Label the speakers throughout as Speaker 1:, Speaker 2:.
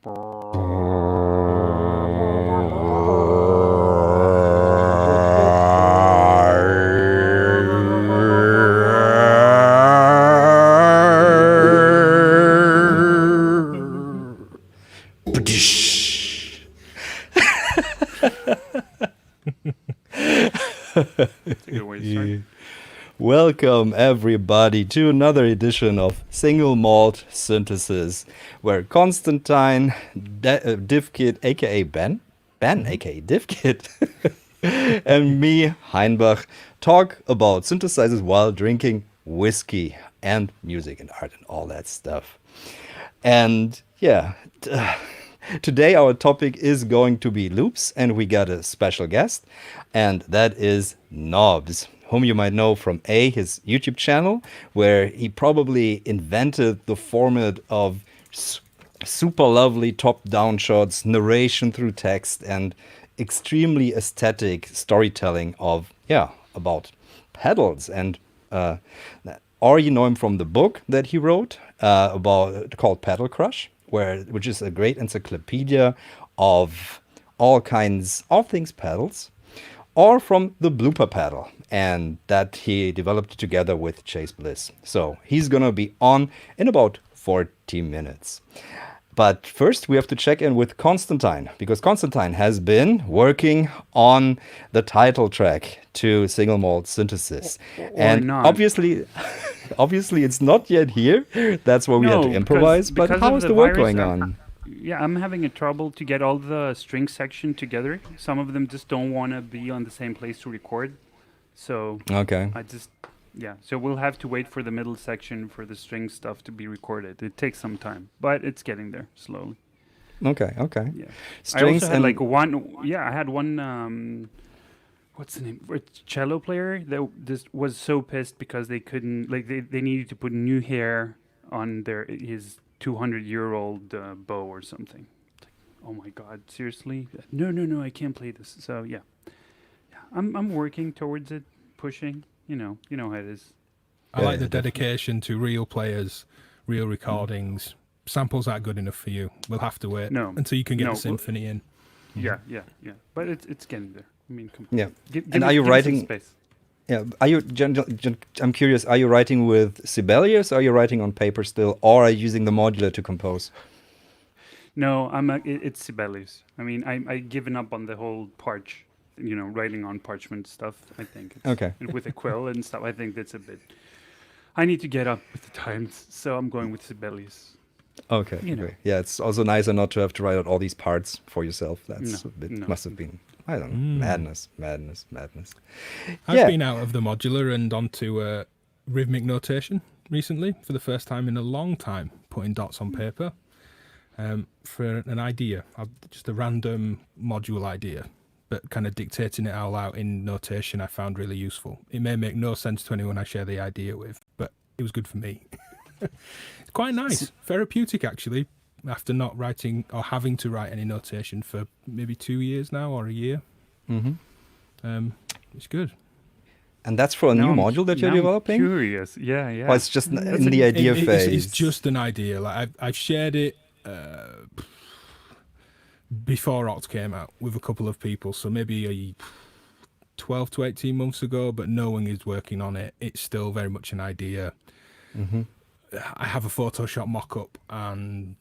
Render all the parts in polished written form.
Speaker 1: That's a good way to start.
Speaker 2: Welcome everybody to another edition of Single Malt Synthesis, where Konstantine, Divkit, aka Ben, aka Divkit, and me, Heinbach, talk about synthesizers while drinking whiskey and music and art and all that stuff. And yeah, today our topic is going to be loops, and we got a special guest, and that is Knobs, whom you might know from his YouTube channel, where he probably invented the format of super lovely top-down shots, narration through text, and extremely aesthetic storytelling of, about pedals. And or you know him from the book that he wrote called Pedal Crush, which is a great encyclopedia of all things pedals, or from the Blooper pedal, and that he developed together with Chase Bliss. So he's gonna be on in about 40 minutes. But first we have to check in with Konstantine, because Konstantine has been working on the title track to Single Malt Synthesis. And
Speaker 1: not.
Speaker 2: obviously it's not yet here. That's why we had to improvise. But how is the work going on?
Speaker 1: I'm having a trouble to get all the string section together. Some of them just don't want to be on the same place to record. So
Speaker 2: okay.
Speaker 1: So we'll have to wait for the middle section for the string stuff to be recorded. It takes some time, but it's getting there slowly.
Speaker 2: Okay.
Speaker 1: Yeah.
Speaker 2: Strings
Speaker 1: I had one what's the name? Cello player that just was so pissed because they couldn't, they needed to put new hair on his 200-year-old bow or something. Like, oh my God, seriously? No, I can't play this. So yeah, I'm working towards it, pushing. You know how it is.
Speaker 3: I like the dedication to real players, real recordings. Samples aren't good enough for you. We'll have to wait until you can get the symphony in.
Speaker 1: Yeah. But it's getting there. I mean, come on.
Speaker 2: Yeah.
Speaker 1: Give are you writing? Space.
Speaker 2: Yeah. Are you? I'm curious. Are you writing with Sibelius? Are you writing on paper still, or are you using the Modular to compose?
Speaker 1: No, it's Sibelius. I mean, I've given up on the whole parch. Writing on parchment stuff. I think it's,
Speaker 2: okay.
Speaker 1: With a quill and stuff. I think that's a bit. I need to get up with the times, so I'm going with Sibelius.
Speaker 2: Okay. Yeah, it's also nicer not to have to write out all these parts for yourself. That's must have been, I don't know, madness.
Speaker 3: I've been out of the Modular and onto rhythmic notation recently for the first time in a long time, putting dots on paper for an idea, just a random module idea, but kind of dictating it all out in notation I found really useful. It may make no sense to anyone I share the idea with, but it was good for me. It's quite nice, therapeutic actually, after not writing or having to write any notation for maybe 2 years now or a year. It's good.
Speaker 2: And that's for a new module that you're developing?
Speaker 1: I'm curious, yeah.
Speaker 2: Or it's just in the idea phase?
Speaker 3: It's just an idea. Like I've shared it before Oct came out with a couple of people, so maybe 12 to 18 months ago, but no one is working on it. It's still very much an idea. I have a Photoshop mock-up and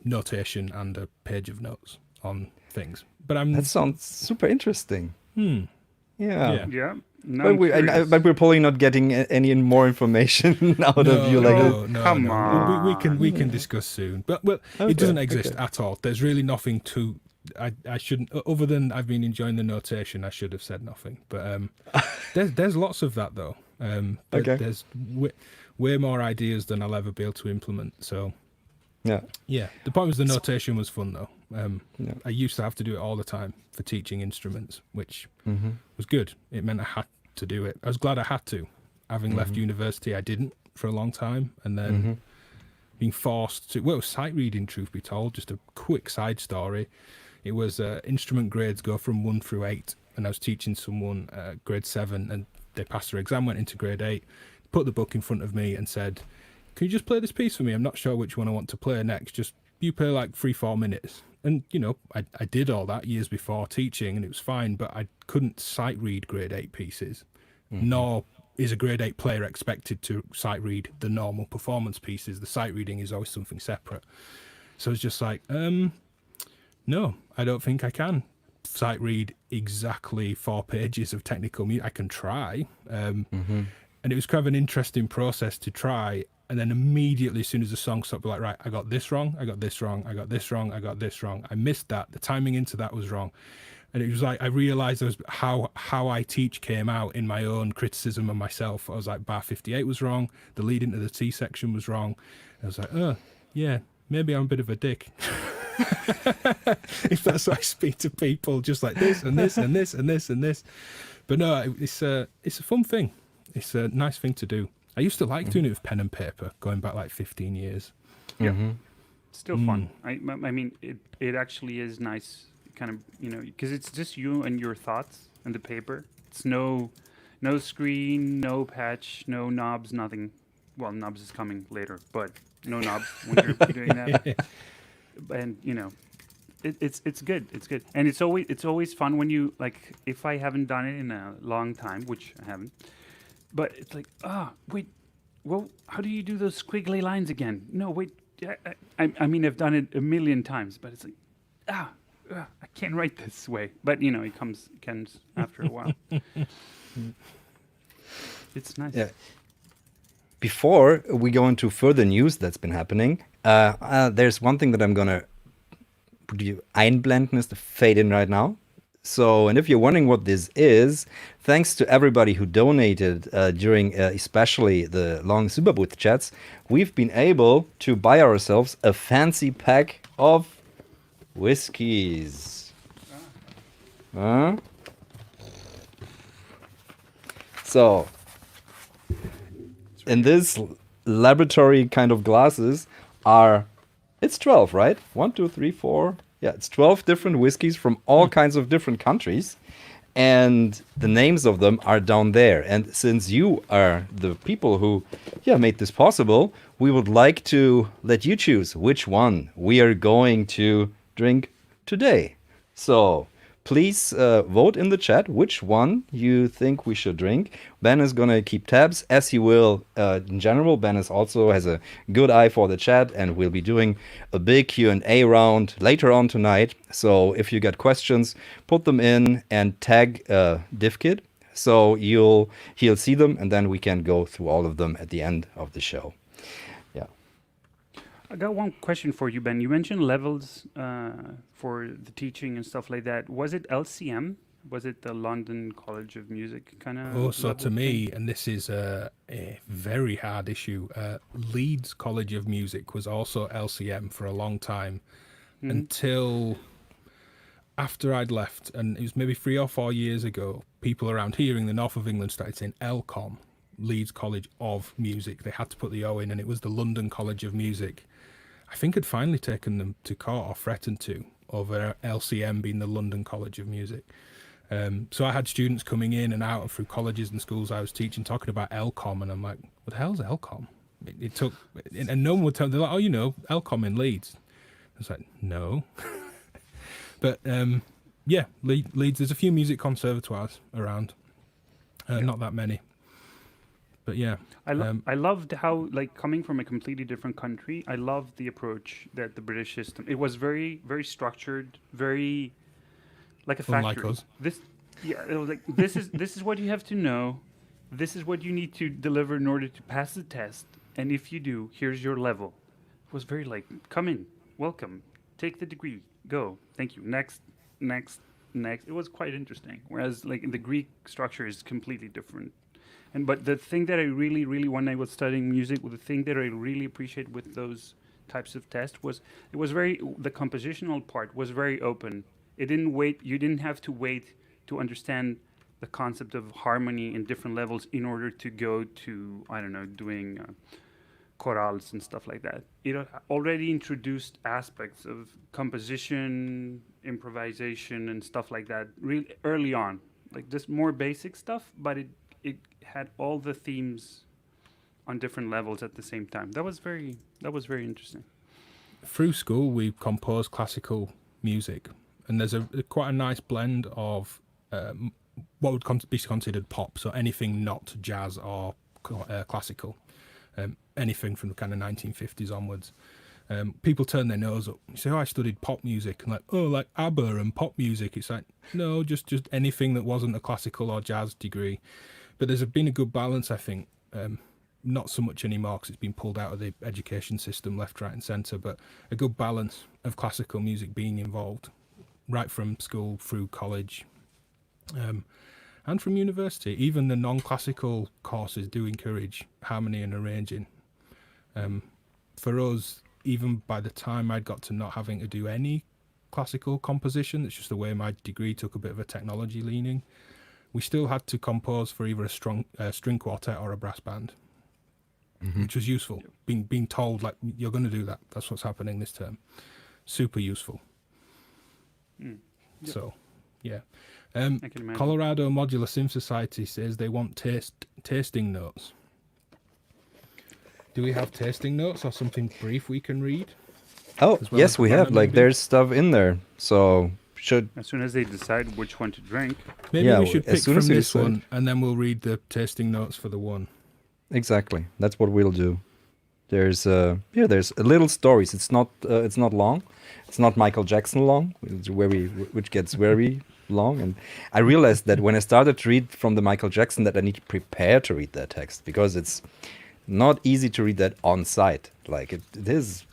Speaker 3: notation and a page of notes on things. But that
Speaker 2: sounds super interesting. Yeah.
Speaker 1: No,
Speaker 2: but we're probably not getting any more information out of you.
Speaker 3: No, come on. We can discuss soon. But it doesn't exist at all. There's really nothing to. I shouldn't. Other than I've been enjoying the notation, I should have said nothing. But there's lots of that though. There's way more ideas than I'll ever be able to implement. So yeah. The point was the notation was fun though. I used to have to do it all the time for teaching instruments, which was good. It meant I had to do it. I was glad I had to. Having left university, I didn't for a long time, and then being forced to. Well, it was sight reading, truth be told. Just a quick side story. It was instrument grades go from 1 through 8, and I was teaching someone grade 7, and they passed their exam, went into grade 8, put the book in front of me, and said, "Can you just play this piece for me? I'm not sure which one I want to play next. Just you play like 3-4 minutes. And, you know, I did all that years before teaching and it was fine, but I couldn't sight read grade 8 pieces, nor is a grade 8 player expected to sight read the normal performance pieces. The sight reading is always something separate. So it's just like, no, I don't think I can sight read exactly 4 pages of technical music. I can try. And it was kind of an interesting process to try. And then immediately, as soon as the song stopped, like, right, I got this wrong, I got this wrong, I got this wrong, I got this wrong. I missed that. The timing into that was wrong. And it was like, I realized how I teach came out in my own criticism of myself. I was like, bar 58 was wrong. The lead into the T section was wrong. I was like, oh, yeah, maybe I'm a bit of a dick. If that's why I speak to people, just like this and this and this and this and this. But no, it's a fun thing. It's a nice thing to do. I used to like doing it with pen and paper, going back like 15 years.
Speaker 1: Yeah, still fun. I mean, it actually is nice, kind of, you know, because it's just you and your thoughts and the paper. It's no screen, no patch, no knobs, nothing. Well, knobs is coming later, but no knobs when you're doing that. And you know, it's good. It's good, and it's always fun when you, like, if I haven't done it in a long time, which I haven't. But it's like, wait, well, how do you do those squiggly lines again? No, wait, I mean, I've done it a million times, but it's like, I can't write this way. But, you know, it comes after a while. It's nice.
Speaker 2: Yeah. Before we go into further news that's been happening, there's one thing that I'm going to einblenden, is the fade in right now. So, and if you're wondering what this is, thanks to everybody who donated during especially the long Superbooth chats, we've been able to buy ourselves a fancy pack of whiskeys. So, in this laboratory kind of glasses it's 12, right? 1, 2, 3, 4... Yeah, it's 12 different whiskeys from all kinds of different countries. And the names of them are down there. And since you are the people who made this possible, we would like to let you choose which one we are going to drink today. So please vote in the chat which one you think we should drink. Ben is going to keep tabs, as he will in general. Ben also has a good eye for the chat, and we'll be doing a big Q&A round later on tonight. So if you got questions, put them in and tag DivKid, so he'll see them, and then we can go through all of them at the end of the show. Yeah.
Speaker 1: I got one question for you, Ben. You mentioned levels for the teaching and stuff like that. Was it LCM? Was it the London College of Music kind of?
Speaker 3: Oh, so to me, and this is a very hard issue, Leeds College of Music was also LCM for a long time, until after I'd left, and it was maybe 3 or 4 years ago, people around here in the north of England started saying LCOM, Leeds College of Music. They had to put the O in, and it was the London College of Music. I think had finally taken them to court, or threatened to, over LCM being the London College of Music. So I had students coming in and out and through colleges and schools I was teaching talking about LCOM, and I'm like, what the hell's LCOM? It took, and no one would tell. They're like, oh, you know, LCOM in Leeds. I was like, no. But yeah, Leeds. There's a few music conservatoires around, not that many. But yeah,
Speaker 1: I loved how, like, coming from a completely different country, I loved the approach that the British system. It was very, very structured, very like a factory.
Speaker 3: Unlike us.
Speaker 1: It was like, this is what you have to know. This is what you need to deliver in order to pass the test. And if you do, here's your level. It was very like, come in, welcome, take the degree, go, thank you, next. It was quite interesting. Whereas, like, in the Greek structure is completely different. But the thing that I really, when I was studying music, the thing that I really appreciate with those types of tests was the compositional part was very open. It didn't wait. You didn't have to wait to understand the concept of harmony in different levels in order to go to, I don't know, doing chorales and stuff like that. It already introduced aspects of composition, improvisation, and stuff like that really early on. Like, just more basic stuff, but it had all the themes on different levels at the same time. That was very interesting.
Speaker 3: through school we composed classical music, and there's quite a nice blend of what would be considered pop, so anything not jazz or classical, anything from the kind of 1950s onwards. People turn their nose up. You say, "Oh, I studied pop music," and like ABBA and pop music. It's like, no, just anything that wasn't a classical or jazz degree. But there's been a good balance, I think. Not so much anymore because it's been pulled out of the education system left, right and centre, but a good balance of classical music being involved right from school through college and from university. Even the non-classical courses do encourage harmony and arranging. For us, even by the time I'd got to not having to do any classical composition, it's just the way my degree took a bit of a technology leaning, we still had to compose for either a string quartet or a brass band. Which was useful. Being told, like, you're going to do that. That's what's happening this term. Super useful.
Speaker 1: Yep.
Speaker 3: So, yeah.
Speaker 1: I can imagine.
Speaker 3: Colorado Modular Sim Society says they want tasting notes. Do we have tasting notes or something brief we can read?
Speaker 2: Oh,
Speaker 3: As well
Speaker 2: yes,
Speaker 3: as
Speaker 2: we
Speaker 3: the
Speaker 2: have.
Speaker 3: banner,
Speaker 2: Like,
Speaker 3: maybe?
Speaker 2: there's stuff in there. So, should...
Speaker 1: As soon as they decide which one to drink.
Speaker 3: Maybe
Speaker 2: Yeah,
Speaker 3: we should
Speaker 2: as
Speaker 3: pick
Speaker 2: soon
Speaker 3: from
Speaker 2: as you
Speaker 3: this
Speaker 2: decide.
Speaker 3: one, and then we'll read the tasting notes for the one.
Speaker 2: Exactly. That's what we'll do. There's there's little stories. It's not long. It's not Michael Jackson long, which gets very long. And I realized that when I started to read from the Michael Jackson that I need to prepare to read that text, because it's not easy to read that on site. Like it's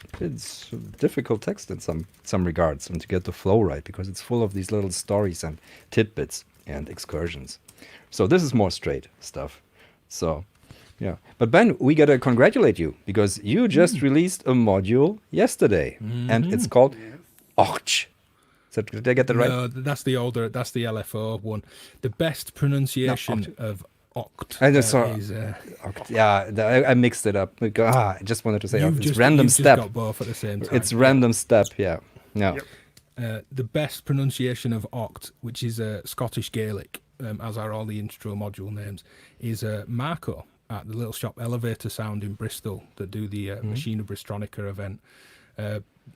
Speaker 2: a difficult text in some regards, and to get the flow right, because it's full of these little stories and tidbits and excursions. So this is more straight stuff. So. Yeah, but Ben, we gotta congratulate you because you just released a module yesterday, and it's called Ocht. So did I get that right?
Speaker 3: No, that's the LFO one. The best pronunciation of Oct
Speaker 2: I just saw
Speaker 3: is...
Speaker 2: Ocht. Yeah, I mixed it up. I just wanted to say Ocht. It's random
Speaker 3: you've
Speaker 2: step.
Speaker 3: Just got both at the same time.
Speaker 2: It's random step. Yeah. No.
Speaker 1: Yep.
Speaker 3: The best pronunciation of Oct, which is Scottish Gaelic, as are all the intro module names, is Marco at the little shop Elevator Sound in Bristol that do the Machina Bristronica event.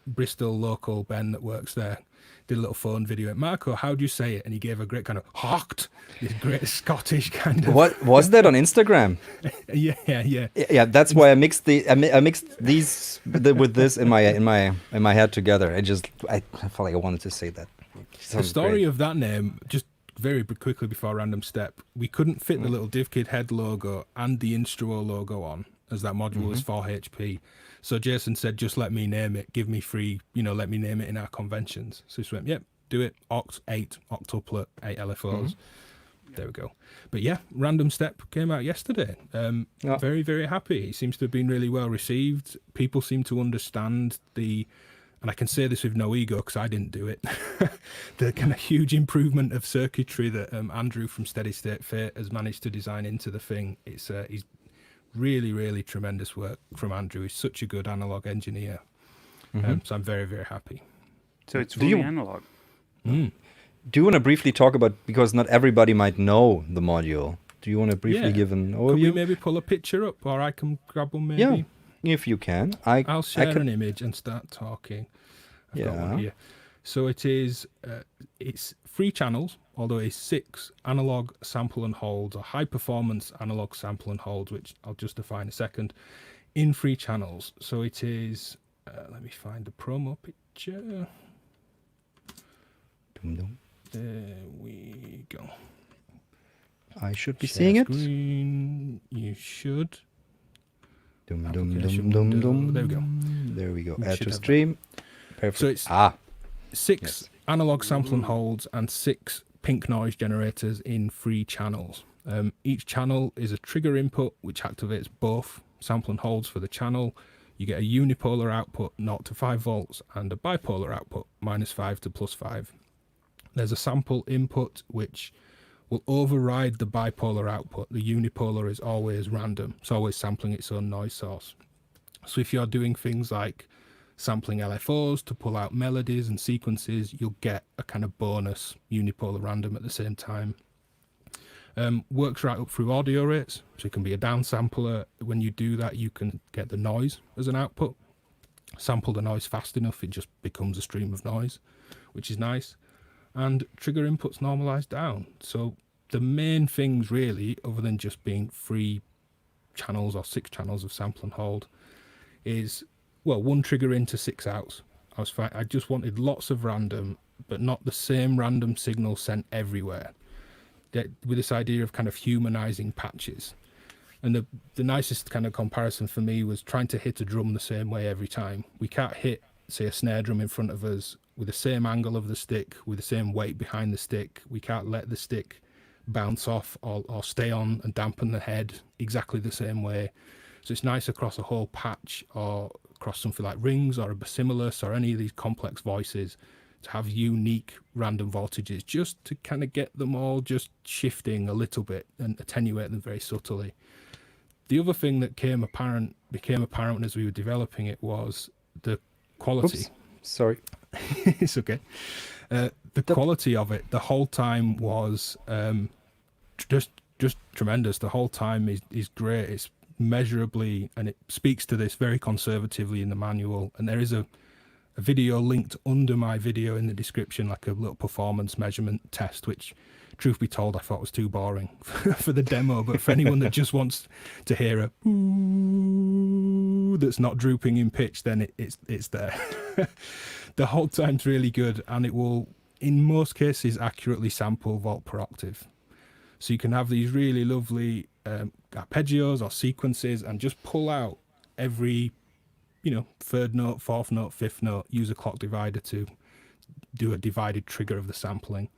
Speaker 3: Bristol local Ben that works there did a little phone video. Marco, how do you say it? And he gave a great kind of Hocht, this great Scottish kind of...
Speaker 2: What was that on Instagram?
Speaker 3: Yeah.
Speaker 2: Yeah, that's why I mixed these with this in my head together. I felt like I wanted to say that.
Speaker 3: The story of that name, just very quickly before Random Step, we couldn't fit the little DivKid head logo and the Instruo logo on, as that module was 4 HP. So Jason said, just let me name it, give me free, let me name it in our conventions. So he went, yep, do it, Oct 8, Octuplet, 8 LFOs. There we go. But yeah, Random Step came out yesterday. Very, very happy. It seems to have been really well received. People seem to understand and I can say this with no ego because I didn't do it, the kind of huge improvement of circuitry that Andrew from Steady State Fate has managed to design into the thing. He's really, really tremendous work from Andrew. He's such a good analog engineer. So I'm very, very happy.
Speaker 1: So it's fully analog.
Speaker 2: Do you want to briefly talk about, because not everybody might know the module, do you want to briefly give an overview?
Speaker 3: Could we maybe pull a picture up, or I can grab one maybe?
Speaker 2: Yeah. If you can,
Speaker 3: I'll share an image and start talking. I've got one here. So it's 3 channels, although it's 6 analog sample and holds, or high performance analog sample and holds, which I'll justify in a second, in 3 channels. So it is, let me find the promo picture. There we go.
Speaker 2: I should be seeing it.
Speaker 3: Screen. You should.
Speaker 2: There we go. There we go. Add to stream. Perfect.
Speaker 3: So it's 6 analog sample and holds and 6 pink noise generators in 3 channels. Each channel is a trigger input which activates both sample and holds for the channel. You get a unipolar output 0 to 5 volts and a bipolar output -5 to +5. There's a sample input which will override the bipolar output. The unipolar is always random. It's always sampling its own noise source. So if you're doing things like sampling LFOs to pull out melodies and sequences, you'll get a kind of bonus unipolar random at the same time. Works right up through audio rates, so it can be a downsampler. When you do that, you can get the noise as an output. sample the noise fast enough, it just becomes a stream of noise, which is nice. And trigger inputs normalized down. So the main things really, other than just being 3 channels or 6 channels of sample and hold, is, well, 1 trigger in to 6 outs. I just wanted lots of random, but not the same random signal sent everywhere. With this idea of kind of humanizing patches. And the nicest kind of comparison for me was trying to hit a drum the same way every time. We can't hit, say, a snare drum in front of us with the same angle of the stick, with the same weight behind the stick. We can't let the stick bounce off or stay on and dampen the head exactly the same way. So it's nice across a whole patch or across something like rings or a bassimilus or any of these complex voices to have unique random voltages, just to kind of get them all just shifting a little bit and attenuate them very subtly. The other thing that became apparent as we were developing it was the quality.
Speaker 2: Oops, sorry.
Speaker 3: It's okay. The quality of it the whole time was just tremendous. The whole time is great. It's measurably, and it speaks to this very conservatively in the manual. And there is a video linked under my video in the description, like a little performance measurement test, which, truth be told, I thought was too boring for the demo. But for anyone that just wants to hear a ooh that's not drooping in pitch, then it's there. The whole time's really good, and it will, in most cases, accurately sample volt per octave. So you can have these really lovely arpeggios or sequences and just pull out every, 3rd note, 4th note, 5th note, use a clock divider to do a divided trigger of the sampling.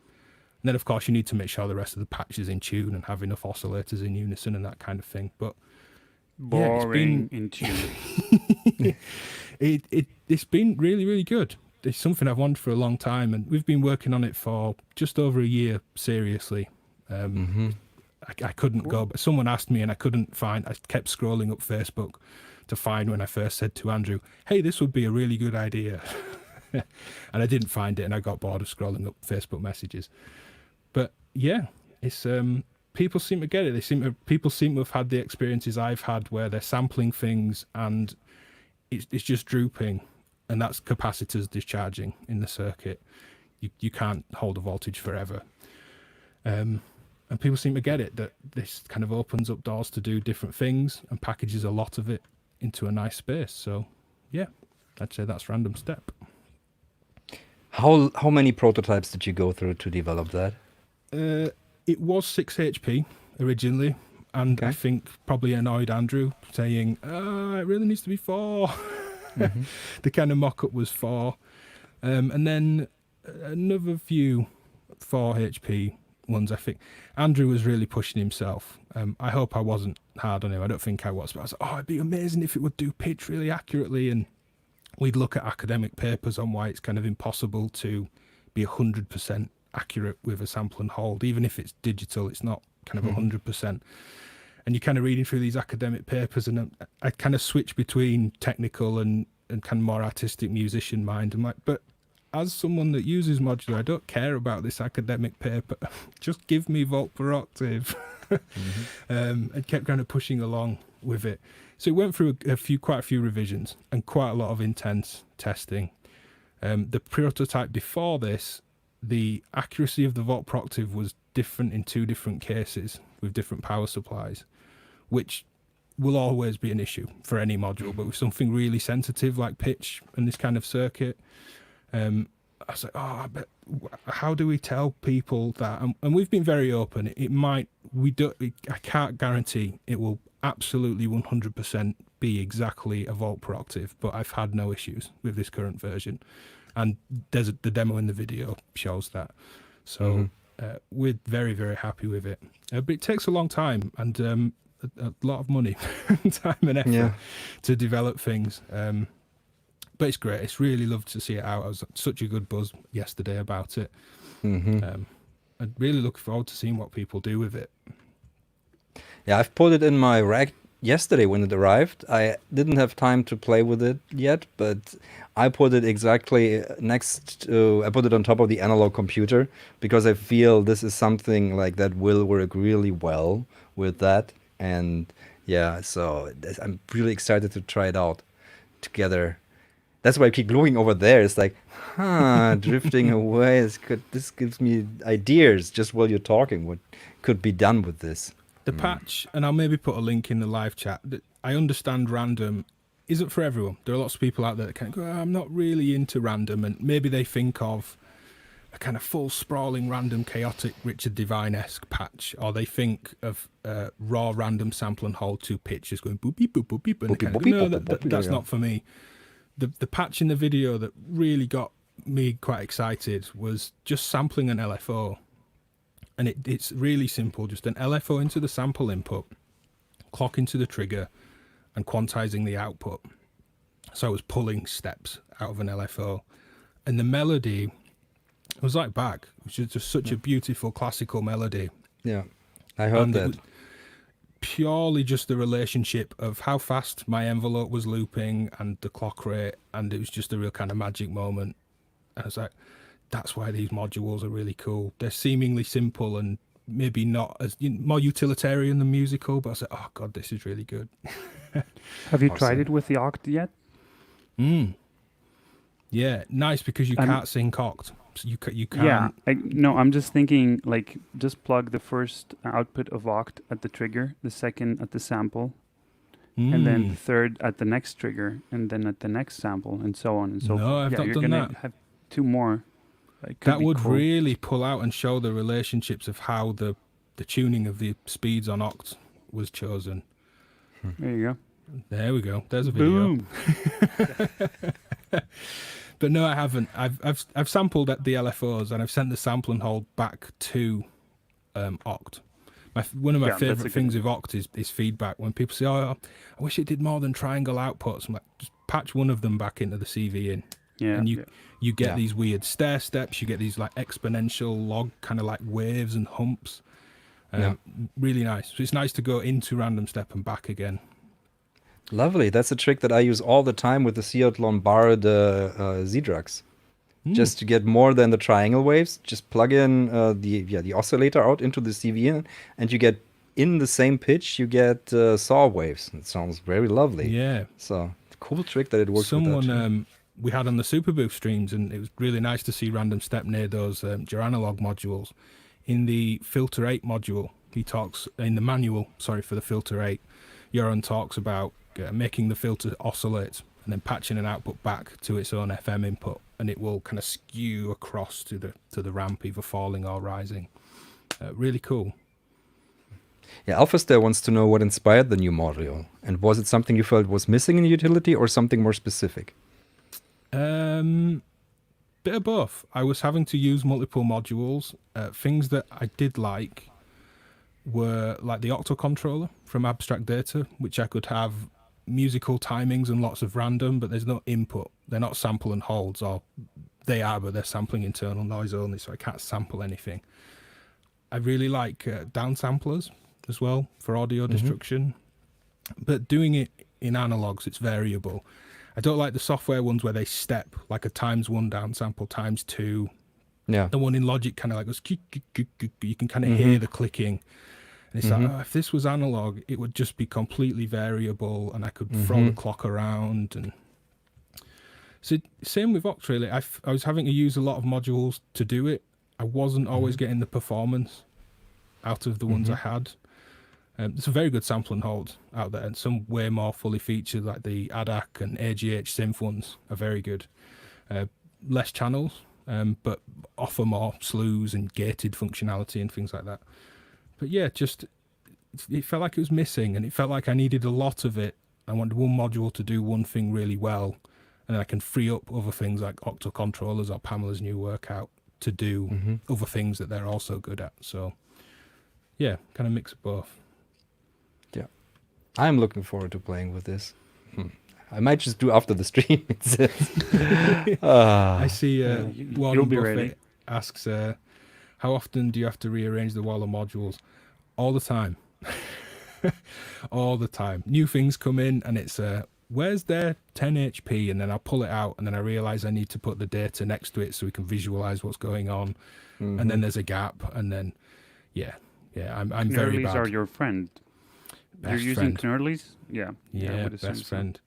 Speaker 3: And then, of course, you need to make sure the rest of the patch is in tune and have enough oscillators in unison and that kind of thing. But
Speaker 1: boring in tune.
Speaker 3: It's been really, really good. It's something I've wanted for a long time, and we've been working on it for just over a year, seriously. I couldn't go, but someone asked me and I couldn't find. I kept scrolling up Facebook to find when I first said to Andrew, hey, this would be a really good idea. And I didn't find it, and I got bored of scrolling up Facebook messages. But yeah, it's people seem to get it. People seem to have had the experiences I've had where they're sampling things and it's just drooping, and that's capacitors discharging in the circuit. You can't hold a voltage forever. And people seem to get it, that this kind of opens up doors to do different things and packages a lot of it into a nice space. So yeah, I'd say that's Random Step.
Speaker 2: How many prototypes did you go through to develop that?
Speaker 3: It was 6 HP originally, and I think probably annoyed Andrew, saying, it really needs to be 4. The kind of mock-up was 4. And then another few 4 HP ones, I think. Andrew was really pushing himself. I hope I wasn't hard on him. I don't think I was, but I was like, it'd be amazing if it would do pitch really accurately. And we'd look at academic papers on why it's kind of impossible to be 100% accurate with a sample and hold. Even if it's digital, it's not kind of 100%. And you're kind of reading through these academic papers, and I kind of switch between technical and kind of more artistic musician mind. I'm like, but as someone that uses Modular, I don't care about this academic paper. Just give me volt per octave. And kept kind of pushing along with it. So it went through quite a few revisions and quite a lot of intense testing. The prototype before this, the accuracy of the volt per octave was different in 2 different cases with different power supplies, which will always be an issue for any module. But with something really sensitive like pitch and this kind of circuit, I was like, I bet, how do we tell people that? And we've been very open. I can't guarantee it will absolutely 100% be exactly a volt per octave, but I've had no issues with this current version. And the demo in the video shows that. So we're very, very happy with it. But it takes a long time and a lot of money, time and effort to develop things. But it's great. It's really loved to see it out. I was such a good buzz yesterday about it. I really look forward to seeing what people do with it.
Speaker 2: Yeah, I've put it in my rack yesterday when it arrived. I didn't have time to play with it yet, but I put it exactly I put it on top of the analog computer because I feel this is something like that will work really well with that. And yeah, so I'm really excited to try it out together that's why I keep looking over there. It's like, drifting away. This gives me ideas just while you're talking. What could be done with this?
Speaker 3: The patch, and I'll maybe put a link in the live chat. I understand random isn't for everyone. There are lots of people out there that kind of go, I'm not really into random, and maybe they think of a kind of full sprawling random chaotic Richard Devine-esque patch, or they think of raw random sample and hold two pitches going boop beep boop boop beep, and that's not for me. The patch in the video that really got me quite excited was just sampling an LFO, and it's really simple, just an LFO into the sample input, clock into the trigger, and quantizing the output. So I was pulling steps out of an LFO, and the melody was like Bach, which is just such a beautiful classical melody.
Speaker 2: Yeah, I heard that.
Speaker 3: Purely just the relationship of how fast my envelope was looping and the clock rate, and it was just a real kind of magic moment. And I was like, that's why these modules are really cool. They're seemingly simple and maybe not as more utilitarian than musical, but I was like, oh god, this is really good.
Speaker 1: Have you tried it with the Oct yet?
Speaker 3: Yeah, nice, because you can't sync Oct. So you can't.
Speaker 1: Yeah, no, I'm just thinking, like, just plug the first output of Oct at the trigger, the second at the sample, and then the third at the next trigger, and then at the next sample, and so on and so forth.
Speaker 3: No, I've not
Speaker 1: you're
Speaker 3: done
Speaker 1: gonna
Speaker 3: that.
Speaker 1: have two more.
Speaker 3: That would really pull out and show the relationships of how the tuning of the speeds on Oct was chosen.
Speaker 1: There you go.
Speaker 3: There we go. There's a video.
Speaker 1: Boom.
Speaker 3: But no, I haven't. I've sampled at the LFOs, and I've sent the sample and hold back to Oct. One of my favorite things with Oct is feedback. When people say, "Oh, I wish it did more than triangle outputs," I'm like, just patch one of them back into the CV in.
Speaker 1: Yeah,
Speaker 3: and you get these weird stair steps. You get these like exponential log kind of like waves and humps. Really nice. So it's nice to go into random step and back again.
Speaker 2: Lovely. That's a trick that I use all the time with the Seat Lombard Z-Drugs. Just to get more than the triangle waves, just plug in the oscillator out into the CV, and you get, in the same pitch, you get saw waves. It sounds very lovely.
Speaker 3: Yeah.
Speaker 2: So, cool trick that it works with that.
Speaker 3: Someone we had on the Superboost streams, and it was really nice to see random step near those Geranalog modules. In the Filter 8 module, he talks, in the manual, for the Filter 8, Joran talks about making the filter oscillate and then patching an output back to its own FM input, and it will kind of skew across to the ramp, either falling or rising. Really cool.
Speaker 2: Yeah, AlphaStair wants to know what inspired the new module, and was it something you felt was missing in utility or something more specific?
Speaker 3: Bit of both. I was having to use multiple modules. Things that I did like were like the octo controller from Abstract Data, which I could have musical timings and lots of random, but there's no input. They're not sample and holds, or they are, but they're sampling internal noise only, so I can't sample anything. I really like downsamplers as well for audio destruction, but doing it in analogs, it's variable. I don't like the software ones where they step, like a ×1 downsample, ×2.
Speaker 2: Yeah.
Speaker 3: The one in Logic kind of like goes, you can kind of hear the clicking. And it's like, if this was analog, it would just be completely variable, and I could throw the clock around. And so same with Oct, really. I was having to use a lot of modules to do it. I wasn't always getting the performance out of the ones I had. There's some very good sample and hold out there, and some way more fully featured, like the ADAC and AGH synth ones are very good. Less channels, but offer more slews and gated functionality and things like that. But yeah, just it felt like it was missing, and it felt like I needed a lot of it. I wanted one module to do one thing really well, and then I can free up other things like octo controllers or Pamela's new workout to do other things that they're also good at. So yeah, kind of mix of both.
Speaker 2: Yeah, I'm looking forward to playing with this. I might just do after the stream.
Speaker 3: I see
Speaker 1: you'll be ready.
Speaker 3: Asks, how often do you have to rearrange the wall of modules? All the time. All the time. New things come in, and it's, where's their 10 HP? And then I pull it out, and then I realize I need to put the data next to it so we can visualize what's going on. And then there's a gap, and then, I'm very bad.
Speaker 1: Knurlies are your friend. You're using Knurlies? Yeah.
Speaker 3: Yeah, best friend.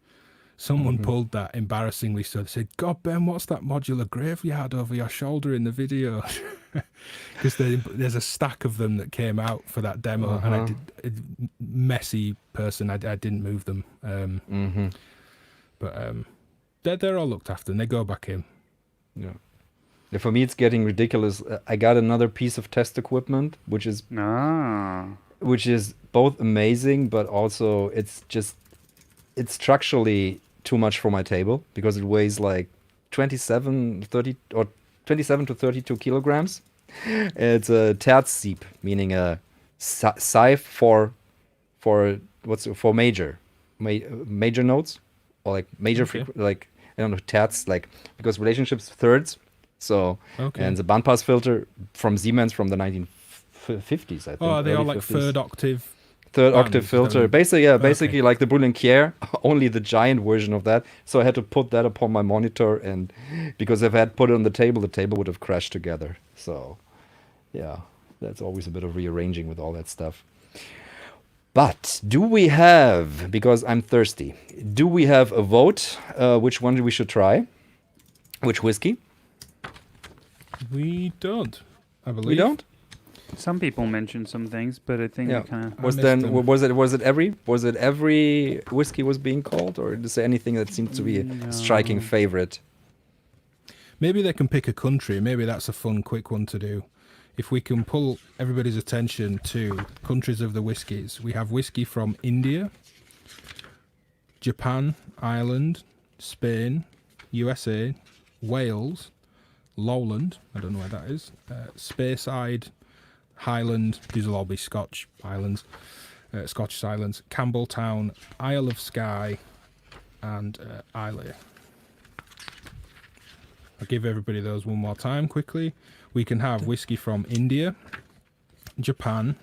Speaker 3: someone pulled that embarrassingly. So they said, "God, Ben, what's that modular graveyard over your shoulder in the video?" Because there's a stack of them that came out for that demo, and I did messy person. I didn't move them, but they're all looked after and they go back in.
Speaker 2: Yeah. Yeah, for me, it's getting ridiculous. I got another piece of test equipment, which is both amazing, but also it's structurally too much for my table because it weighs like 27 to 32 kilograms. It's a Terzsieb, meaning a sieve for major notes, or like major like I don't know, Terz, like, because relationships thirds. So and the bandpass filter from Siemens from the 1950s, I think.
Speaker 3: Oh, are they all like
Speaker 2: 50s.
Speaker 3: third octave
Speaker 2: Filter. Basically like the Boulenquier, only the giant version of that. So I had to put that upon my monitor, and because if I had put it on the table would have crashed together. So yeah, that's always a bit of rearranging with all that stuff. But do we have, because I'm thirsty, do we have a vote which one we should try? Which whiskey?
Speaker 3: We don't, I believe.
Speaker 2: We don't?
Speaker 1: Some people mentioned some things, but I think kind of...
Speaker 2: Was it every whiskey was being called, or is there anything that seems to be a striking favorite?
Speaker 3: Maybe they can pick a country. Maybe that's a fun, quick one to do. If we can pull everybody's attention to countries of the whiskies, we have whiskey from India, Japan, Ireland, Spain, USA, Wales, Lowland, I don't know where that is, Speyside, Highland, these will all be Scotch islands, Scottish islands, Campbelltown, Isle of Skye, and Islay. I'll give everybody those one more time quickly. We can have whiskey from India, Japan,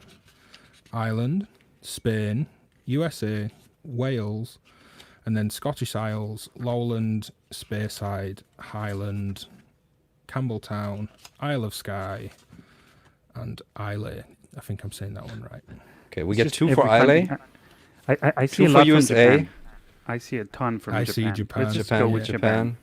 Speaker 3: Ireland, Spain, USA, Wales, and then Scottish Isles, Lowland, Speyside, Highland, Campbelltown, Isle of Skye, and Islay. I think I'm saying that one right.
Speaker 2: Okay, we get 2 for Islay.
Speaker 1: I see
Speaker 2: 2
Speaker 1: a
Speaker 2: for
Speaker 1: lot
Speaker 2: USA.
Speaker 1: from Japan. I see a ton from
Speaker 3: I
Speaker 1: Japan.
Speaker 3: see Japan.
Speaker 1: Let's just go with Japan.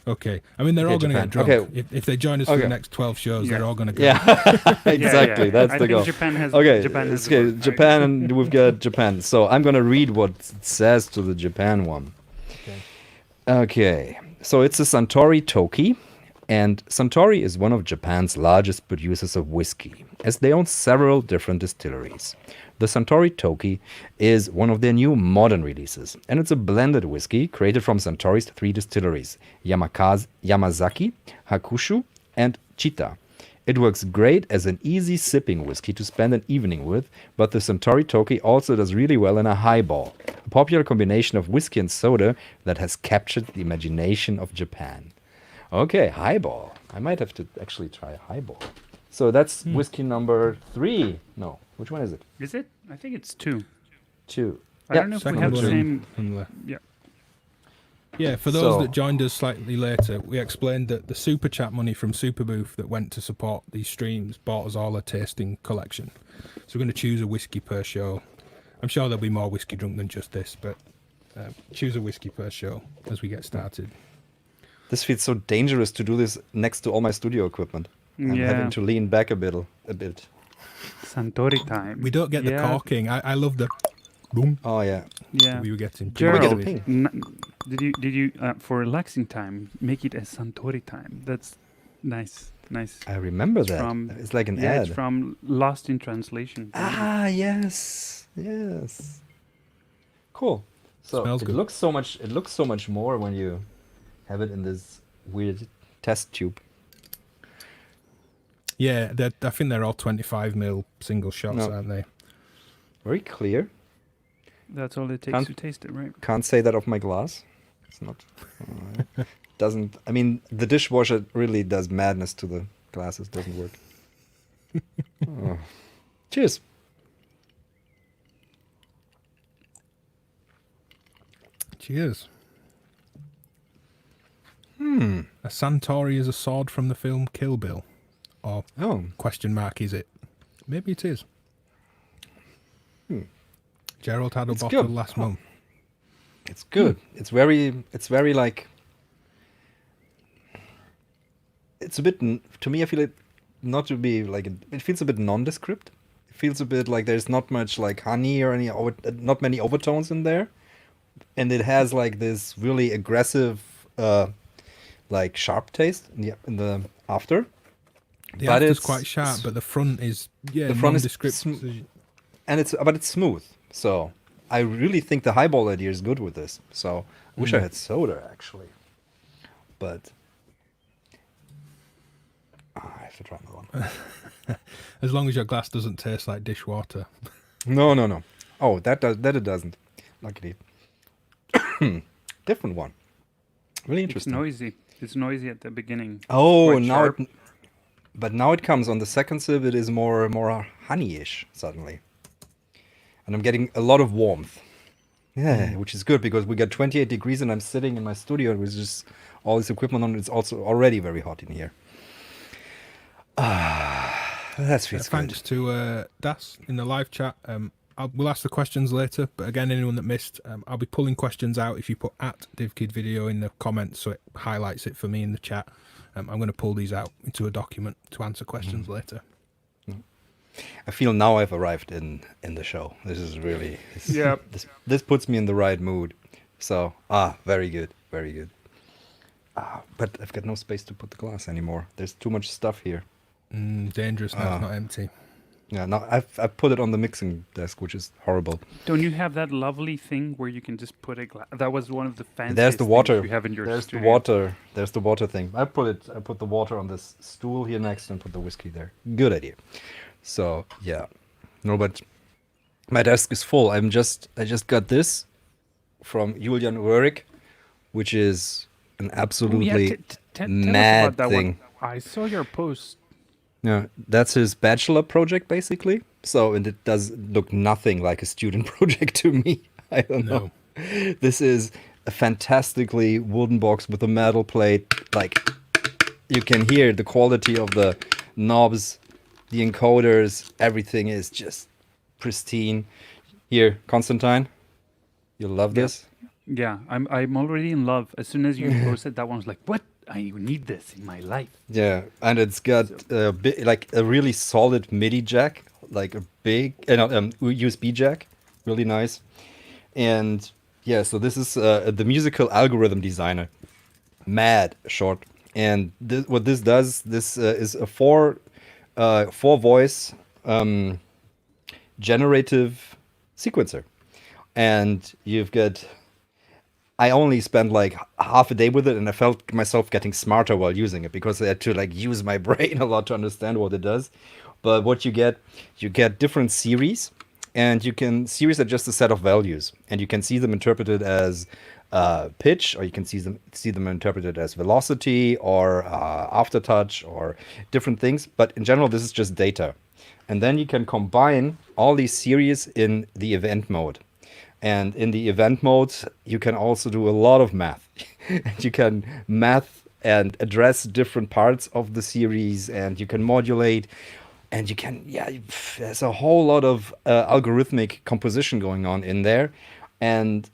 Speaker 3: Okay. I mean, they're all going to get drunk.
Speaker 2: Okay.
Speaker 3: If they join us for the next 12 shows, they're all going to go.
Speaker 2: Yeah, exactly. That's
Speaker 1: I
Speaker 2: the
Speaker 1: think
Speaker 2: goal.
Speaker 1: Japan has,
Speaker 2: Okay,
Speaker 1: Japan has
Speaker 2: okay, Japan, and we've got Japan. So I'm going to read what it says to the Japan one. Okay, so it's a Suntory Toki, and Suntory is one of Japan's largest producers of whiskey, as they own several different distilleries. The Suntory Toki is one of their new modern releases, and it's a blended whiskey created from Suntory's 3 distilleries, Yamazaki, Hakushu, and Chita. It works great as an easy sipping whiskey to spend an evening with, but the Suntory Toki also does really well in a highball, a popular combination of whiskey and soda that has captured the imagination of Japan. Okay, highball. I might have to actually try a highball. So that's whiskey number 3. No, which one is it?
Speaker 1: Is it? I think it's 2.
Speaker 2: 2.
Speaker 1: I don't know if we have the same... Yeah.
Speaker 3: Yeah, for those that joined us slightly later, we explained that the Super Chat money from Superbooth that went to support these streams bought us all a tasting collection. So we're going to choose a whiskey per show. I'm sure there'll be more whiskey drunk than just this, but choose a whiskey per show as we get started.
Speaker 2: This feels so dangerous to do this next to all my studio equipment. I'm having to lean back a bit.
Speaker 1: Suntory time.
Speaker 3: We don't get the corking. I love the boom.
Speaker 2: Oh yeah.
Speaker 1: Yeah.
Speaker 3: We were getting.
Speaker 1: Gerald, did you for relaxing time make it a Suntory time? That's nice.
Speaker 2: I remember that. It's like an ad.
Speaker 1: It's from Lost in Translation.
Speaker 2: Ah, yes. Cool. So
Speaker 3: Smells good.
Speaker 2: It looks so much more when you have it in this weird test tube.
Speaker 3: Yeah, I think they're all 25ml single shots, aren't they?
Speaker 2: Very clear.
Speaker 1: That's all it takes to taste it, right?
Speaker 2: Can't say that of my glass. It's not. Doesn't. I mean, the dishwasher really does madness to the glasses. Doesn't work. Cheers.
Speaker 3: Cheers. A Suntory is a sword from the film Kill Bill. Or question mark, is it? Maybe it is. Gerald had a bottle last month.
Speaker 2: It's good. It's very like. It's a bit to me. I feel it not to be like it feels a bit nondescript. It feels a bit like there's not much like honey or not many overtones in there, and it has like this really aggressive, like sharp taste in the after.
Speaker 3: The
Speaker 2: but
Speaker 3: after's
Speaker 2: it's
Speaker 3: quite sharp, but the front is
Speaker 2: the front is
Speaker 3: nondescript.
Speaker 2: and it's smooth. So I really think the highball idea is good with this. So I wish I had soda actually, but I have to try another one.
Speaker 3: As long as your glass doesn't taste like dishwater.
Speaker 2: No. Oh, that it doesn't. Luckily, different one. Really
Speaker 1: It's
Speaker 2: interesting.
Speaker 1: noisy. It's noisy at the beginning.
Speaker 2: Oh,
Speaker 1: Quite
Speaker 2: now
Speaker 1: sharp.
Speaker 2: but now it comes on the second sip. It is more honey-ish suddenly, and I'm getting a lot of warmth. Yeah, which is good because we got 28 degrees and I'm sitting in my studio with just all this equipment on. It's also already very hot in here. That feels good.
Speaker 3: Thanks to Das in the live chat. We'll ask the questions later, but again, anyone that missed, I'll be pulling questions out if you put @DivKidVideo in the comments, so it highlights it for me in the chat. I'm going to pull these out into a document to answer questions later.
Speaker 2: I feel now I've arrived in the show. This is really
Speaker 1: Yeah.
Speaker 2: This puts me in the right mood. So very good, very good. But I've got no space to put the glass anymore. There's too much stuff here.
Speaker 3: Dangerous now, it's not empty.
Speaker 2: Yeah, no, I've put it on the mixing desk, which is horrible.
Speaker 1: Don't you have that lovely thing where you can just put a glass? That was one of the fanciest
Speaker 2: There's the
Speaker 1: things
Speaker 2: water.
Speaker 1: you have in your
Speaker 2: There's
Speaker 1: studio.
Speaker 2: the water. There's the water thing. I put the water on this stool here next and put the whiskey there. Good idea. So yeah, no, but my desk is full. I just got this from Julian Röhrig, which is an absolutely
Speaker 1: tell us
Speaker 2: mad
Speaker 1: about that
Speaker 2: thing.
Speaker 1: one. I saw your post.
Speaker 2: Yeah, that's his bachelor project basically. So, and it does look nothing like a student project to me. I don't know. This is a fantastically wooden box with a metal plate. Like, you can hear the quality of the knobs, the encoders, everything is just pristine. Here, Konstantine, you'll love this.
Speaker 1: Yeah, I'm already in love. As soon as you posted that one, I was like, what? I need this in my life.
Speaker 2: Yeah, and it's got like a really solid MIDI jack, like a big USB jack, really nice. And yeah, so this is the musical algorithm designer, mad short. And what this does, this is a four voice generative sequencer, and you've got. I only spent like half a day with it, and I felt myself getting smarter while using it because I had to like use my brain a lot to understand what it does. But what you get different series, and series are just a set of values, and you can see them interpreted as pitch, or you can see them interpreted as velocity or aftertouch or different things. But in general, this is just data, and then you can combine all these series in the event mode. And in the event mode, you can also do a lot of math. You can math and address different parts of the series, and you can modulate, and you can, there's a whole lot of algorithmic composition going on in there. And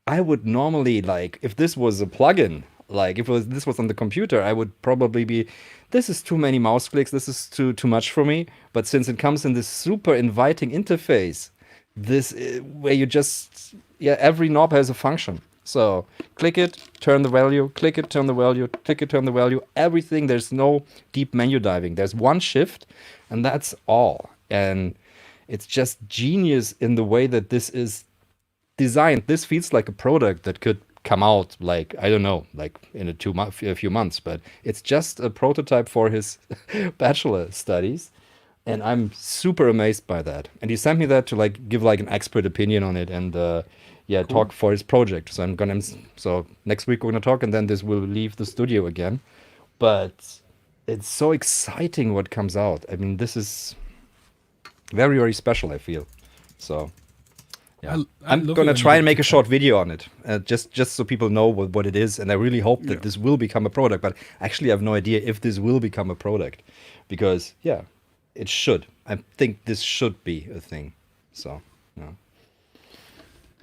Speaker 2: I would normally, like, if this was a plugin, like if this was on the computer, I would probably be, this is too many mouse clicks, this is too much for me. But since it comes in this super inviting interface, where you just every knob has a function. So click it, turn the value, click it, turn the value, click it, turn the value, everything. There's no deep menu diving. There's one shift, and that's all. And it's just genius in the way that this is designed. This feels like a product that could come out, like, I don't know, like in a few months, but it's just a prototype for his bachelor studies. And I'm super amazed by that. And he sent me that to like give like an expert opinion on it and cool. Talk for his project. So next week we're gonna talk, and then this will leave the studio again. But it's so exciting what comes out. I mean, this is very, very special, I feel. So yeah, I'm gonna try and make a short video on it, just so people know what it is. And I really hope that this will become a product. But actually, I have no idea if this will become a product, because it should. I think this should be a thing. So, yeah.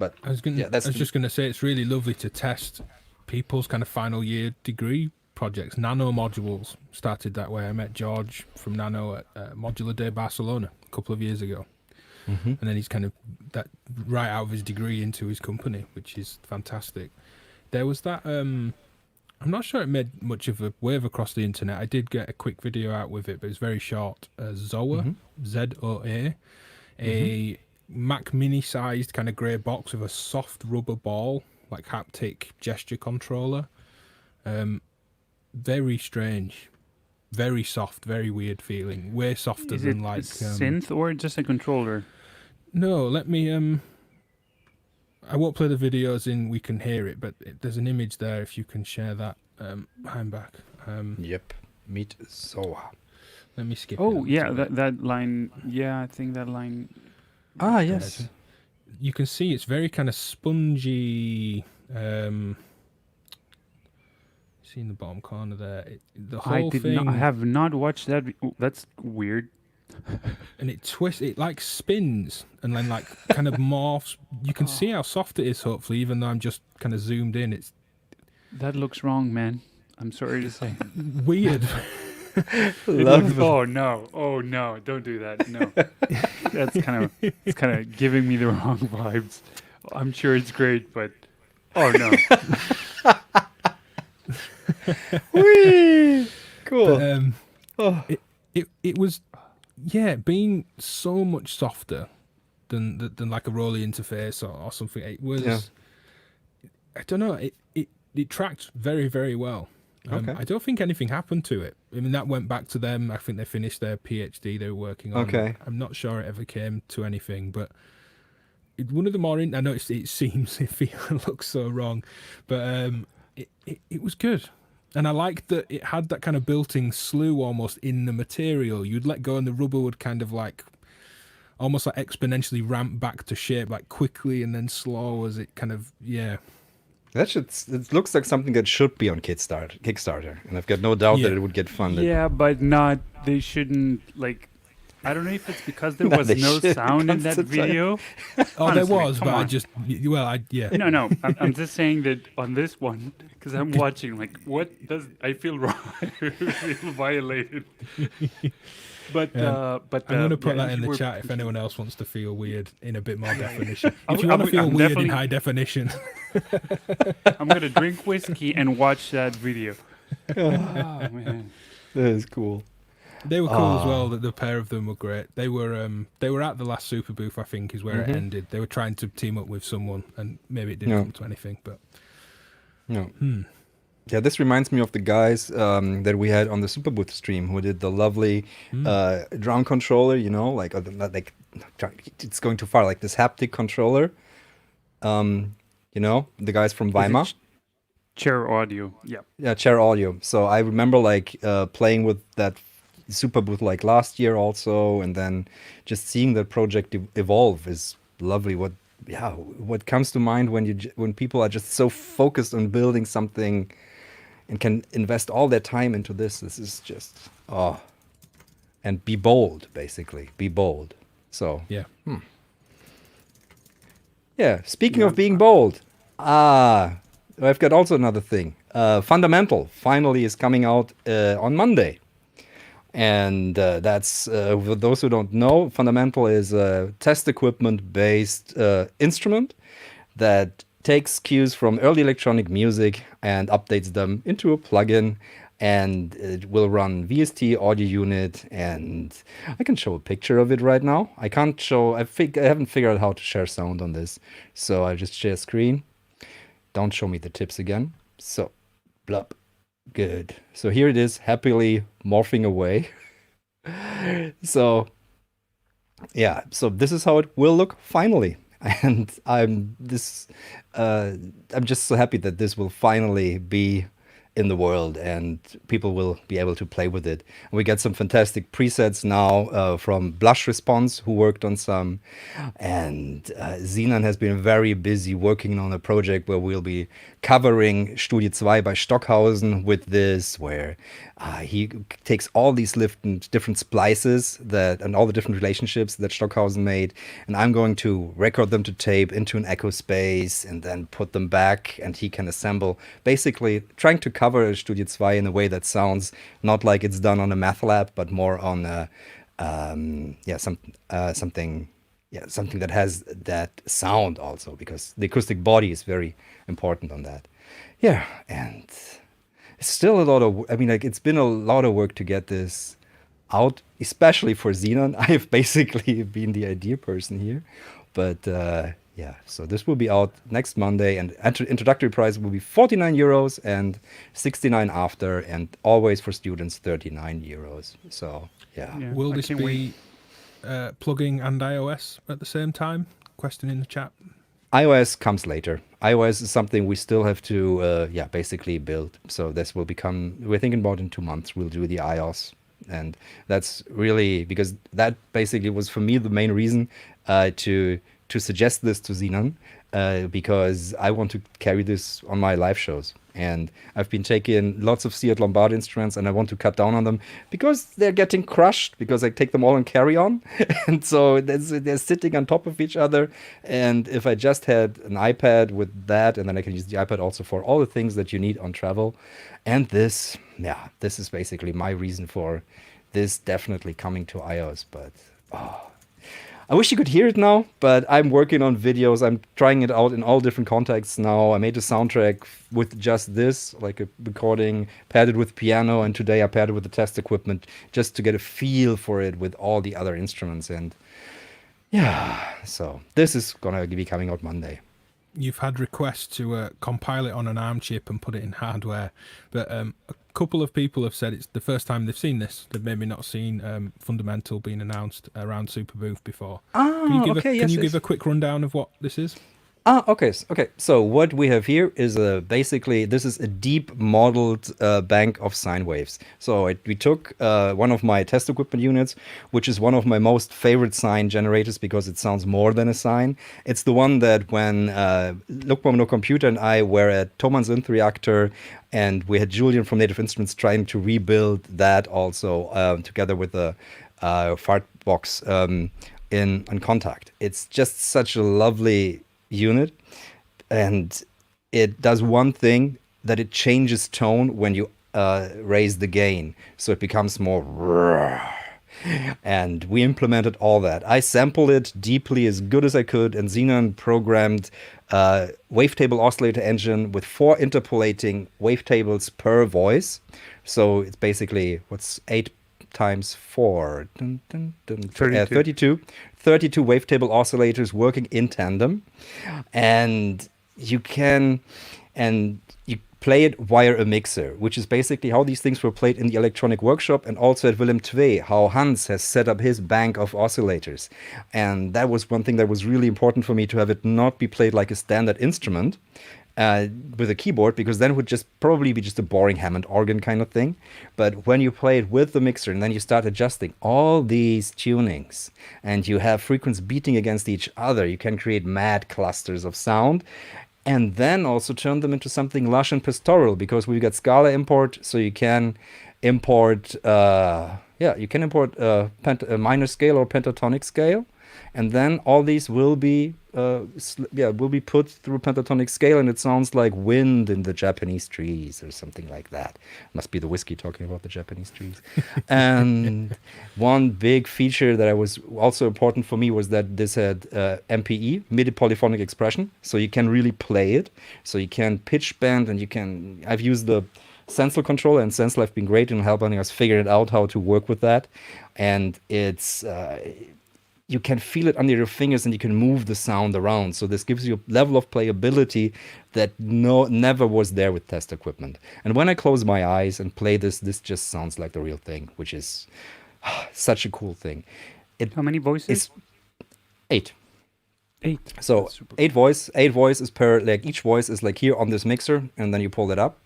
Speaker 2: But
Speaker 3: I was just going to say it's really lovely to test people's kind of final year degree projects. Nano modules started that way. I met George from Nano at Modular Day Barcelona a couple of years ago. And then he's kind of that right out of his degree into his company, which is fantastic. There was that I'm not sure it made much of a wave across the internet. I did get a quick video out with it, but it's very short. ZOA, ZOA, a Mac Mini sized kind of grey box with a soft rubber ball, like haptic gesture controller. Very strange, very soft, very weird feeling. Way softer
Speaker 1: Is
Speaker 3: than
Speaker 1: it
Speaker 3: like
Speaker 1: a synth or just a controller?
Speaker 3: No, let me I won't play the videos in we can hear it, but there's an image there if you can share that. I'm back.
Speaker 2: Yep, meet Zoa.
Speaker 3: Let me skip.
Speaker 1: Oh yeah, that line. Yeah, I think that line.
Speaker 2: Ah, yes.
Speaker 3: You can see it's very kind of spongy. See in the bottom corner there, the whole thing.
Speaker 1: I have not watched that. That's weird.
Speaker 3: And it twists, it like spins and then like kind of morphs. You can see how soft it is, hopefully, even though I'm just kind of zoomed in. It's
Speaker 1: That looks wrong, man. I'm sorry to say.
Speaker 3: weird.
Speaker 1: Oh no! Don't do that. No, it's kind of giving me the wrong vibes. I'm sure it's great, but oh no.
Speaker 2: Whee! Cool.
Speaker 3: But, it was, yeah, being so much softer than like a Rolly interface or something. It was, I don't know. It tracked very, very well.
Speaker 2: Okay.
Speaker 3: I don't think anything happened to it. I mean, that went back to them. I think they finished their PhD they were working on.
Speaker 2: Okay.
Speaker 3: I'm not sure it ever came to anything, but one of the more... I know it looks so wrong, but it was good. And I liked that it had that kind of built-in slew almost in the material. You'd let go and the rubber would kind of like... almost like exponentially ramp back to shape, like quickly and then slow as it kind of... Yeah.
Speaker 2: It looks like something that should be on Kickstarter, and I've got no doubt that it would get funded.
Speaker 1: Yeah, but not. They shouldn't like. I don't know if it's because there was no sound in that video.
Speaker 3: Oh,
Speaker 1: Honestly,
Speaker 3: there was, but
Speaker 1: on.
Speaker 3: yeah.
Speaker 1: No. I'm just saying that on this one, because I'm watching. Like, what does I feel wrong? I feel violated. But I'm
Speaker 3: going to put that in the chat if anyone else wants to feel weird in a bit more definition. If you want to feel weird in high definition.
Speaker 1: I'm going to drink whiskey and watch that video. Oh, man.
Speaker 2: That is cool.
Speaker 3: They were cool as well. That the pair of them were great. They were at the last Super Booth, I think, is where it ended. They were trying to team up with someone, and maybe it didn't come to anything. But
Speaker 2: no. Yeah, this reminds me of the guys that we had on the Super Booth stream who did the lovely drum controller, you know, like it's going too far, like this haptic controller. You know, the guys from Weimar.
Speaker 1: Chair Audio, yeah.
Speaker 2: Yeah, Chair Audio. So I remember like playing with that Super Booth like last year also, and then just seeing that project evolve is lovely. What comes to mind when people are just so focused on building something and can invest all their time into this. This is just, and be bold, basically. Be bold. So,
Speaker 3: yeah.
Speaker 2: Yeah, speaking of being bold, I've got also another thing. Fundamental finally is coming out on Monday. And that's, for those who don't know, Fundamental is a test equipment-based instrument that takes cues from early electronic music and updates them into a plugin, and it will run VST audio unit, and I can show a picture of it right now. I haven't figured out how to share sound on this, so I just share screen. Don't show me the tips again. So, blub. Good. So here it is, happily morphing away. So, yeah, so this is how it will look finally. And I'm just so happy that this will finally be in the world, and people will be able to play with it. And we get some fantastic presets now from Blush Response, who worked on some, and Sinan has been very busy working on a project where we'll be covering Studie 2 by Stockhausen with this, where he takes all these different splices and all the different relationships that Stockhausen made, and I'm going to record them to tape into an echo space and then put them back, and he can assemble, basically trying to cover a Studie 2 in a way that sounds not like it's done on a math lab, but more on something that has that sound also, because the acoustic body is very important on that. Yeah, and it's still a lot of, it's been a lot of work to get this out, especially for Sinan. I've basically been the idea person here, but so this will be out next Monday, and introductory price will be 49 euros and 69 after, and always for students 39 euros. So
Speaker 3: will this be plugin and iOS at the same time? Question in the chat.
Speaker 2: iOS comes later. iOS is something we still have to basically build. So this will become, we're thinking about in 2 months we'll do the iOS. And that's really, because that basically was for me the main reason to suggest this to Sinan, because I want to carry this on my live shows. And I've been taking lots of Seat Lombard instruments, and I want to cut down on them because they're getting crushed, because I take them all and carry on. And so they're sitting on top of each other. And if I just had an iPad with that, and then I can use the iPad also for all the things that you need on travel. And this is basically my reason for this definitely coming to iOS. But I wish you could hear it now, but I'm working on videos. I'm trying it out in all different contexts now. I made a soundtrack with just this, like a recording, paired it with piano, and today I paired it with the test equipment just to get a feel for it with all the other instruments. And so this is gonna be coming out Monday.
Speaker 3: You've had requests to compile it on an ARM chip and put it in hardware, but a couple of people have said it's the first time they've seen this. They've maybe not seen Fundamental being announced around Superbooth before. Can you give a quick rundown of what this is?
Speaker 2: Okay. So what we have here is basically, this is a deep modeled bank of sine waves. So we took one of my test equipment units, which is one of my most favorite sine generators because it sounds more than a sine. It's the one that when Lukman No Computer and I were at Thomann Synth Reactor, and we had Julian from Native Instruments trying to rebuild that also together with the Fartbox in Contact. It's just such a lovely unit, and it does one thing, that it changes tone when you raise the gain, so it becomes more, and we implemented all that. I sampled it deeply as good as I could, and Sinan programmed wavetable oscillator engine with 4 interpolating wavetables per voice. So it's basically, what's 8 times 4? 32 wavetable oscillators working in tandem, and you play it via a mixer, which is basically how these things were played in the electronic workshop, and also at Willem II, how Hans has set up his bank of oscillators. And that was one thing that was really important for me, to have it not be played like a standard instrument with a keyboard, because then it would just probably be just a boring Hammond organ kind of thing. But when you play it with the mixer, and then you start adjusting all these tunings, and you have frequencies beating against each other, you can create mad clusters of sound, and then also turn them into something lush and pastoral, because we've got Scala import, so you can import a minor scale or pentatonic scale, and then all these will be put through pentatonic scale, and it sounds like wind in the Japanese trees or something like that. Must be the whiskey talking about the Japanese trees. And one big feature that was also important for me was that this had MPE, MIDI polyphonic expression, so you can really play it. So you can pitch bend, and I've used the Sensel controller, and Sensel have been great in helping us figure it out how to work with that. And it's you can feel it under your fingers, and you can move the sound around. So this gives you a level of playability that never was there with test equipment. And when I close my eyes and play this just sounds like the real thing, which is such a cool thing.
Speaker 1: How many voices?
Speaker 2: It's 8.
Speaker 1: 8.
Speaker 2: So 8 voices per, like each voice is like here on this mixer, and then you pull it up.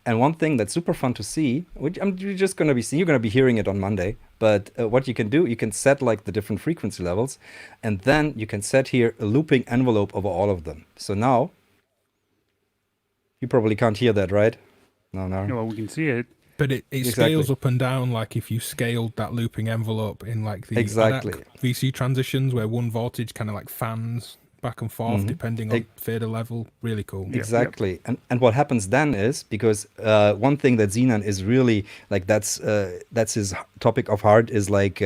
Speaker 2: And one thing that's super fun to see, which you're just going to be seeing, you're going to be hearing it on Monday, but what you can do, you can set like the different frequency levels, and then you can set here a looping envelope over all of them. So now, you probably can't hear that, right? No.
Speaker 1: Well, we can see it.
Speaker 3: But it
Speaker 2: Exactly.
Speaker 3: scales up and down like if you scaled that looping envelope in like the
Speaker 2: Exactly.
Speaker 3: ADAC VC transitions where one voltage kind of like fans back and forth depending on fader level. Really cool.
Speaker 2: Exactly. And what happens then is, because one thing that Xenon is really, like that's his topic of heart is like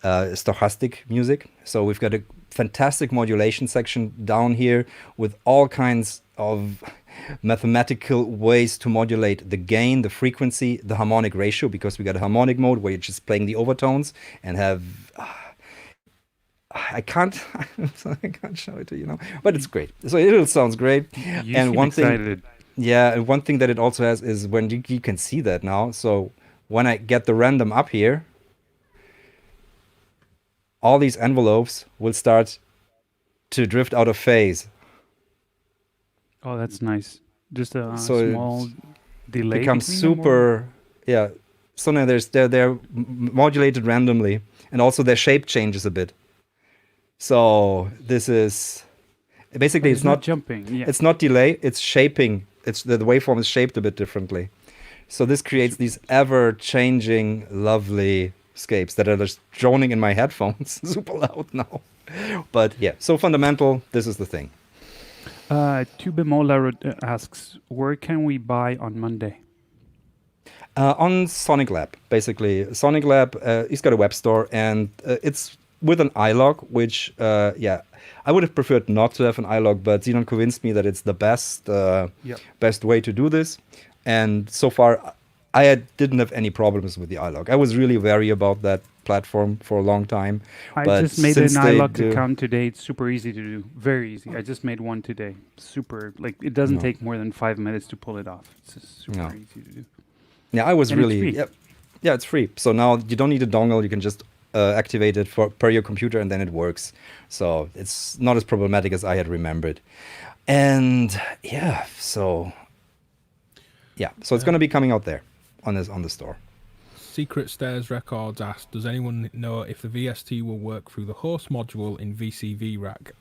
Speaker 2: stochastic music. So we've got a fantastic modulation section down here with all kinds of mathematical ways to modulate the gain, the frequency, the harmonic ratio, because we got a harmonic mode where you're just playing the overtones and have I can't show it to you now, but it's great. So it sounds great.
Speaker 1: You
Speaker 2: And
Speaker 1: seem
Speaker 2: one
Speaker 1: excited.
Speaker 2: and one thing that it also has is when you can see that now. So when I get the random up here, all these envelopes will start to drift out of phase.
Speaker 1: Oh, that's nice. Just a
Speaker 2: So
Speaker 1: small delay.
Speaker 2: Becomes
Speaker 1: between them, or-
Speaker 2: super, yeah. So now they're modulated randomly, and also their shape changes a bit. So this is basically it's not
Speaker 1: jumping. Yeah.
Speaker 2: it's not delay, it's shaping. It's the waveform is shaped a bit differently. So this creates these ever-changing, lovely scapes that are just droning in my headphones, super loud now. But yeah, so fundamental. This is the thing.
Speaker 1: Tubemola asks, where can we buy on Monday?
Speaker 2: On Sonic Lab, basically. Sonic Lab, he's got a web store, and it's with an iLog, which, I would have preferred not to have an iLog, but Xenon convinced me that it's the best way to do this. And so far, didn't have any problems with the iLog. I was really wary about that platform for a long time.
Speaker 1: I
Speaker 2: but
Speaker 1: just made an
Speaker 2: since they
Speaker 1: iLog
Speaker 2: do-
Speaker 1: account today. It's super easy to do. Very easy. I just made one today. Super. Like, it doesn't
Speaker 2: No.
Speaker 1: take more than 5 minutes to pull it off. It's just super
Speaker 2: No.
Speaker 1: easy to do.
Speaker 2: Yeah, I was
Speaker 1: And it's
Speaker 2: really...
Speaker 1: free.
Speaker 2: Yeah, it's free. So now you don't need a dongle. You can just activate it per your computer, and then it works. So it's not as problematic as I had remembered. And so it's going to be coming out there on the store.
Speaker 3: Secret Stairs Records asked, does anyone know if the VST will work through the host module in VCV rack?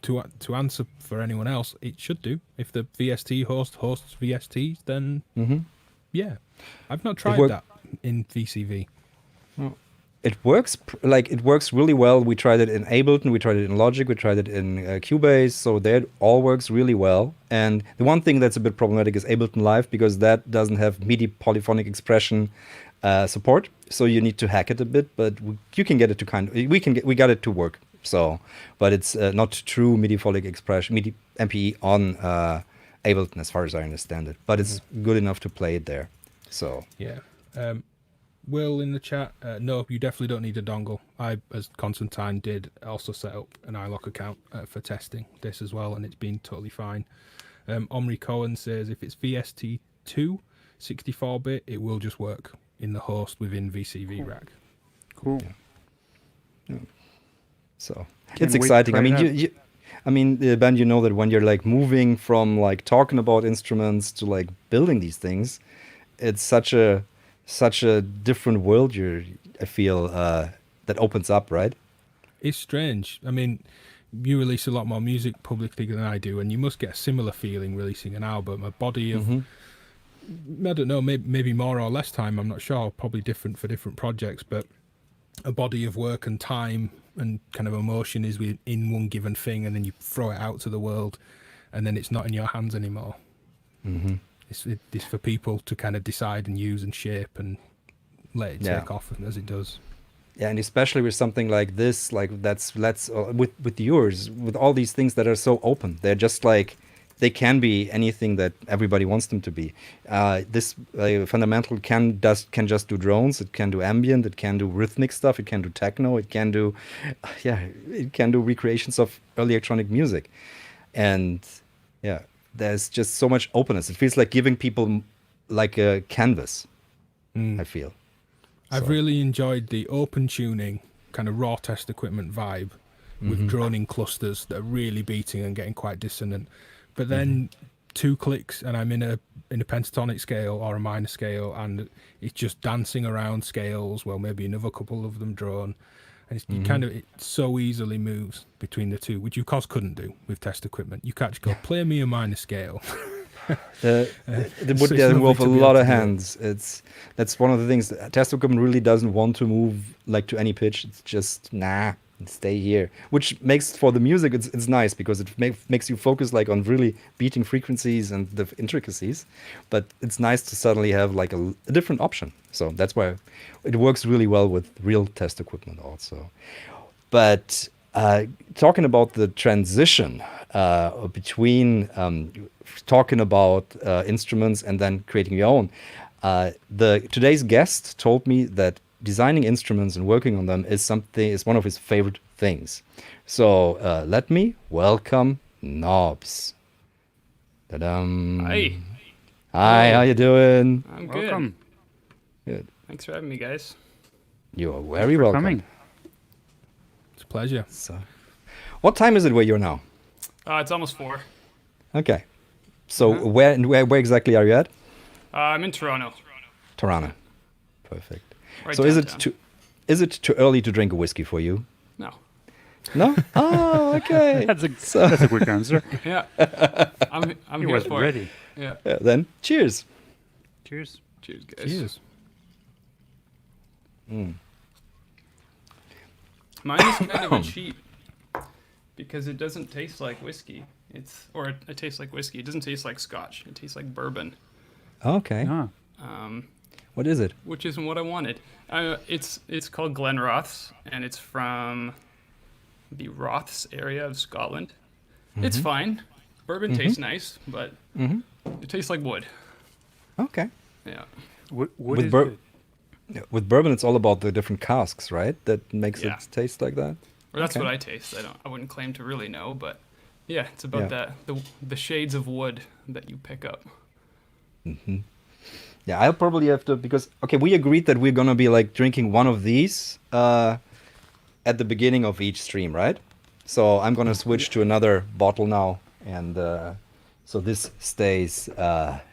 Speaker 3: To answer for anyone else, it should do. If the VST hosts VSTs, then yeah. I've not tried that in VCV.
Speaker 2: It works it works really well. We tried it in Ableton, we tried it in Logic, we tried it in Cubase, so that all works really well. And the one thing that's a bit problematic is Ableton Live, because that doesn't have MIDI polyphonic expression support. So you need to hack it a bit, but you can get it to we got it to work. So, but it's not true MIDI polyphonic expression, MIDI MPE on Ableton, as far as I understand it. But it's good enough to play it there. So
Speaker 3: yeah. Will in the chat, no, you definitely don't need a dongle. I, as Konstantine did, also set up an iLock account for testing this as well, and it's been totally fine. Omri Cohen says if it's VST2 64-bit, it will just work in the host within VCV rack.
Speaker 1: Cool.
Speaker 2: Yeah. So
Speaker 1: Can't
Speaker 2: it's
Speaker 1: wait to
Speaker 2: exciting.
Speaker 1: try it out.
Speaker 2: Ben, you know that when you're like moving from like talking about instruments to like building these things, it's such a different world I feel that opens up, right?
Speaker 3: It's strange. I mean, you release a lot more music publicly than I do, and you must get a similar feeling releasing an album, a body of, I don't know, maybe more or less time, I'm not sure, probably different for different projects, but a body of work and time and kind of emotion is in one given thing, and then you throw it out to the world, and then it's not in your hands anymore. It's for people to kind of decide and use and shape and let it take off as it does.
Speaker 2: Yeah, and especially with something like this, like with yours, with all these things that are so open, they're just like they can be anything that everybody wants them to be. This fundamental can just do drones, it can do ambient, it can do rhythmic stuff, it can do techno, it can do recreations of early electronic music, and there's just so much openness. It feels like giving people like a canvas. I feel.
Speaker 3: I've really enjoyed the open tuning, kind of raw test equipment vibe with droning clusters that are really beating and getting quite dissonant. But then 2 clicks and I'm in a pentatonic scale or a minor scale, and it's just dancing around scales. Well, maybe another couple of them drawn, and it's, it so easily moves between the two, which you of course couldn't do with test equipment. You can't just go play me a minor scale.
Speaker 2: It would
Speaker 3: it's
Speaker 2: involve a
Speaker 3: lovely to be
Speaker 2: lot
Speaker 3: able
Speaker 2: of
Speaker 3: to do it.
Speaker 2: hands. That's one of the things. Test equipment really doesn't want to move like to any pitch. It's just stay here, which makes for the music it's nice because it makes you focus like on really beating frequencies and the intricacies. But it's nice to suddenly have like a different option. So that's why it works really well with real test equipment also. But talking about the transition between talking about instruments and then creating your own, today's guest told me that designing instruments and working on them is one of his favorite things. So let me welcome Knobs. Ta-dam.
Speaker 4: Hi.
Speaker 2: Hi, how you doing?
Speaker 4: I'm good.
Speaker 1: Welcome.
Speaker 2: Good.
Speaker 4: Thanks for having me, guys.
Speaker 2: You are very welcome.
Speaker 1: Coming.
Speaker 3: It's a pleasure.
Speaker 2: So, what time is it where you're now?
Speaker 4: It's almost 4.
Speaker 2: Okay. So where exactly are you at?
Speaker 4: I'm in Toronto.
Speaker 2: Toronto. Perfect.
Speaker 4: Right
Speaker 2: So
Speaker 4: downtown.
Speaker 2: is it too early to drink a whiskey for you?
Speaker 4: No.
Speaker 2: No? Oh, okay.
Speaker 1: That's a quick answer.
Speaker 4: Yeah. I'm
Speaker 1: He
Speaker 4: here
Speaker 1: was
Speaker 4: for
Speaker 1: ready.
Speaker 4: it. Yeah.
Speaker 2: Yeah, then cheers.
Speaker 1: Cheers.
Speaker 4: Cheers, guys.
Speaker 3: Cheers.
Speaker 4: Mine is kind of a cheat because it doesn't taste like whiskey. It tastes like whiskey. It doesn't taste like Scotch. It tastes like bourbon.
Speaker 2: Okay.
Speaker 1: Ah,
Speaker 2: What is it?
Speaker 4: Which isn't what I wanted. It's called Glenrothes, and it's from the Roths area of Scotland. It's fine. Bourbon tastes nice, but it tastes like wood.
Speaker 2: Okay.
Speaker 4: Yeah.
Speaker 1: what
Speaker 2: With
Speaker 1: is
Speaker 2: bur-
Speaker 1: it?
Speaker 2: Yeah, with bourbon, it's all about the different casks, right? That makes
Speaker 4: Yeah.
Speaker 2: it taste like that.
Speaker 4: Or that's
Speaker 2: Okay.
Speaker 4: what I taste. I wouldn't claim to really know, but yeah, it's about
Speaker 2: Yeah.
Speaker 4: the shades of wood that you pick up.
Speaker 2: Yeah, I'll probably have to because we agreed that we're gonna be like drinking one of these at the beginning of each stream, right? So I'm gonna switch to another bottle now, and so this stays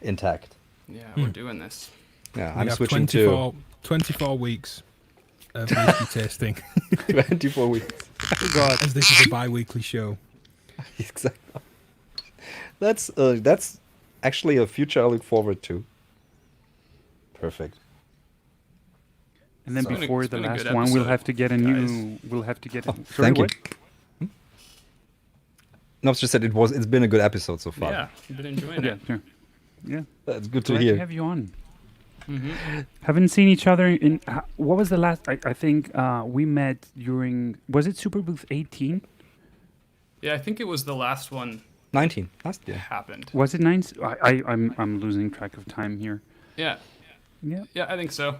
Speaker 2: intact.
Speaker 4: Yeah, we're doing this.
Speaker 2: Yeah,
Speaker 3: We
Speaker 2: I'm
Speaker 3: have
Speaker 2: switching
Speaker 3: 24 weeks of whiskey tasting,
Speaker 2: to 24 weeks.
Speaker 3: as this is a bi-weekly show.
Speaker 2: Exactly. That's actually a future I look forward to. Perfect.
Speaker 1: And then
Speaker 4: It's been a-
Speaker 1: before
Speaker 4: it's
Speaker 1: the
Speaker 4: been a
Speaker 1: last
Speaker 4: good
Speaker 1: one, we'll
Speaker 4: episode,
Speaker 1: have to get a new. We'll have to get. Sorry,
Speaker 2: Thank you.
Speaker 1: what?
Speaker 2: No, it's just that it's been a good episode so far.
Speaker 4: Yeah, I've been enjoying
Speaker 1: Yeah,
Speaker 4: it.
Speaker 1: sure. Yeah.
Speaker 2: That's good to
Speaker 4: Mm-hmm.
Speaker 1: Glad to
Speaker 2: hear.
Speaker 1: have you on.
Speaker 4: hmm
Speaker 1: Haven't seen each other in. What was the last? I think we met during. Was it Super Booth 18?
Speaker 4: Yeah, I think it was the last one
Speaker 2: 19 last
Speaker 4: that
Speaker 2: year.
Speaker 4: happened.
Speaker 1: Was it 9? I'm losing track of time here.
Speaker 4: Yeah,
Speaker 1: Yeah.
Speaker 4: yeah, I think so.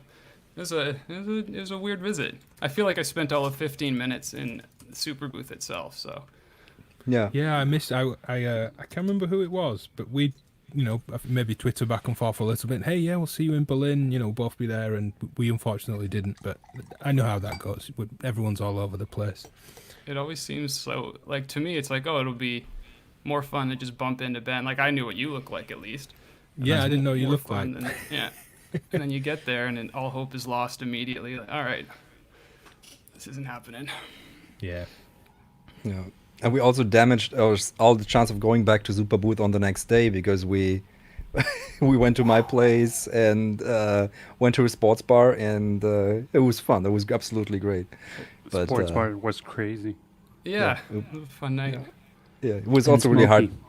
Speaker 4: It was a weird visit. I feel like I spent all of 15 minutes in the Super Booth itself. So
Speaker 2: Yeah.
Speaker 3: Yeah, I missed. I can't remember who it was, but we, maybe Twitter back and forth a little bit. Hey, yeah, we'll see you in Berlin. Both be there, and we unfortunately didn't. But I know how that goes. Everyone's all over the place.
Speaker 4: it always seems so. Like to me, it's like, oh, it'll be more fun to just bump into Ben. Like I knew what you look like at least. And
Speaker 3: Yeah,
Speaker 4: that's
Speaker 3: I didn't know you
Speaker 4: more
Speaker 3: looked
Speaker 4: fun
Speaker 3: like.
Speaker 4: than- yeah. And then you get there, and then all hope is lost immediately. Like, all right, this isn't happening.
Speaker 3: Yeah.
Speaker 2: Yeah. And we also damaged all the chance of going back to Super Booth on the next day because we we went to my place and went to a sports bar, and it was fun. It was absolutely great. But,
Speaker 1: Sports bar was crazy.
Speaker 4: Yeah,
Speaker 2: Yeah.
Speaker 4: it was a fun night.
Speaker 2: Yeah, it was
Speaker 1: And
Speaker 2: also really hard.
Speaker 1: smoky.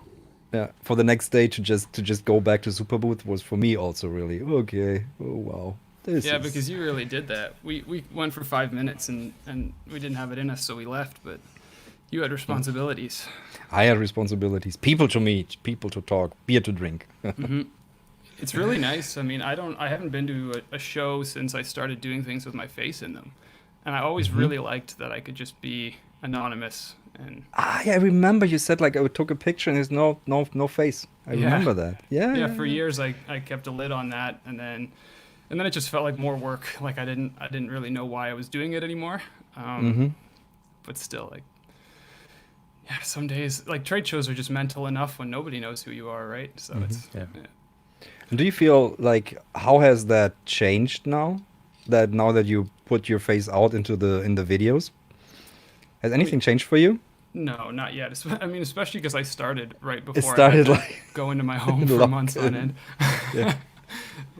Speaker 2: Yeah, for the next day to just go back to Super Booth was for me also really okay. Oh wow, this
Speaker 4: Yeah,
Speaker 2: is-
Speaker 4: because you really did that. We went for 5 minutes and we didn't have it in us, so we left. But you had responsibilities.
Speaker 2: I had responsibilities, people to meet, people to talk, beer to drink.
Speaker 4: It's really nice. I mean, I haven't been to a show since I started doing things with my face in them, and I always really liked that I could just be anonymous and
Speaker 2: Yeah, I remember you said like I took a picture and there's no face. I
Speaker 4: Yeah.
Speaker 2: remember that. Yeah.
Speaker 4: yeah. For years, I kept a lid on that, and then it just felt like more work. Like I didn't really know why I was doing it anymore. But still, like yeah, some days like trade shows are just mental enough when nobody knows who you are, right? So it's
Speaker 2: Yeah. And do you feel like how has that changed now? Now that you put your face out into in the videos, has anything changed for you?
Speaker 4: No, not yet. I mean, especially because I started right before
Speaker 2: started
Speaker 4: I had to
Speaker 2: like
Speaker 4: go into my home for
Speaker 2: locked
Speaker 4: months on
Speaker 2: in.
Speaker 4: end.
Speaker 2: Yeah.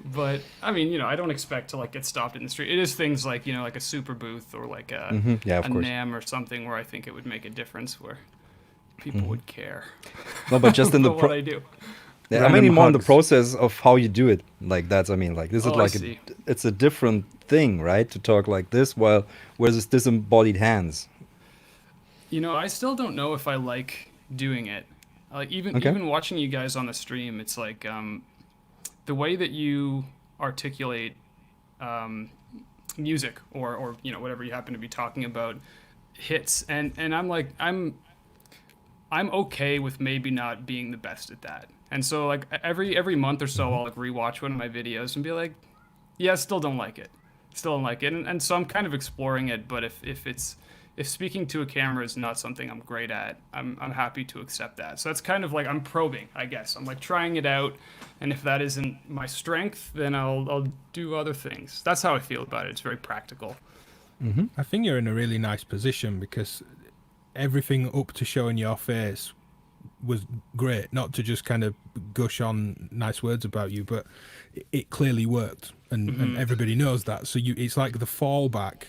Speaker 4: But I mean, you know, I don't expect to like get stopped in the street. It is things like, you know, like a super booth or like a
Speaker 2: Yeah, of course.
Speaker 4: NAM or something where I think it would make a difference where people would care.
Speaker 2: No, but just in the
Speaker 4: about what I do.
Speaker 2: Yeah, I
Speaker 1: Random
Speaker 2: mean more in the
Speaker 1: hugs.
Speaker 2: process of how you do it. Like that's, I mean, like this is
Speaker 4: Oh, I
Speaker 2: like
Speaker 4: see.
Speaker 2: it's a different thing, right? To talk like this while whereas disembodied hands.
Speaker 4: You know, I still don't know if I like doing it. Like even
Speaker 2: Okay.
Speaker 4: even watching you guys on the stream, it's like the way that you articulate music or you know whatever you happen to be talking about hits, and I'm like I'm okay with maybe not being the best at that. And so like every month or so I'll like rewatch one of my videos and be like, yeah, still don't like it. Still don't like it. And so I'm kind of exploring it, but if speaking to a camera is not something I'm great at, I'm happy to accept that. So that's kind of like I'm probing, I guess. I'm like trying it out, and if that isn't my strength, then I'll do other things. That's how I feel about it. It's very practical.
Speaker 3: I think you're in a really nice position because everything up to showing your face was great. Not to just kind of gush on nice words about you, but it clearly worked, and everybody knows that. So it's like the fallback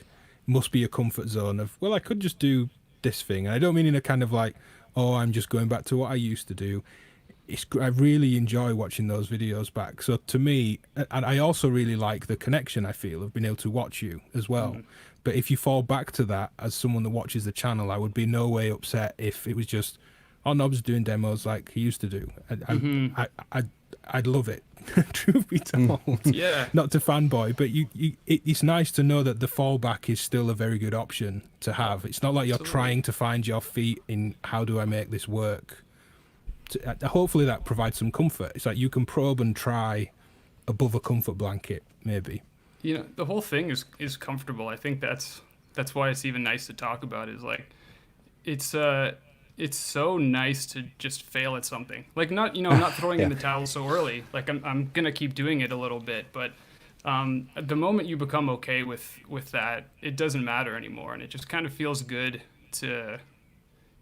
Speaker 3: must be a comfort zone of, well, I could just do this thing. And I don't mean in a kind of like, oh, I'm just going back to what I used to do. I really enjoy watching those videos back. So to me, and I also really like the connection I feel of being able to watch you as well. But if you fall back to that as someone that watches the channel, I would be no way upset if it was just, oh, Nob's doing demos like he used to do. I'd love it, truth be told.
Speaker 4: Yeah.
Speaker 3: Not to fanboy, but it's nice to know that the fallback is still a very good option to have. It's not like you're trying to find your feet in how do I make this work. Hopefully that provides some comfort. It's like you can probe and try above a comfort blanket, maybe.
Speaker 4: You know, the whole thing is comfortable. I think that's why it's even nice to talk about. Is like, it's so nice to just fail at something. Like not throwing in the towel so early. Like I'm gonna keep doing it a little bit, but the moment you become okay with that, it doesn't matter anymore, and it just kind of feels good to,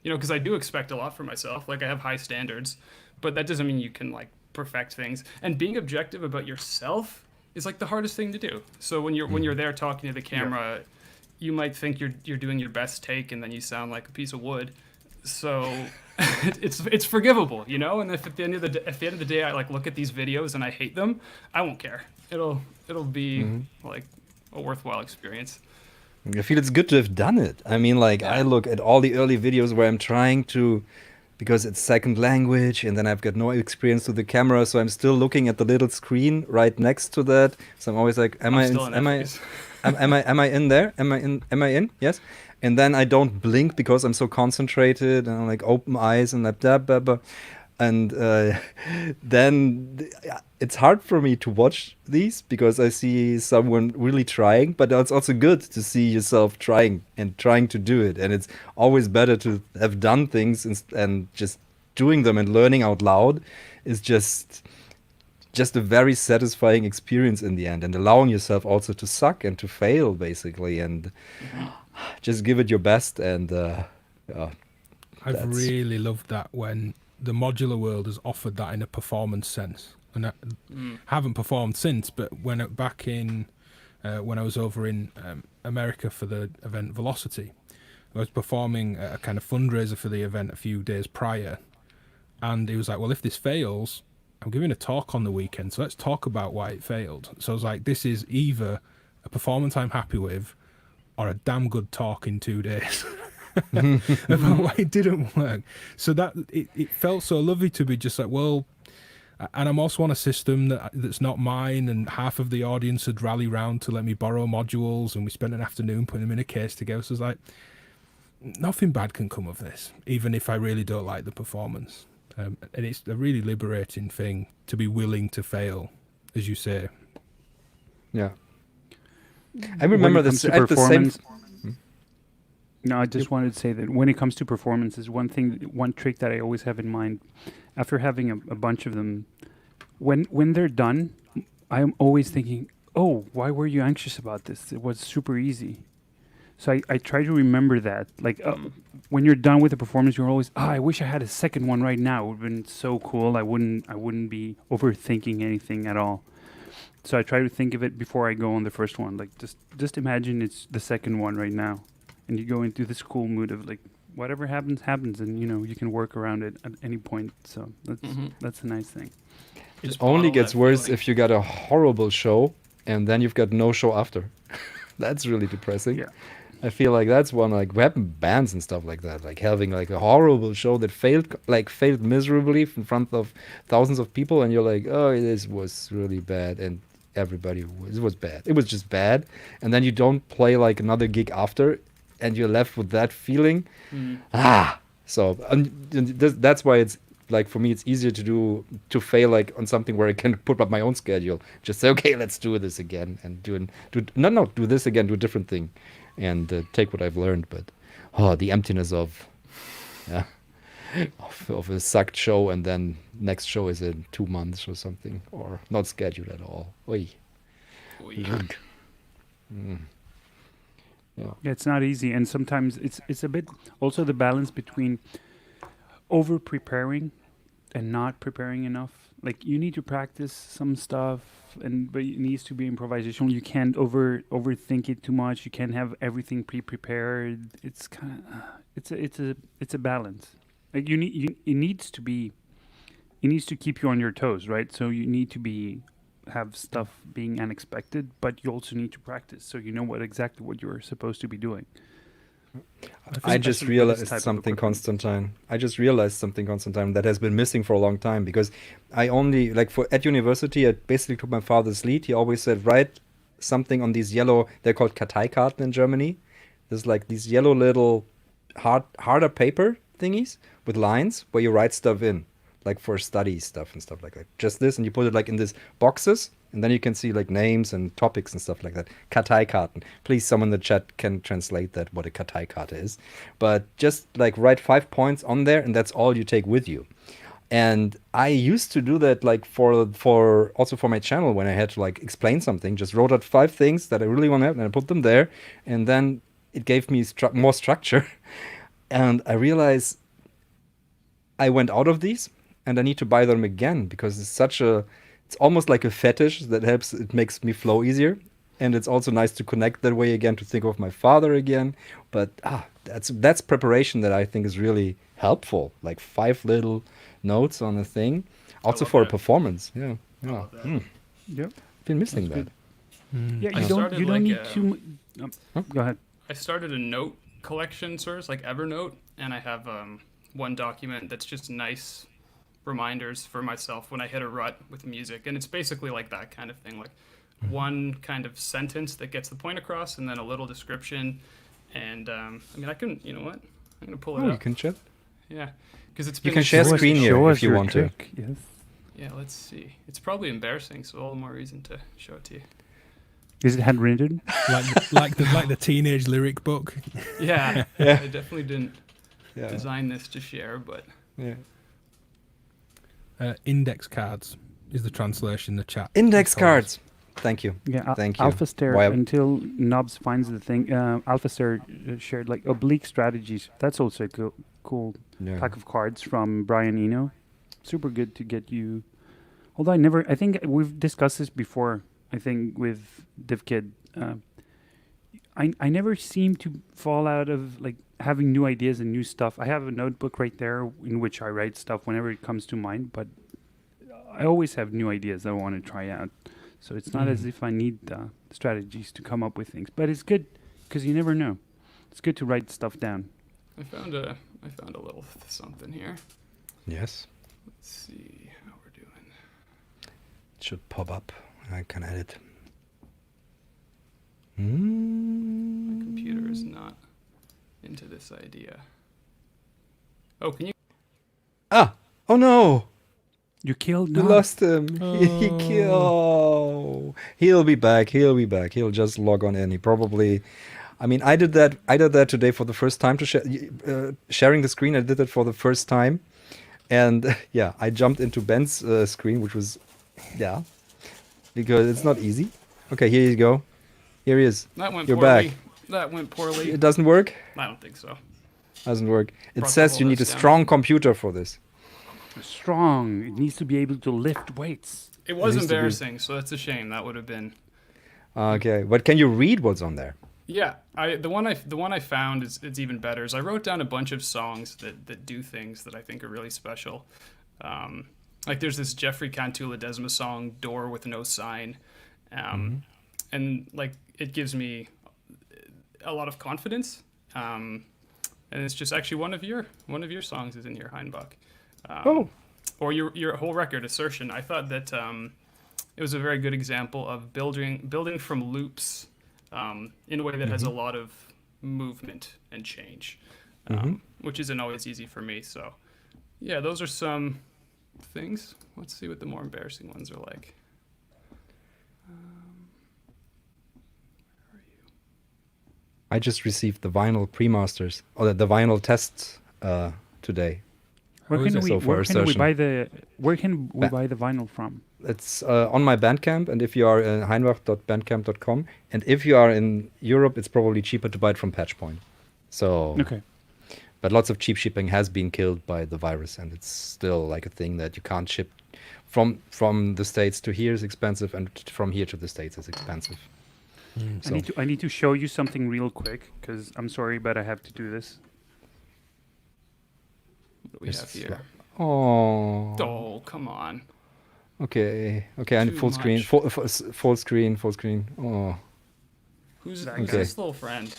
Speaker 4: you know, because I do expect a lot for myself. Like I have high standards, but that doesn't mean you can like perfect things. And being objective about yourself is like the hardest thing to do. So when you're there talking to the camera, you might think you're doing your best take, and then you sound like a piece of wood. So it's forgivable, you know. And if at the end of the day I like look at these videos and I hate them, I won't care. It'll be like a worthwhile experience.
Speaker 2: I feel it's good to have done it. I mean, like I look at all the early videos where I'm trying to, because it's second language, and then I've got no experience with the camera, so I'm still looking at the little screen right next to that. So I'm always like, am I in there? Am I in? Yes. And then I don't blink because I'm so concentrated, and I'm like open eyes and like blah, blah, blah. And then it's hard for me to watch these because I see someone really trying, but it's also good to see yourself trying to do it. And it's always better to have done things and just doing them and learning out loud is just a very satisfying experience in the end, and allowing yourself also to suck and to fail basically, and just give it your best. And
Speaker 3: I've really loved that when the modular world has offered that in a performance sense, and I haven't performed since, but when I was over in America for the event Velocity, I was performing a kind of fundraiser for the event a few days prior, and he was like, well, if this fails, I'm giving a talk on the weekend, so let's talk about why it failed. So I was like, this is either a performance I'm happy with or a damn good talk in 2 days. About why it didn't work. So that it felt so lovely to be just like, well, and I'm also on a system that's not mine, and half of the audience had rallied round to let me borrow modules, and we spent an afternoon putting them in a case together. So it's like, nothing bad can come of this, even if I really don't like the performance. And it's a really liberating thing to be willing to fail, as you say.
Speaker 2: Yeah. I remember this at the same.
Speaker 1: No, I just wanted to say that when it comes to performances, one trick that I always have in mind, after having a bunch of them, when they're done, I'm always thinking, oh, why were you anxious about this? It was super easy. So I try to remember that. Like when you're done with the performance, you're always, I wish I had a second one right now. It would have been so cool. I wouldn't be overthinking anything at all. So I try to think of it before I go on the first one. Like just imagine it's the second one right now, and you go into this cool mood of like whatever happens, and you can work around it at any point. So that's a nice thing.
Speaker 2: It
Speaker 4: Just
Speaker 2: only
Speaker 4: bottle
Speaker 2: gets
Speaker 4: that
Speaker 2: worse
Speaker 4: feeling.
Speaker 2: if you got a horrible show and then you've got no show after. That's really depressing.
Speaker 1: Yeah.
Speaker 2: I feel like that's one, like, we have bands and stuff like that, like having like a horrible show that failed miserably in front of thousands of people, and you're like, oh, this was really bad, and it was bad. It was just bad, and then you don't play like another gig after, and you're left with that feeling. So that's why it's like, for me, it's easier to fail like on something where I can put up my own schedule. Just say, okay, let's do this again, and do this again, do a different thing, and take what I've learned. But the emptiness of a sucked show, and then next show is in 2 months or something, or not scheduled at all. Oy. Ugh.
Speaker 1: Yeah, it's not easy, and sometimes it's a bit also the balance between over preparing and not preparing enough. Like you need to practice some stuff, but it needs to be improvisational. You can't overthink it too much. You can't have everything pre-prepared. It's kind of it's a balance. Like it needs to keep you on your toes, right? So you need to have stuff being unexpected, but you also need to practice so you know exactly what you're supposed to be doing.
Speaker 2: I just realized something, Konstantine. That has been missing for a long time, because I only, like, at university, I basically took my father's lead. He always said, write something on these yellow, they're called Karteikarten in Germany. There's like these yellow little harder paper thingies with lines where you write stuff in, like for study stuff and stuff like that. Just this, and you put it like in these boxes, and then you can see like names and topics and stuff like that. Karteikarten. Please, someone in the chat can translate that, what a Karteikarte is. But just like write 5 points on there, and that's all you take with you. And I used to do that like for also for my channel, when I had to like explain something. Just wrote out 5 things that I really want to have, and I put them there, and then it gave me more structure. And I realized I went out of these, and I need to buy them again, because it's almost like a fetish that it makes me flow easier. And it's also nice to connect that way again, to think of my father again. But that's preparation that I think is really helpful. Like 5 little notes on a thing, also for a performance. Yeah.
Speaker 1: Yep.
Speaker 2: Been missing that.
Speaker 1: Yeah,
Speaker 4: I
Speaker 1: you
Speaker 4: started
Speaker 1: don't
Speaker 4: like
Speaker 1: need too much. Go ahead.
Speaker 4: I started a note collection service like Evernote, and I have one document that's just nice reminders for myself when I hit a rut with music. And it's basically like that kind of thing, like one kind of sentence that gets the point across, and then a little description. And I mean, I can, you know what? I'm going to pull it up.
Speaker 2: You can chat.
Speaker 4: Yeah, because it's
Speaker 2: You
Speaker 4: been
Speaker 2: can share
Speaker 1: Show us-
Speaker 2: screen
Speaker 1: show
Speaker 2: here
Speaker 1: us
Speaker 2: if you
Speaker 1: your
Speaker 2: want
Speaker 1: trick. Yes.
Speaker 4: Yeah, let's see. It's probably embarrassing, so all the more reason to show it to you.
Speaker 1: Is it handwritten?
Speaker 3: like the teenage lyric book.
Speaker 4: Yeah,
Speaker 2: Yeah.
Speaker 4: I definitely didn't
Speaker 2: Yeah.
Speaker 4: design this to share, but
Speaker 2: Yeah.
Speaker 3: Index cards is the translation in the chat.
Speaker 2: Index
Speaker 3: It tells us.
Speaker 2: cards. Thank you.
Speaker 1: Yeah,
Speaker 2: Thank you.
Speaker 1: AlphaStair,
Speaker 2: Why-
Speaker 1: until Nobs finds the thing, AlphaStair shared like oblique strategies. That's also a cool
Speaker 2: Yeah.
Speaker 1: pack of cards from Brian Eno. Super good to get you. Although I think we've discussed this before, I think with DivKid. I never seem to fall out of like having new ideas and new stuff. I have a notebook right there in which I write stuff whenever it comes to mind, but I always have new ideas I want to try out. So it's not as if I need strategies to come up with things, but it's good because you never know. It's good to write stuff down.
Speaker 4: I found a little something here.
Speaker 2: Yes.
Speaker 4: Let's see how we're doing.
Speaker 2: It should pop up. I can edit.
Speaker 4: My computer is not into this idea. Oh, can you?
Speaker 2: Ah! Oh no!
Speaker 1: You killed
Speaker 2: We
Speaker 1: Nob.
Speaker 2: lost him. He killed. He'll be back. He'll just log on in. He probably. I mean, I did that. I did that today for the first time to sharing the screen. I did it for the first time, and yeah, I jumped into Ben's screen, which was because it's not easy. Okay, here you go. Here he is.
Speaker 4: That went
Speaker 2: You're
Speaker 4: poorly.
Speaker 2: back.
Speaker 4: That went poorly.
Speaker 2: It doesn't work.
Speaker 4: I don't think so.
Speaker 2: Doesn't work. It
Speaker 4: Brought
Speaker 2: says
Speaker 4: the
Speaker 2: you
Speaker 4: whole
Speaker 2: need a
Speaker 4: list down.
Speaker 2: strong computer for this.
Speaker 1: Strong. It needs to be able to lift weights.
Speaker 4: It was
Speaker 2: needs to be-
Speaker 4: embarrassing, so that's a shame. That would have been.
Speaker 2: Okay, but can you read what's on there?
Speaker 4: Yeah, the one I found is it's even better. Is I wrote down a bunch of songs that do things that I think are really special. Like there's this Jeffrey Cantu Ledesma song, "Door with No Sign," and like it gives me a lot of confidence. And it's just actually one of your songs is in here, Heinbach. Or your whole record, Assertion. I thought that it was a very good example of building from loops in a way that has a lot of movement and change, which isn't always easy for me. So, yeah, those are some things. Let's see what the more embarrassing ones are like. Where are you?
Speaker 2: I just received the vinyl pre-masters or the vinyl tests today.
Speaker 1: Where
Speaker 3: How is
Speaker 1: can
Speaker 3: it?
Speaker 1: we
Speaker 2: So for
Speaker 1: where can we
Speaker 2: Assertion.
Speaker 1: buy the where can we
Speaker 2: Ba-
Speaker 1: buy the vinyl from?
Speaker 2: It's on my Bandcamp, and if you are heinbach.bandcamp.com, and if you are in Europe, it's probably cheaper to buy it from Patchpoint. So,
Speaker 1: Okay.
Speaker 2: but lots of cheap shipping has been killed by the virus, and it's still like a thing that you can't ship from the States to here is expensive, and from here to the States is expensive. So,
Speaker 1: I need to show you something real quick because I'm sorry, but I have to do this.
Speaker 4: What do we have here?
Speaker 2: oh,
Speaker 4: Oh, come on.
Speaker 2: okay, I need
Speaker 4: Too
Speaker 2: full screen,
Speaker 4: much.
Speaker 2: full screen. Oh,
Speaker 4: Who's
Speaker 1: Okay.
Speaker 4: this little friend?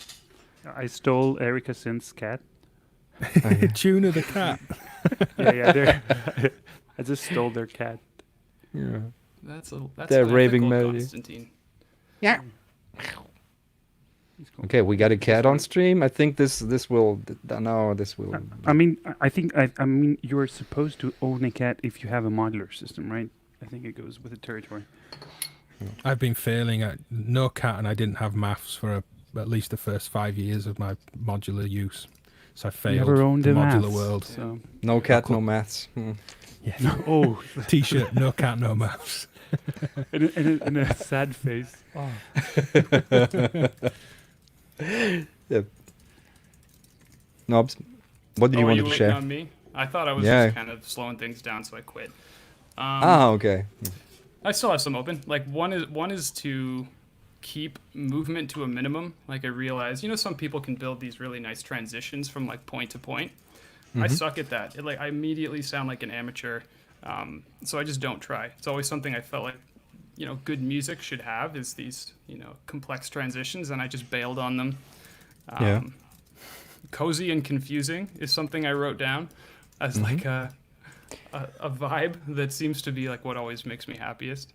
Speaker 1: I stole Erica Synth's cat.
Speaker 3: Tuna the cat.
Speaker 1: Yeah, they're I just stole their cat.
Speaker 2: yeah.
Speaker 4: That's
Speaker 2: They're
Speaker 4: unethical,
Speaker 2: raving melody.
Speaker 4: Konstantine.
Speaker 1: He's cool.
Speaker 2: Okay, we got a cat on stream. I think this will.
Speaker 1: I mean, I mean, you're supposed to own a cat if you have a modular system, right? I think it goes with the territory.
Speaker 3: I've been failing at no cat, and I didn't have maths for at least the first 5 years of my modular use. So I failed
Speaker 1: Never owned
Speaker 3: the
Speaker 1: a
Speaker 3: modular
Speaker 1: maths,
Speaker 3: world.
Speaker 1: So.
Speaker 2: No cat, no maths.
Speaker 3: Yeah.
Speaker 1: Oh,
Speaker 3: T-shirt, no cat, no maths.
Speaker 1: in a sad face. Oh.
Speaker 2: Yep. Nobs, what did you want
Speaker 4: you
Speaker 2: to
Speaker 4: waiting
Speaker 2: share?
Speaker 4: on me? I thought I was
Speaker 2: Yeah.
Speaker 4: just kind of slowing things down, so I quit.
Speaker 2: Okay.
Speaker 4: I still have some open. Like one is to keep movement to a minimum. Like I realize, some people can build these really nice transitions from like point to point. I suck at that. I immediately sound like an amateur. So I just don't try. It's always something I felt like, good music should have is these, complex transitions, and I just bailed on them.
Speaker 2: Yeah.
Speaker 4: Cozy and confusing is something I wrote down as like a vibe that seems to be like what always makes me happiest.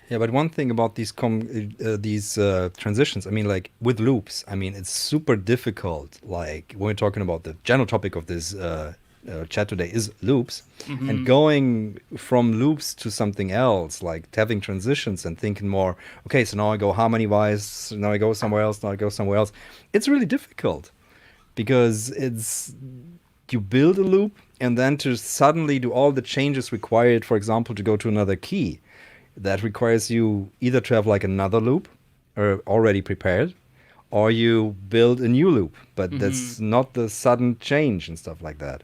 Speaker 2: Yeah, but one thing about these transitions, I mean, like with loops, I mean, it's super difficult. Like when we're talking about the general topic of this chat today is loops, and going from loops to something else, like having transitions and thinking more, okay, so now I go harmony-wise, now I go somewhere else, now I go somewhere else. It's really difficult because you build a loop and then to suddenly do all the changes required, for example, to go to another key. That requires you either to have like another loop or already prepared, or you build a new loop, but that's not the sudden change and stuff like that.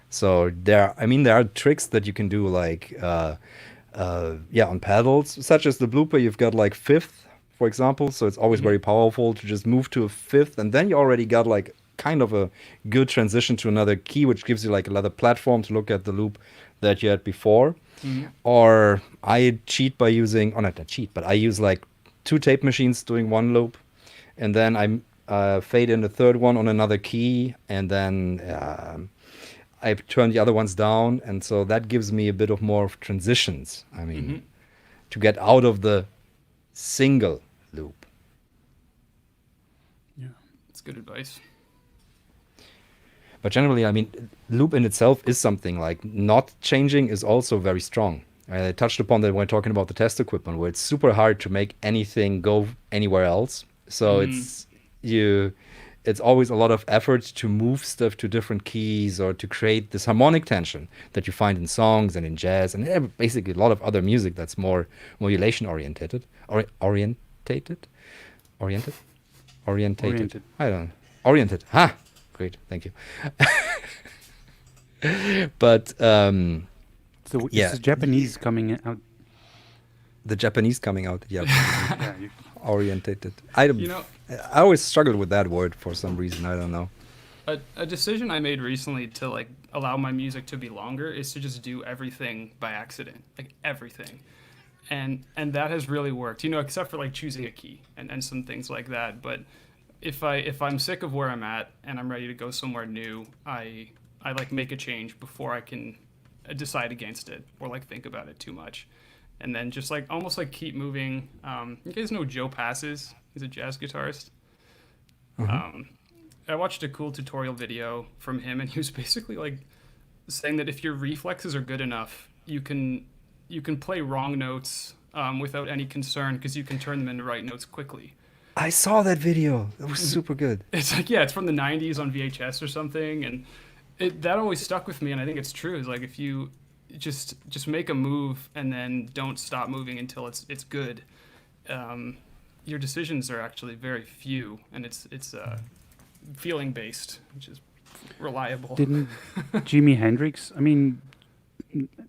Speaker 2: So there are tricks that you can do like, on pedals, such as the blooper, you've got like fifth, for example. So it's always very powerful to just move to a fifth, and then you already got like kind of a good transition to another key, which gives you like another platform to look at the loop that you had before. Or I cheat by using, not cheat, but I use like 2 tape machines doing one loop, and then I fade in the third one on another key, and then I turn the other ones down, and so that gives me a bit of more of transitions. I mean, to get out of the single loop.
Speaker 1: Yeah.
Speaker 4: That's good advice.
Speaker 2: But generally, I mean, loop in itself is something like not changing is also very strong. I touched upon that when talking about the test equipment, where it's super hard to make anything go anywhere else. So it's always a lot of effort to move stuff to different keys or to create this harmonic tension that you find in songs and in jazz and basically a lot of other music that's more modulation orientated. Orientated. I don't know. Oriented. Ha! Great, thank you. But
Speaker 1: So
Speaker 2: yeah.
Speaker 1: is Japanese coming out?
Speaker 2: The Japanese coming out, yeah.
Speaker 1: Yeah,
Speaker 2: Orientated.
Speaker 4: You know,
Speaker 2: I always struggled with that word for some reason. I don't know.
Speaker 4: a decision I made recently to like allow my music to be longer is to just do everything by accident, like everything, and that has really worked. You know, except for like choosing a key and some things like that. But if I'm sick of where I'm at and I'm ready to go somewhere new, I like make a change before I can decide against it or like think about it too much. And then just like almost like keep moving. You guys know Joe Passes? He's a jazz guitarist. I watched a cool tutorial video from him, and he was basically like saying that if your reflexes are good enough, you can play wrong notes without any concern because you can turn them into right notes quickly.
Speaker 2: I saw that video. That was super good.
Speaker 4: It's like, yeah, it's from the 90s on VHS or something, and that always stuck with me, and I think it's true. It's like if you just make a move and then don't stop moving until it's good. Your decisions are actually very few, and it's feeling based, which is reliable.
Speaker 1: Didn't Jimi Hendrix? I mean,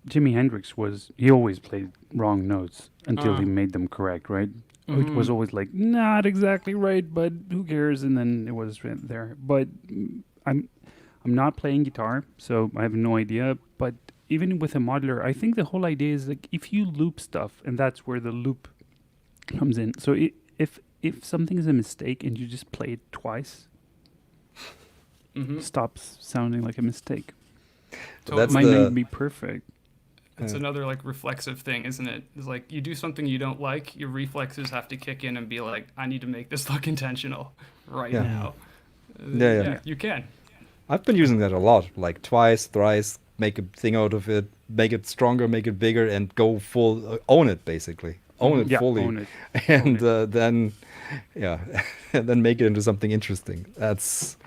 Speaker 1: Jimi Hendrix he always played wrong notes until he made them correct, right? It was always like not exactly right, but who cares? And then it was right there. But I'm not playing guitar, so I have no idea. But even with a modular, I think the whole idea is like if you loop stuff, and that's where the loop comes in. So if something is a mistake and you just play it twice, stops sounding like a mistake.
Speaker 4: Totally.
Speaker 1: It might not be perfect.
Speaker 4: It's another like reflexive thing, isn't it? It's like you do something you don't like, your reflexes have to kick in and be like, I need to make this look intentional right now.
Speaker 2: Yeah.
Speaker 4: You can.
Speaker 2: I've been using that a lot, like twice, thrice, make a thing out of it, make it stronger, make it bigger, and go full, own it basically. Own it fully.
Speaker 1: Own it.
Speaker 2: And then and then make it into something interesting. That's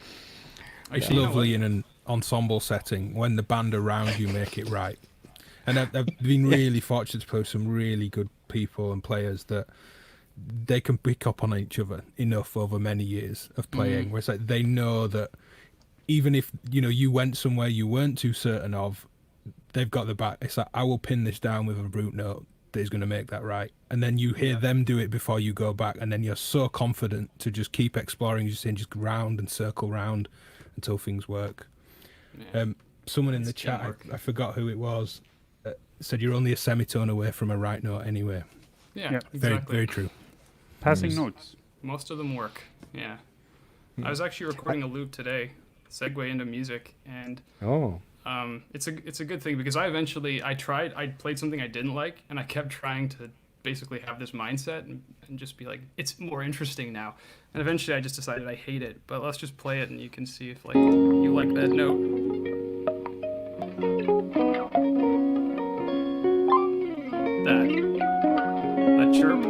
Speaker 3: It's lovely in an ensemble setting when the band around you make it right. And I've been really fortunate to play with some really good people and players that they can pick up on each other enough over many years of playing, where it's like they know that even if you went somewhere you weren't too certain of, they've got the back. It's like, I will pin this down with a root note that is going to make that right. And then you hear them do it before you go back, and then you're so confident to just keep exploring, just round and circle round until things work. Someone in the chat, I forgot who it was, said you're only a semitone away from a right note anyway.
Speaker 4: Yeah,
Speaker 3: Very,
Speaker 4: exactly.
Speaker 3: very true.
Speaker 1: Passing notes.
Speaker 4: Most of them work. Yeah. I was actually recording a loop today, segue into music, and it's a good thing because I played something I didn't like, and I kept trying to basically have this mindset and just be like, it's more interesting now. And eventually I just decided I hate it, but let's just play it and you can see if like you like that note. That chirp.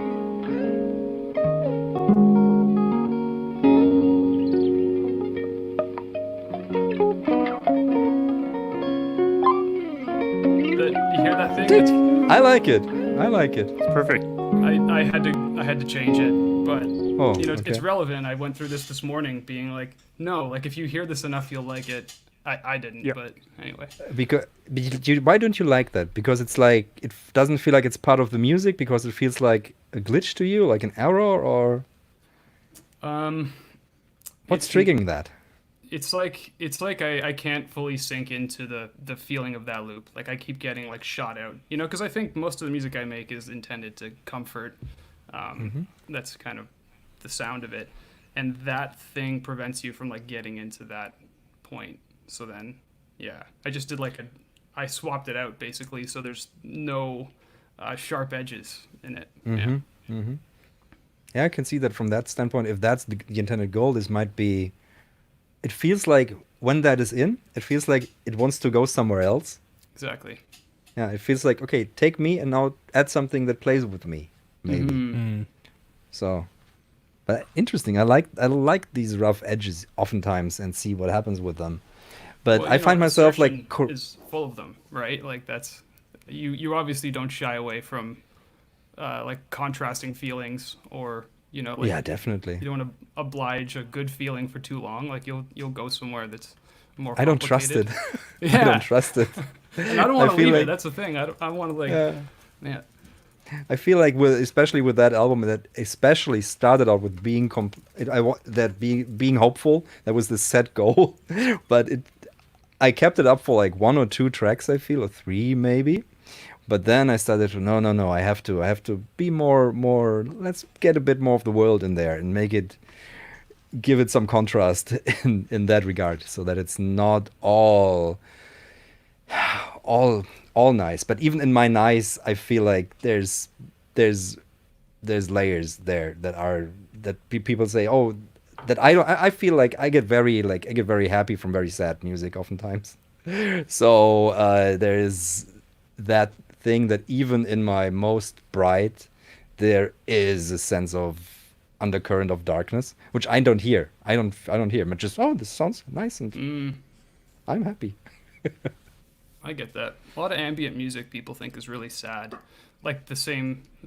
Speaker 4: You hear that thing?
Speaker 2: I like it.
Speaker 1: It's perfect.
Speaker 4: I had to change it, but
Speaker 2: okay.
Speaker 4: it's relevant. I went through this morning, being like, no, like if you hear this enough, you'll like it. I didn't, but anyway.
Speaker 2: Why don't you like that? Because it's like it doesn't feel like it's part of the music, because it feels like a glitch to you, like an error, or what's triggering that?
Speaker 4: It's like I can't fully sink into the feeling of that loop. Like I keep getting like shot out, because I think most of the music I make is intended to comfort. That's kind of the sound of it, and that thing prevents you from like getting into that point. So then, I just did I swapped it out basically, so there's no sharp edges in it.
Speaker 2: Yeah, I can see that from that standpoint. If that's the intended goal, this might be. It feels like when that is in, it feels like it wants to go somewhere else.
Speaker 4: Exactly.
Speaker 2: Yeah, it feels like, okay, take me and now add something that plays with me, maybe. So But interesting. I like these rough edges oftentimes and see what happens with them. But
Speaker 4: Well,
Speaker 2: I find myself
Speaker 4: assertion
Speaker 2: like
Speaker 4: is full of them, right? Like that's you obviously don't shy away from like contrasting feelings, or like
Speaker 2: yeah, definitely.
Speaker 4: you don't want to oblige a good feeling for too long. Like you'll go somewhere that's more
Speaker 2: I don't trust it.
Speaker 4: complicated.
Speaker 2: I don't
Speaker 4: Yeah,
Speaker 2: trust it.
Speaker 4: and I don't want
Speaker 2: I
Speaker 4: to
Speaker 2: feel
Speaker 4: leave
Speaker 2: like-
Speaker 4: it. That's the thing. I want to like
Speaker 2: Yeah.
Speaker 4: yeah.
Speaker 2: I feel like especially with that album that especially started out with being being hopeful. That was the set goal, but I kept it up for like 1 or 2 tracks. I feel, or 3 maybe. But then I started to no. I have to be more. Let's get a bit more of the world in there and give it some contrast in that regard, so that it's not all nice. But even in my nice, I feel like there's layers there that people say, oh, that I don't. I feel like I get very happy from very sad music oftentimes. So there is that thing that even in my most bright, there is a sense of undercurrent of darkness, which I don't hear. I don't hear. But just, oh, this sounds nice and I'm happy.
Speaker 4: I get that. A lot of ambient music people think is really sad. Like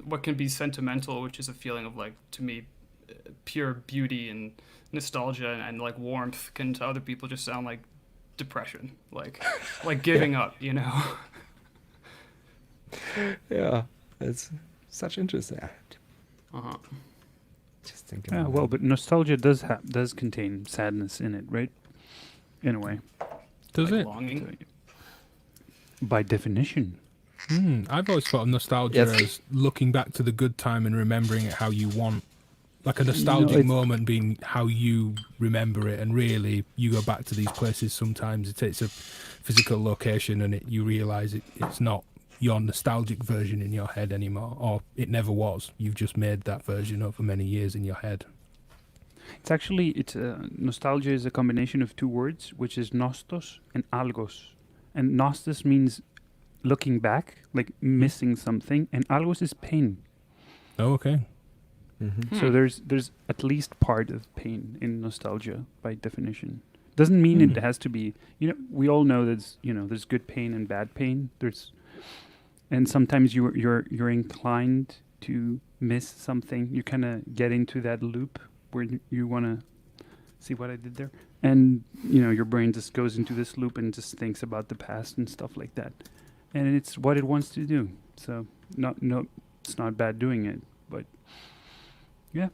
Speaker 4: what can be sentimental, which is a feeling of like, to me, pure beauty and nostalgia and like warmth, can to other people just sound like depression, like giving up,
Speaker 2: Yeah, it's such interesting.
Speaker 4: Uh-huh.
Speaker 2: Just thinking.
Speaker 1: Yeah,
Speaker 2: about
Speaker 1: well,
Speaker 2: it.
Speaker 1: but nostalgia does contain sadness in it, right? In a way,
Speaker 3: Does
Speaker 4: Like
Speaker 3: it?
Speaker 4: longing.
Speaker 1: by definition.
Speaker 3: I've always thought of nostalgia
Speaker 2: Yes.
Speaker 3: as looking back to the good time and remembering it how you want. Like a nostalgic
Speaker 1: it's-
Speaker 3: moment being how you remember it, and really you go back to these places sometimes. It's a physical location, and you realise it's not your nostalgic version in your head anymore, or it never was. You've just made that version over many years in your head.
Speaker 1: It's nostalgia is a combination of 2 words, which is nostos and algos. And nostos means looking back, like missing something, and algos is pain.
Speaker 3: Oh, okay.
Speaker 1: So there's at least part of pain in nostalgia by definition. Doesn't mean it has to be. We all know there's good pain and bad pain. And sometimes you're inclined to miss something. You kind of get into that loop where you want to see what I did there, and your brain just goes into this loop and just thinks about the past and stuff like that, and it's what it wants to do. So it's not bad doing it, but yeah,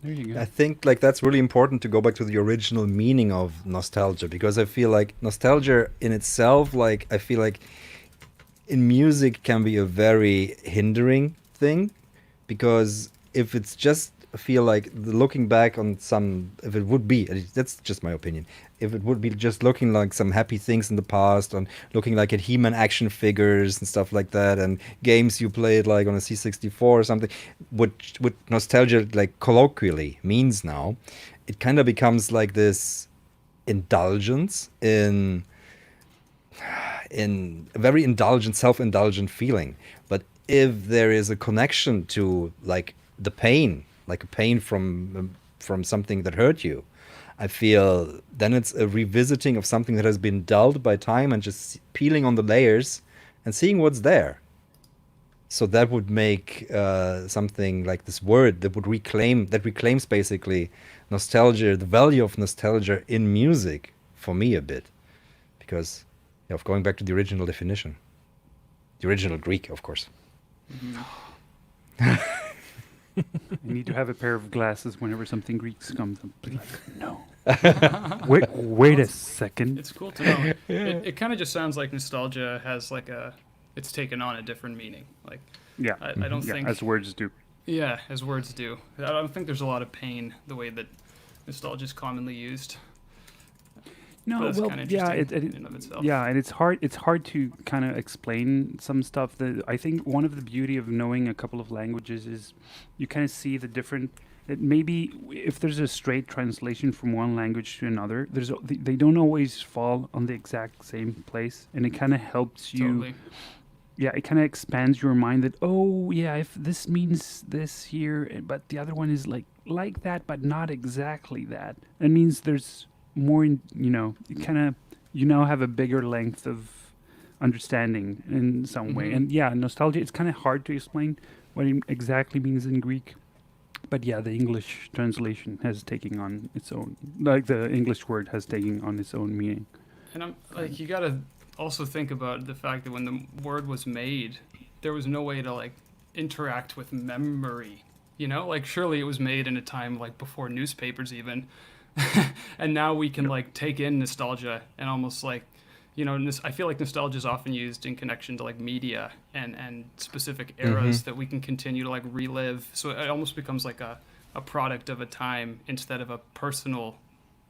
Speaker 1: there you go.
Speaker 2: I think like that's really important to go back to the original meaning of nostalgia, because I feel like nostalgia in itself, like I feel like in music can be a very hindering thing, because if it's just feel like looking back on if it would be, that's just my opinion, if it would be just looking like some happy things in the past, on looking like at He-Man action figures and stuff like that, and games you played like on a C64 or something, what nostalgia like colloquially means now, it kind of becomes like this indulgence in a very indulgent, self-indulgent feeling. But if there is a connection to like the pain, like a pain from something that hurt you, I feel then it's a revisiting of something that has been dulled by time, and just peeling on the layers and seeing what's there. So that would make something like this word that reclaims basically nostalgia, the value of nostalgia in music for me a bit, because of going back to the original definition, the original Greek, of course.
Speaker 1: I need to have a pair of glasses whenever something Greek comes up. Like, no. Wait a second.
Speaker 4: It's cool to know. It kind of just sounds like nostalgia has like it's taken on a different meaning. Like,
Speaker 1: Yeah.
Speaker 4: I don't think.
Speaker 1: As words do.
Speaker 4: Yeah, as words do. I don't think there's a lot of pain the way that nostalgia is commonly used.
Speaker 1: No,
Speaker 4: But that's
Speaker 1: well,
Speaker 4: kinda
Speaker 1: yeah,
Speaker 4: interesting in and of itself.
Speaker 1: yeah, and it's hard to kind of explain some stuff. That I think one of the beauty of knowing a couple of languages is you kind of see the different. That maybe if there's a straight translation from one language to another, they don't always fall on the exact same place, and it kind of helps you.
Speaker 4: Totally.
Speaker 1: Yeah, it kind of expands your mind that, oh, yeah, if this means this here, but the other one is like like that, but not exactly that. It means there's more, you now have a bigger length of understanding in some way.
Speaker 4: Mhm.
Speaker 1: And yeah, nostalgia, it's kind of hard to explain what it exactly means in Greek. But yeah, the English translation has taken on its own, like the English word has taken on its own meaning.
Speaker 4: And I'm like, you gotta also think about the fact that when the word was made, there was no way to like interact with memory. You know, like surely it was made in a time like before newspapers even, and now we can like take in nostalgia and almost like, I feel like nostalgia is often used in connection to like media and specific eras that we can continue to like relive. So it almost becomes like a product of a time instead of a personal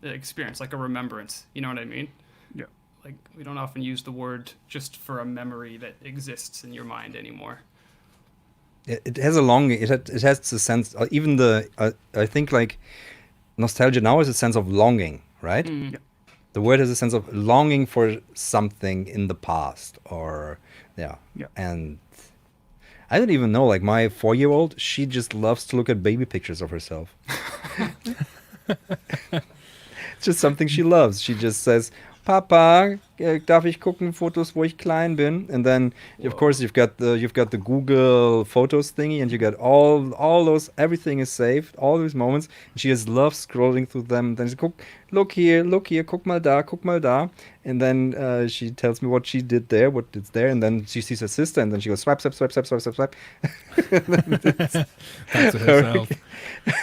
Speaker 4: experience, like a remembrance. You know what I mean?
Speaker 1: Yeah.
Speaker 4: Like we don't often use the word just for a memory that exists in your mind anymore.
Speaker 2: It has a longing. It has the sense. Even the I think like nostalgia now is a sense of longing, right?
Speaker 4: Mm.
Speaker 1: Yeah.
Speaker 2: The word has a sense of longing for something in the past, or yeah. And I don't even know. Like my 4-year-old, she just loves to look at baby pictures of herself. It's just something she loves. She just says, Papa, darf ich gucken Fotos, wo ich klein bin? And then, of course, you've got the Google Photos thingy, and you got all those. Everything is saved, all those moments. And she just loves scrolling through them. Then she look here, guck mal da. And then she tells me what she did there, what it's there, and then she sees her sister, and then she goes swipe.
Speaker 3: Back to herself.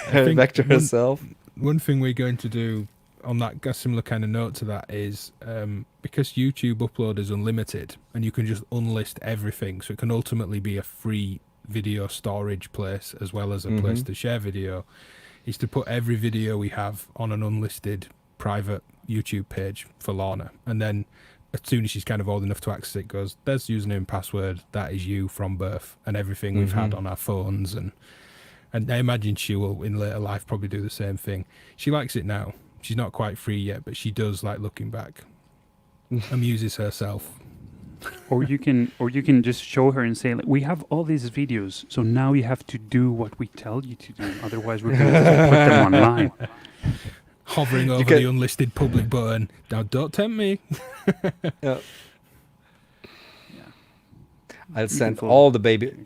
Speaker 3: I think
Speaker 2: Back to herself.
Speaker 3: One thing we're going to do on that a similar kind of note to that is because YouTube upload is unlimited and you can just unlist everything, so it can ultimately be a free video storage place as well as a place to share video, is to put every video we have on an unlisted private YouTube page for Lorna, and then as soon as she's kind of old enough to access it, goes, there's username and password, that is you from birth, and everything we've had on our phones, and I imagine she will in later life probably do the same thing. She likes it now. She's not quite free yet, but she does like looking back. Amuses herself.
Speaker 1: Or you can just show her and say, like, we have all these videos, so now you have to do what we tell you to do. Otherwise, we're going to put them online.
Speaker 3: Hovering over the unlisted public button. Now, don't tempt me.
Speaker 2: Yeah. I'll send all the baby,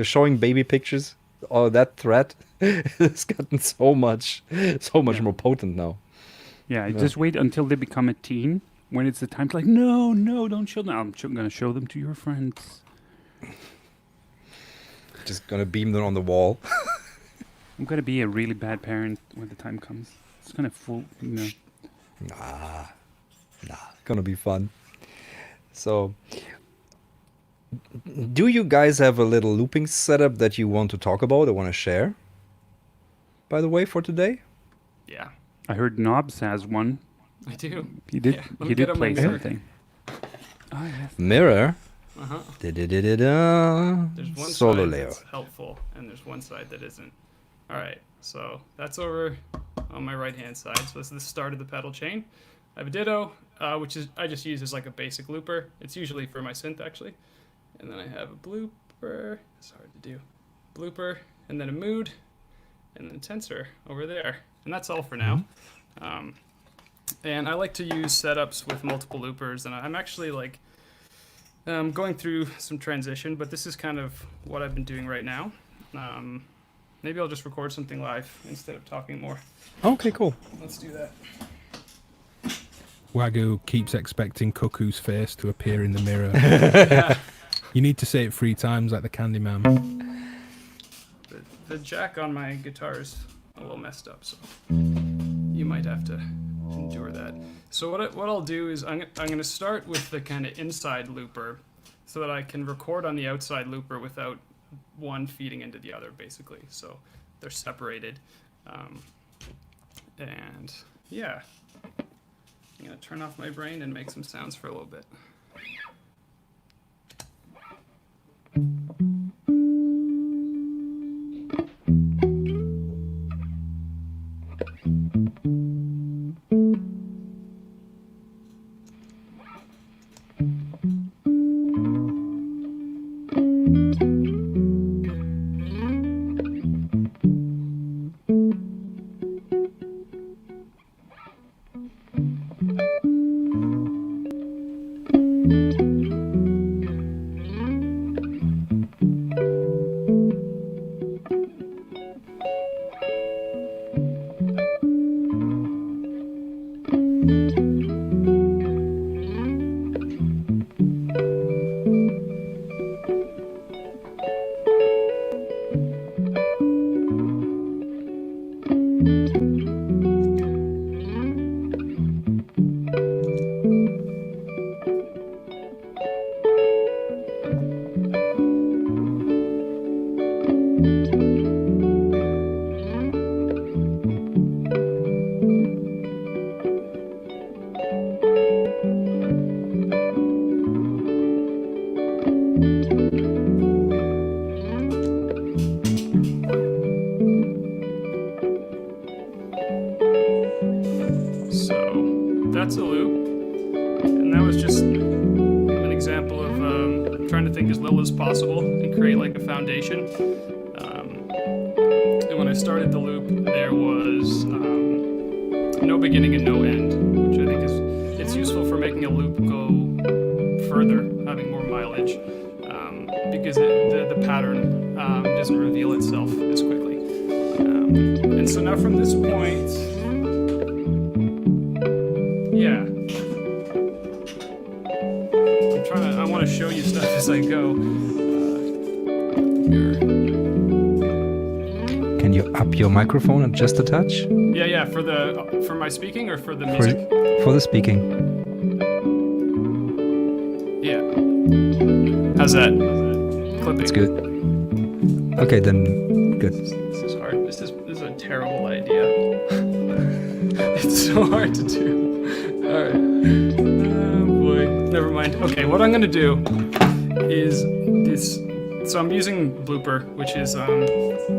Speaker 2: showing baby pictures. Oh, that thread has gotten so much more potent now.
Speaker 1: Yeah, just wait until they become a teen. When it's the time to like, no, don't show them. I'm going to show them to your friends.
Speaker 2: Just gonna beam them on the wall.
Speaker 1: I'm going to be a really bad parent when the time comes. It's going to fool,
Speaker 2: Nah, gonna be fun. So, do you guys have a little looping setup that you want to talk about or want to share? By the way, for today?
Speaker 4: Yeah,
Speaker 1: I heard Knobs has one.
Speaker 4: I do.
Speaker 1: He did.
Speaker 4: Yeah, let me
Speaker 1: He
Speaker 4: get
Speaker 1: did
Speaker 4: on my
Speaker 1: play
Speaker 4: mirror.
Speaker 1: something. Oh yes.
Speaker 2: Mirror.
Speaker 4: Uh-huh.
Speaker 2: Da-da-da-da-da.
Speaker 4: There's one
Speaker 2: Solo
Speaker 4: side
Speaker 2: layer.
Speaker 4: that's helpful, and there's one side that isn't. All right, so that's over on my right-hand side. So this is the start of the pedal chain. I have a ditto, which is I just use as like a basic looper. It's usually for my synth actually. And then I have a blooper. It's hard to do. Blooper, and then a mood, and then a tensor over there. And that's all for now. And I like to use setups with multiple loopers, and I'm actually like going through some transition, but this is kind of what I've been doing right now. Maybe I'll just record something live instead of talking more.
Speaker 2: Okay, cool.
Speaker 4: Let's do that.
Speaker 3: Wagyu keeps expecting Cuckoo's face to appear in the mirror. You need to say it 3 times like the Candyman.
Speaker 4: The jack on my guitar is a little messed up, so you might have to endure that. So what I'll do is I'm going to start with the kind of inside looper so that I can record on the outside looper without one feeding into the other, basically. So they're separated. And yeah, I'm going to turn off my brain and make some sounds for a little bit. So that's a loop, and that was just an example of trying to think as little as possible and create like a foundation. And when I started the loop, there was no beginning and no end, which I think it's useful for making a loop go further, having more mileage, because the pattern doesn't reveal itself as quickly. And so now from this point, yeah, I want to show you stuff as I go.
Speaker 5: Can you up your microphone just a touch?
Speaker 4: Yeah, for my speaking or for the music?
Speaker 5: For the speaking.
Speaker 4: Yeah. How's that? Clipping.
Speaker 5: It's good. Okay, then good.
Speaker 4: This is hard. This is a terrible idea. It's so hard to do. All right. Oh boy. Never mind. Okay, what I'm gonna do is this. So I'm using Blooper, which is I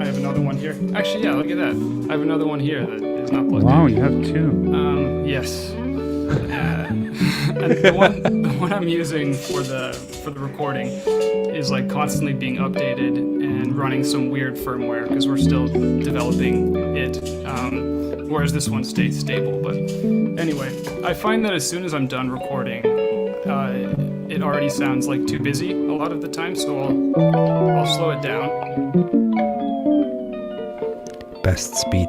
Speaker 4: have another one here. Actually, yeah, look at that. I have another one here that is not plugged
Speaker 1: Wow,
Speaker 4: in.
Speaker 1: you have two.
Speaker 4: Yes. And the one I'm using for the recording is like constantly being updated and running some weird firmware because we're still developing it. Whereas this one stays stable. But anyway, I find that as soon as I'm done recording, it already sounds like too busy a lot of the time. So I'll slow it down.
Speaker 5: Best speed.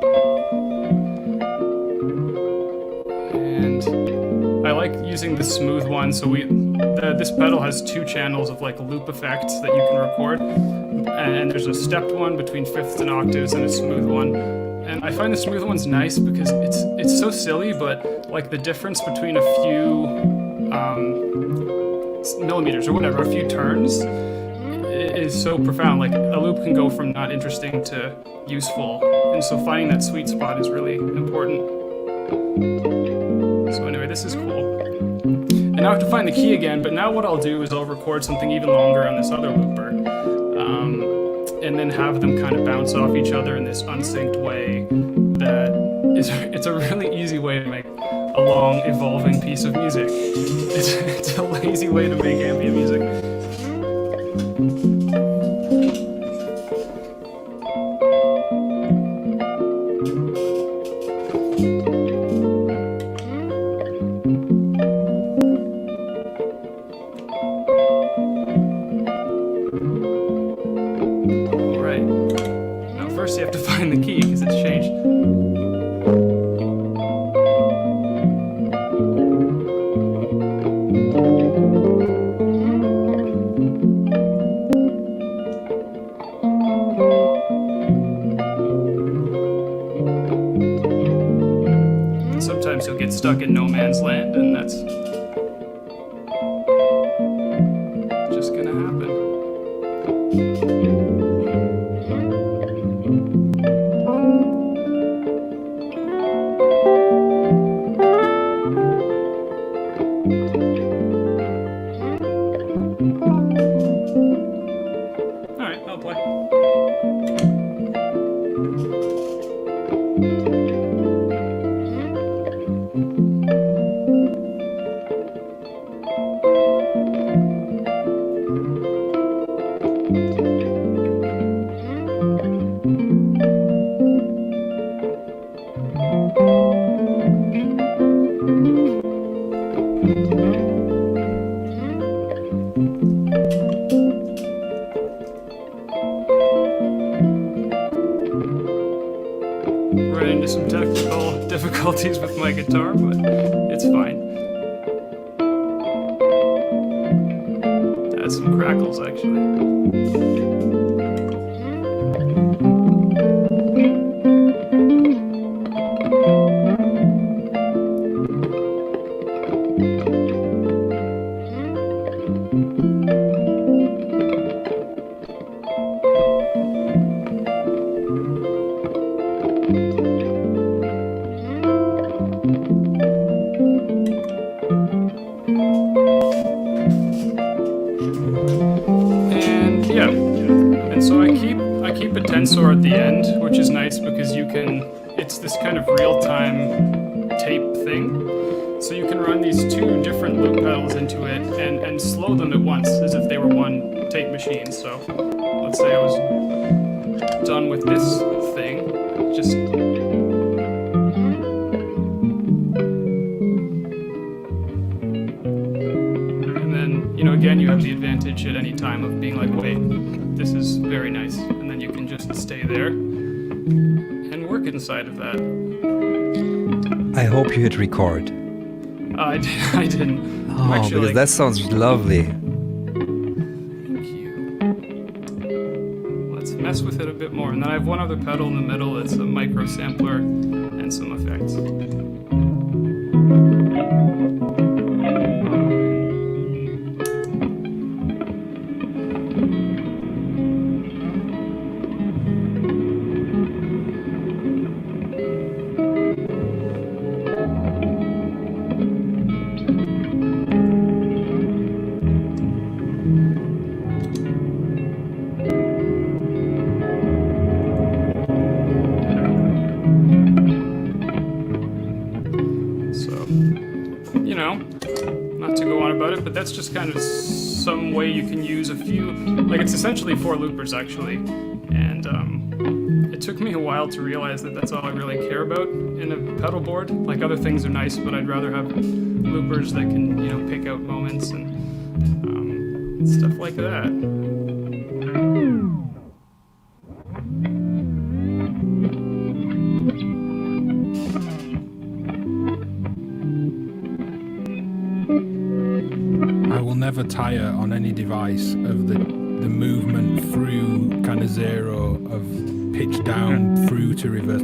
Speaker 4: And I like using the smooth one. So this pedal has two channels of like loop effects that you can record, and there's a stepped one between fifths and octaves and a smooth one. And I find the smooth one's nice because it's so silly, but like the difference between a few millimeters or whatever, a few turns, is so profound. Like a loop can go from not interesting to useful, and so finding that sweet spot is really important. So anyway, this is cool. And now I have to find the key again, but now what I'll do is I'll record something even longer on this other looper, and then have them kind of bounce off each other in this unsynced way that it's a really easy way to make a long, evolving piece of music. It's a lazy way to make ambient music. First you have to find the key because it's changed. And sometimes you'll get stuck in no man's land, and that's just gonna happen. Run into some technical difficulties with my guitar, but it's fine. That's some crackles, actually. And so I keep a tensor at the end, which is nice because it's this kind of real-time tape thing. So you can run these two different loop pedals into it and slow them at once as if they were one tape machine. So let's say I was done with this thing, just and then, you know, again, you have the advantage at any time of being like, wait, this is very nice, and then you can just stay there and work inside of that.
Speaker 5: I hope you hit record.
Speaker 4: I didn't.
Speaker 5: Oh,
Speaker 4: Actually,
Speaker 5: because
Speaker 4: like,
Speaker 5: that sounds lovely.
Speaker 4: thank you. Let's mess with it a bit more. And then I have one other pedal in the middle. It's a micro sampler and some effects. But that's just kind of some way you can use a few, like it's essentially 4 loopers actually, and it took me a while to realize that that's all I really care about in a pedal board. Like other things are nice, but I'd rather have loopers that can, you know, pick out moments and stuff like that.
Speaker 3: Never tire on any device of the movement through kind of zero of pitch down through to reverse.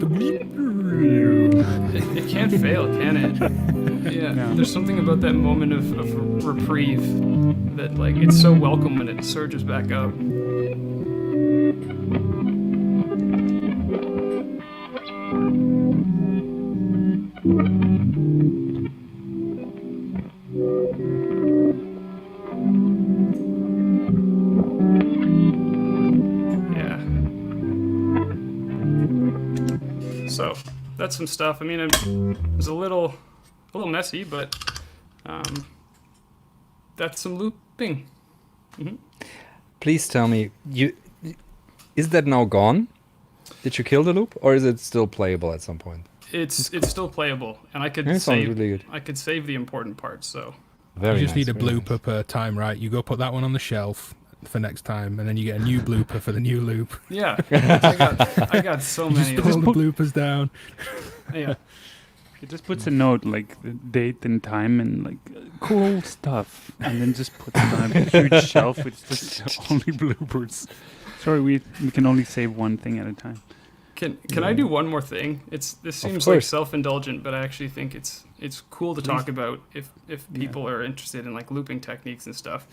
Speaker 4: It can't fail, can it? Yeah,
Speaker 1: No.
Speaker 4: There's something about that moment of reprieve that, like, it's so welcome when it surges back up. So that's some stuff. I mean, it was a little messy, but that's some looping. Mm-hmm.
Speaker 5: Please tell me, is that now gone? Did you kill the loop, or is it still playable at some point?
Speaker 4: It's still playable, and I could
Speaker 5: That sounds
Speaker 4: save
Speaker 5: really good.
Speaker 4: I could save the important parts. So
Speaker 5: Very
Speaker 3: you just
Speaker 5: nice,
Speaker 3: need a
Speaker 5: very
Speaker 3: blooper
Speaker 5: nice.
Speaker 3: per time, right? You go put that one on the shelf for next time, and then you get a new blooper for the new loop.
Speaker 4: yeah, I got so many.
Speaker 3: Just
Speaker 4: of
Speaker 3: pull
Speaker 4: them.
Speaker 3: the bloopers down.
Speaker 4: Yeah.
Speaker 1: It just puts a note, like the date and time and like cool stuff, and then just puts it on a huge shelf with just only bloopers. Sorry, we can only save one thing at a time.
Speaker 4: Can I do one more thing? This seems like self-indulgent, but I actually think it's cool to talk about if people are interested in like looping techniques and stuff.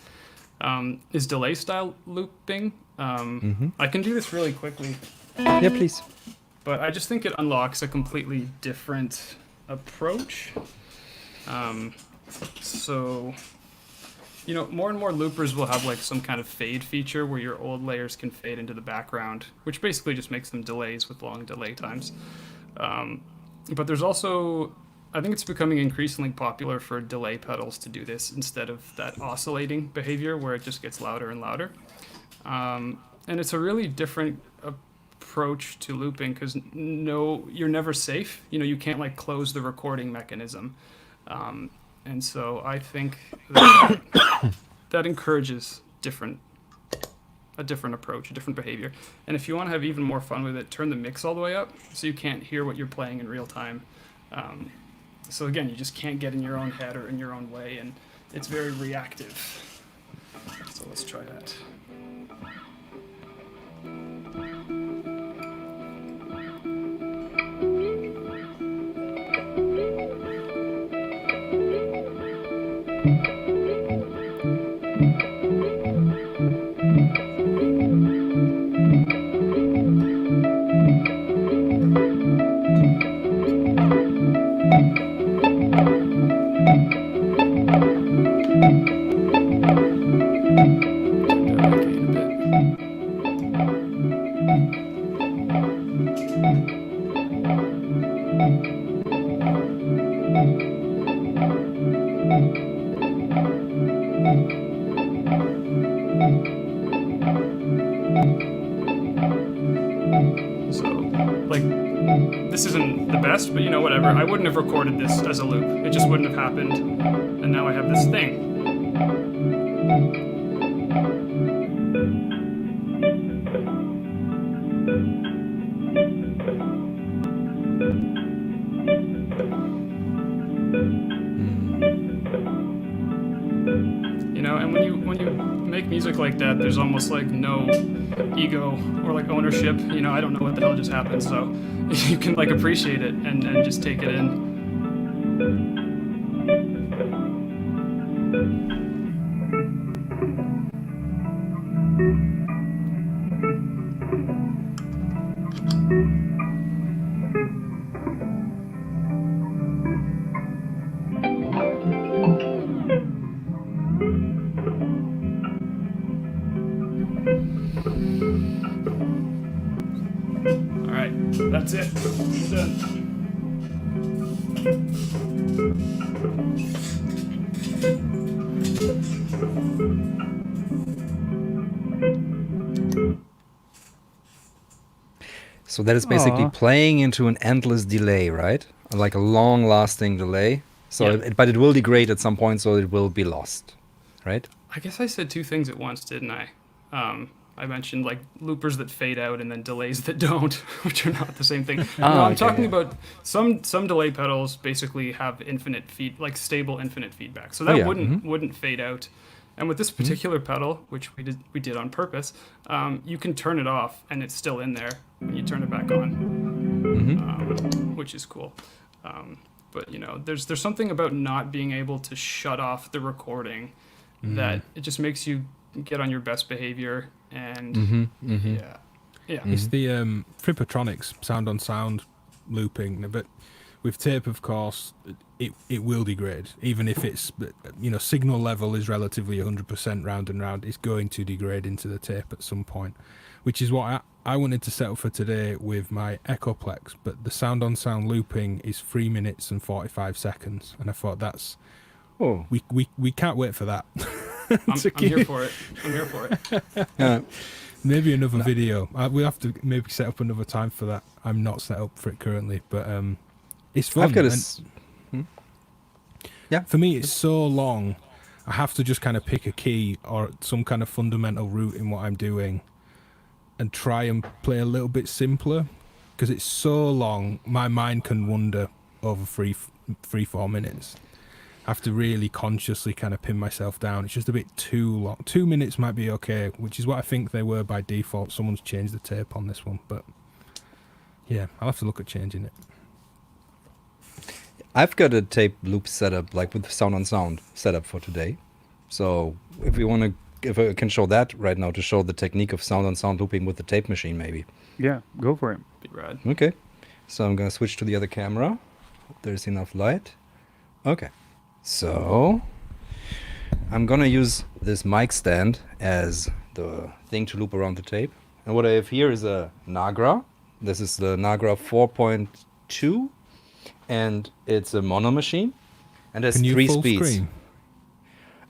Speaker 4: Is delay style looping? I can do this really quickly.
Speaker 5: Yeah, please.
Speaker 4: But I just think it unlocks a completely different approach. So, you know, more and more loopers will have like some kind of fade feature where your old layers can fade into the background, which basically just makes them delays with long delay times. But there's also, I think it's becoming increasingly popular for delay pedals to do this instead of that oscillating behavior where it just gets louder and louder. And it's a really different approach to looping because you're never safe. You know, you can't like close the recording mechanism. And so I think that encourages a different approach, a different behavior. And if you want to have even more fun with it, turn the mix all the way up so you can't hear what you're playing in real time. So again, you just can't get in your own head or in your own way, and it's very reactive. So let's try that. I wouldn't have recorded this as a loop. It just wouldn't have happened. And now I have this thing. You know, and when you make music like that, there's almost like no ego or like ownership. You know, I don't know what the hell just happened, so you can like appreciate it and just take it in. All right, that's it. We're done.
Speaker 5: So that is basically
Speaker 1: Aw.
Speaker 5: playing into an endless delay, right? Like a long-lasting delay. So,
Speaker 4: Yeah.
Speaker 5: but it will degrade at some point, so it will be lost, right?
Speaker 4: I guess I said two things at once, didn't I? I mentioned like loopers that fade out and then delays that don't, which are not the same thing. No, I'm
Speaker 5: okay,
Speaker 4: talking
Speaker 5: yeah.
Speaker 4: about some delay pedals basically have infinite like stable infinite feedback. So that
Speaker 5: yeah,
Speaker 4: wouldn't fade out. And with this particular pedal, which we did on purpose, you can turn it off and it's still in there when you turn it back on, which is cool. But you know, there's something about not being able to shut off the recording that it just makes you get on your best behavior and yeah.
Speaker 3: It's the Frippertronics sound on sound looping, but with tape, of course, it will degrade. Even if it's, you know, signal level is relatively 100% round and round, it's going to degrade into the tape at some point, which is what I wanted to set up for today with my Echoplex, but the sound on sound looping is 3 minutes and 45 seconds, and I thought that's,
Speaker 5: Oh,
Speaker 3: we can't wait for that.
Speaker 4: I'm here for it. I'm here for it.
Speaker 3: Maybe another video. We'll have to maybe set up another time for that. I'm not set up for it currently, but it's fun.
Speaker 5: I've got a.
Speaker 3: and
Speaker 5: Yeah.
Speaker 3: For me, it's so long. I have to just kind of pick a key or some kind of fundamental route in what I'm doing, and try and play a little bit simpler, because it's so long. My mind can wander over 4 minutes. I have to really consciously kind of pin myself down. It's just a bit too long. 2 minutes might be okay, which is what I think they were by default. Someone's changed the tape on this one, but yeah, I'll have to look at changing it.
Speaker 5: I've got a tape loop setup, like with sound on sound setup for today. So if I can show that right now to show the technique of sound on sound looping with the tape machine, maybe.
Speaker 1: Yeah, go for it.
Speaker 4: Be rad.
Speaker 5: Okay. So I'm gonna switch to the other camera. Hope there's enough light. Okay. So I'm gonna use this mic stand as the thing to loop around the tape. And what I have here is a Nagra. This is the Nagra 4.2, and it's a mono machine. And there's
Speaker 3: Can you
Speaker 5: 3
Speaker 3: full
Speaker 5: speeds.
Speaker 3: screen?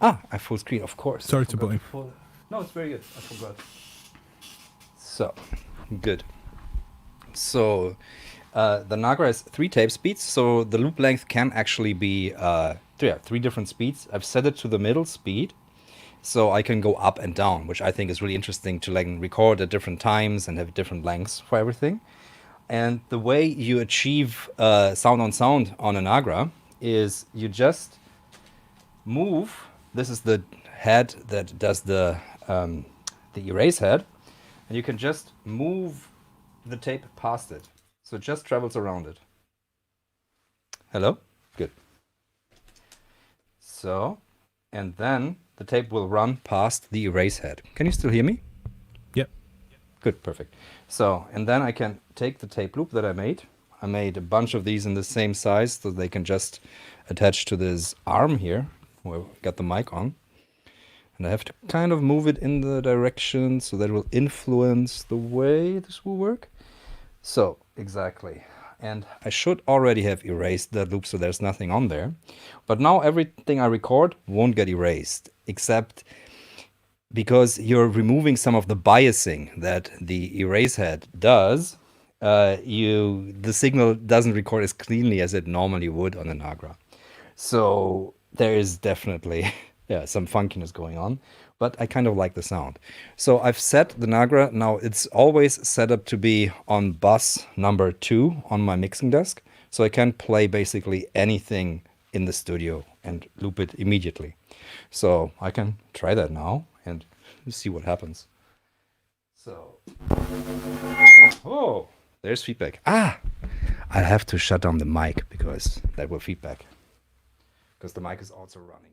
Speaker 5: I full screen, of course.
Speaker 3: Sorry
Speaker 5: I
Speaker 3: to
Speaker 5: forgot
Speaker 3: butt in.
Speaker 5: No, it's very good. I forgot. So, good. So, the Nagra has 3 tape speeds, so the loop length can actually be 3 different speeds. I've set it to the middle speed, so I can go up and down, which I think is really interesting to like record at different times and have different lengths for everything. And the way you achieve sound on sound on a Nagra is you just move. This is the head that does the erase head, and you can just move the tape past it, so it just travels around it. Hello? Good. So, and then the tape will run past the erase head. Can you still hear me?
Speaker 3: Yep.
Speaker 5: Good, perfect. So, and then I can take the tape loop that I made. I made a bunch of these in the same size so they can just attach to this arm here where I've got the mic on. And I have to kind of move it in the direction so that will influence the way this will work. So, exactly. And I should already have erased that loop so there's nothing on there. But now everything I record won't get erased, except because you're removing some of the biasing that the erase head does. the signal doesn't record as cleanly as it normally would on a Nagra. So there is definitely some funkiness going on, but I kind of like the sound. So I've set the Nagra, now it's always set up to be on bus number 2 on my mixing desk, so I can play basically anything in the studio and loop it immediately. So I can try that now and see what happens. So, oh, there's feedback. I'll have to shut down the mic because that will feedback. Because the mic is also running.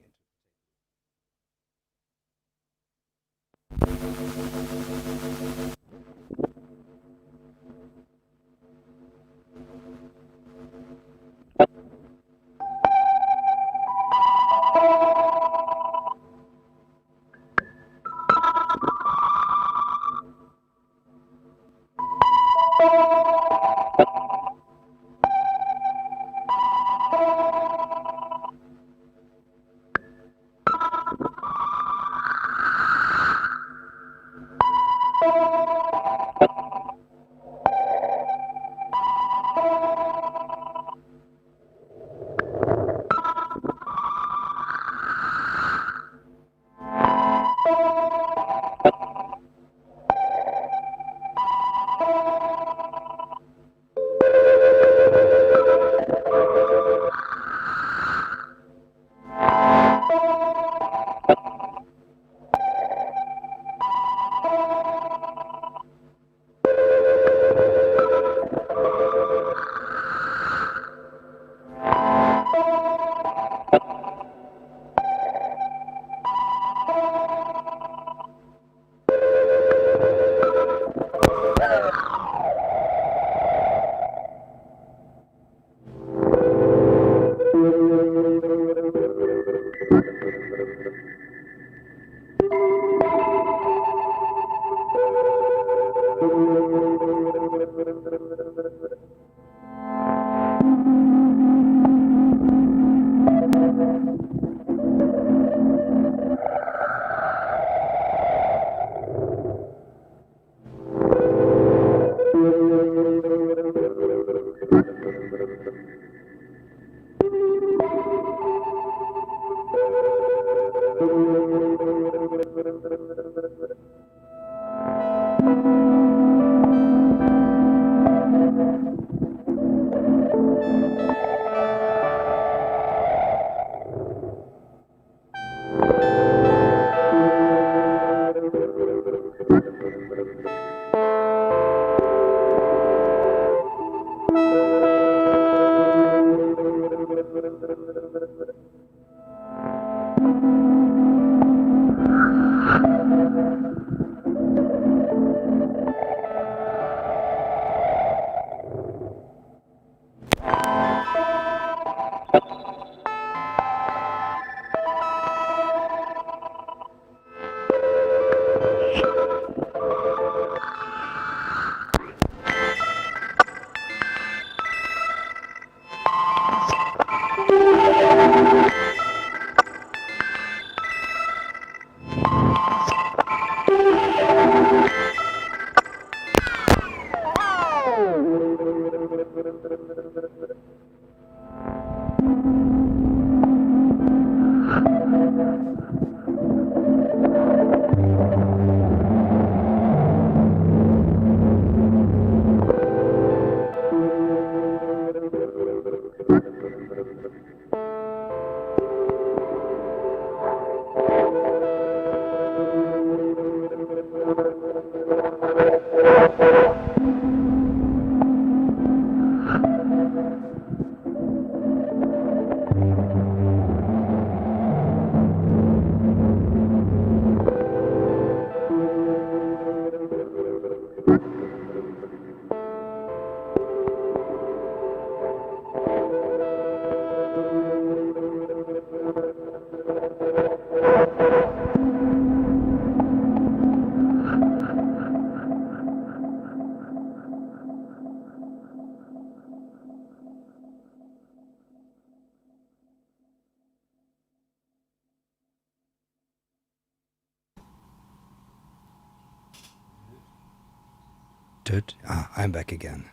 Speaker 5: I'm back again.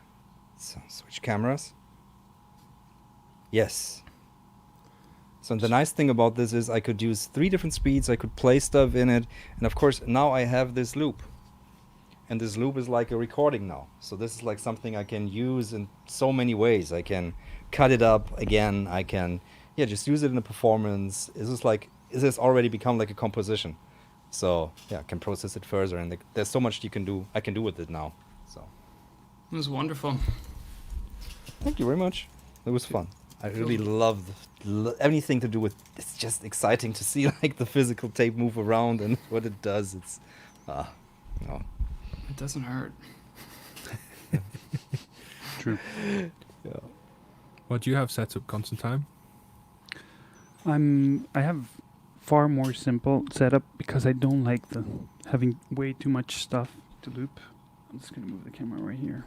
Speaker 5: So switch cameras. Yes. So the nice thing about this is I could use 3 different speeds, I could play stuff in it, and of course now I have this loop. And this loop is like a recording now. So this is like something I can use in so many ways. I can cut it up again, I can just use it in a performance. This has already become like a composition. So I can process it further, and there's so much I can do with it now. So
Speaker 4: It was wonderful.
Speaker 5: thank you very much. It was fun. I really love anything to do with. It's just exciting to see like the physical tape move around and what it does. It's, no.
Speaker 4: It doesn't hurt.
Speaker 1: True.
Speaker 5: Yeah.
Speaker 3: What do you have set up, Konstantine?
Speaker 1: I have far more simple setup because I don't like having way too much stuff to loop. I'm just gonna move the camera right here.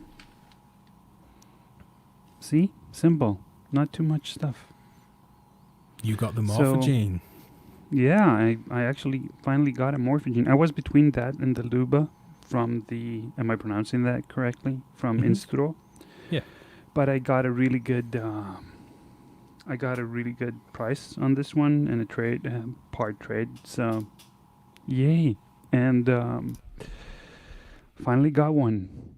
Speaker 1: See? Simple. Not too much stuff.
Speaker 3: You got the morphogene.
Speaker 1: Yeah, I actually finally got a morphogene. I was between that and the Luba from am I pronouncing that correctly? From Instro.
Speaker 3: Yeah.
Speaker 1: But I got a really good price on this one and a part trade. So, yay. And finally got one.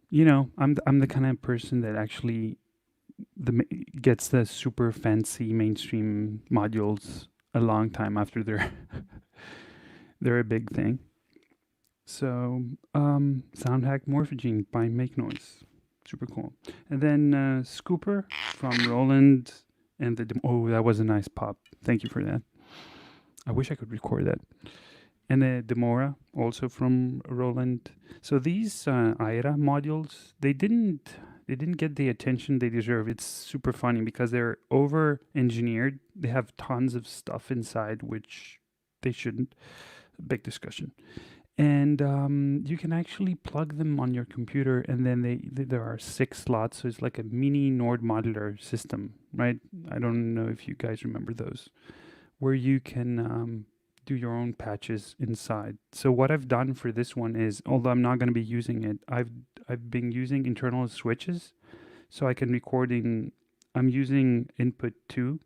Speaker 1: You know, I'm the kind of person that actually gets the super fancy mainstream modules a long time after they're a big thing. So Soundhack Morphogene by Make Noise, super cool. And then Scooper from Roland, and that was a nice pop. Thank you for that. I wish I could record that. And the Demora, also from Roland. So these IRA modules, they didn't get the attention they deserve. It's super funny because they're over-engineered. They have tons of stuff inside, which they shouldn't. Big discussion. And you can actually plug them on your computer, and then there are 6 slots, so it's like a mini Nord modular system, right? I don't know if you guys remember those, where you can do your own patches inside. So what I've done for this one is, although I'm not going to be using it, I've been using internal switches, so I can record I'm using input 2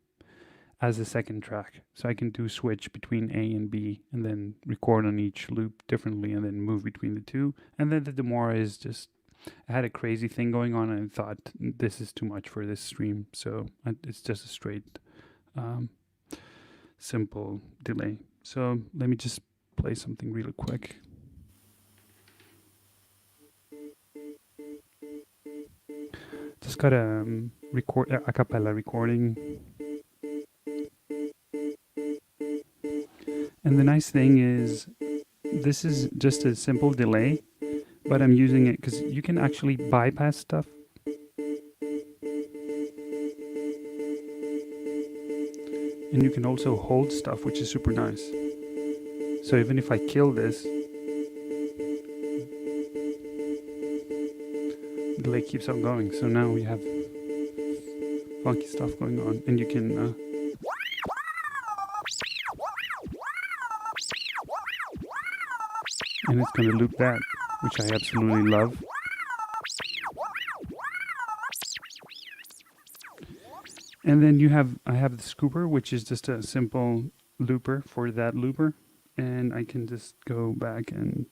Speaker 1: as a second track, so I can do switch between A and B and then record on each loop differently and then move between the two. And then the Demora is just, I had a crazy thing going on and I thought this is too much for this stream, so it's just a straight simple delay. So let me just play something really quick. Just got a a cappella recording. And the nice thing is, this is just a simple delay, but I'm using it because you can actually bypass stuff. And you can also hold stuff, which is super nice. So even if I kill this, the delay keeps on going. So now we have funky stuff going on, and you can and it's going to loop that, which I absolutely love. And then I have the scooper, which is just a simple looper for that looper, and I can just go back and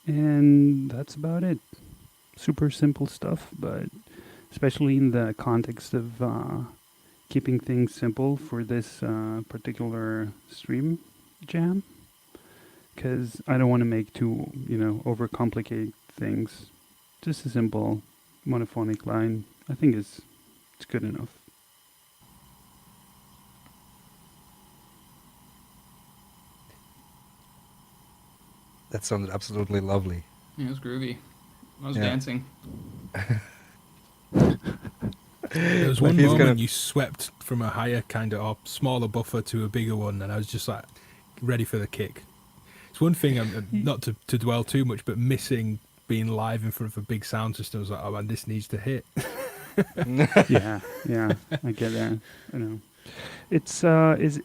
Speaker 1: And that's about it. Super simple stuff, but especially in the context of keeping things simple for this particular stream jam, because I don't want to make too, overcomplicate things. Just a simple monophonic line, I think it's good enough.
Speaker 5: That sounded absolutely lovely.
Speaker 4: Yeah, it was groovy. I was
Speaker 5: Yeah.
Speaker 4: dancing.
Speaker 3: There was
Speaker 5: Like
Speaker 3: one
Speaker 5: he's
Speaker 3: moment
Speaker 5: gonna-
Speaker 3: you swept from a higher kind of or smaller buffer to a bigger one, and I was just like ready for the kick. It's one thing, I'm not to dwell too much, but missing being live in front of a big sound system. I was like, oh man, this needs to hit.
Speaker 1: yeah, I get that. I know. It's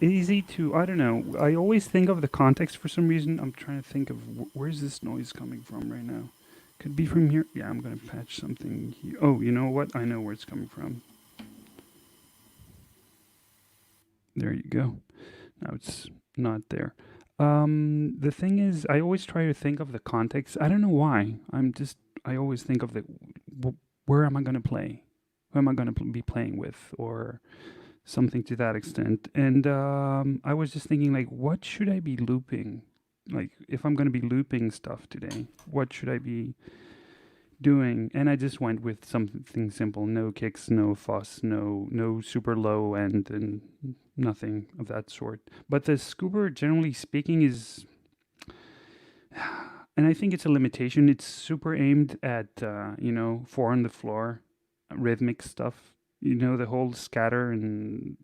Speaker 1: easy to, I don't know. I always think of the context for some reason. I'm trying to think of where's this noise coming from right now. Could be from here. Yeah, I'm going to patch something here. Oh, you know what? I know where it's coming from. There you go. Now it's not there. The thing is, I always try to think of the context. I don't know why. I always think of where am I going to play? Who am I going to be playing with? Or something to that extent. And I was just thinking, like, what should I be looping? Like, if I'm going to be looping stuff today, what should I be doing? And I just went with something simple. No kicks, no fuss, no super low end, and nothing of that sort. But the Scuba, generally speaking, is... And I think it's a limitation. It's super aimed at, 4 on the floor, rhythmic stuff. The whole scatter, and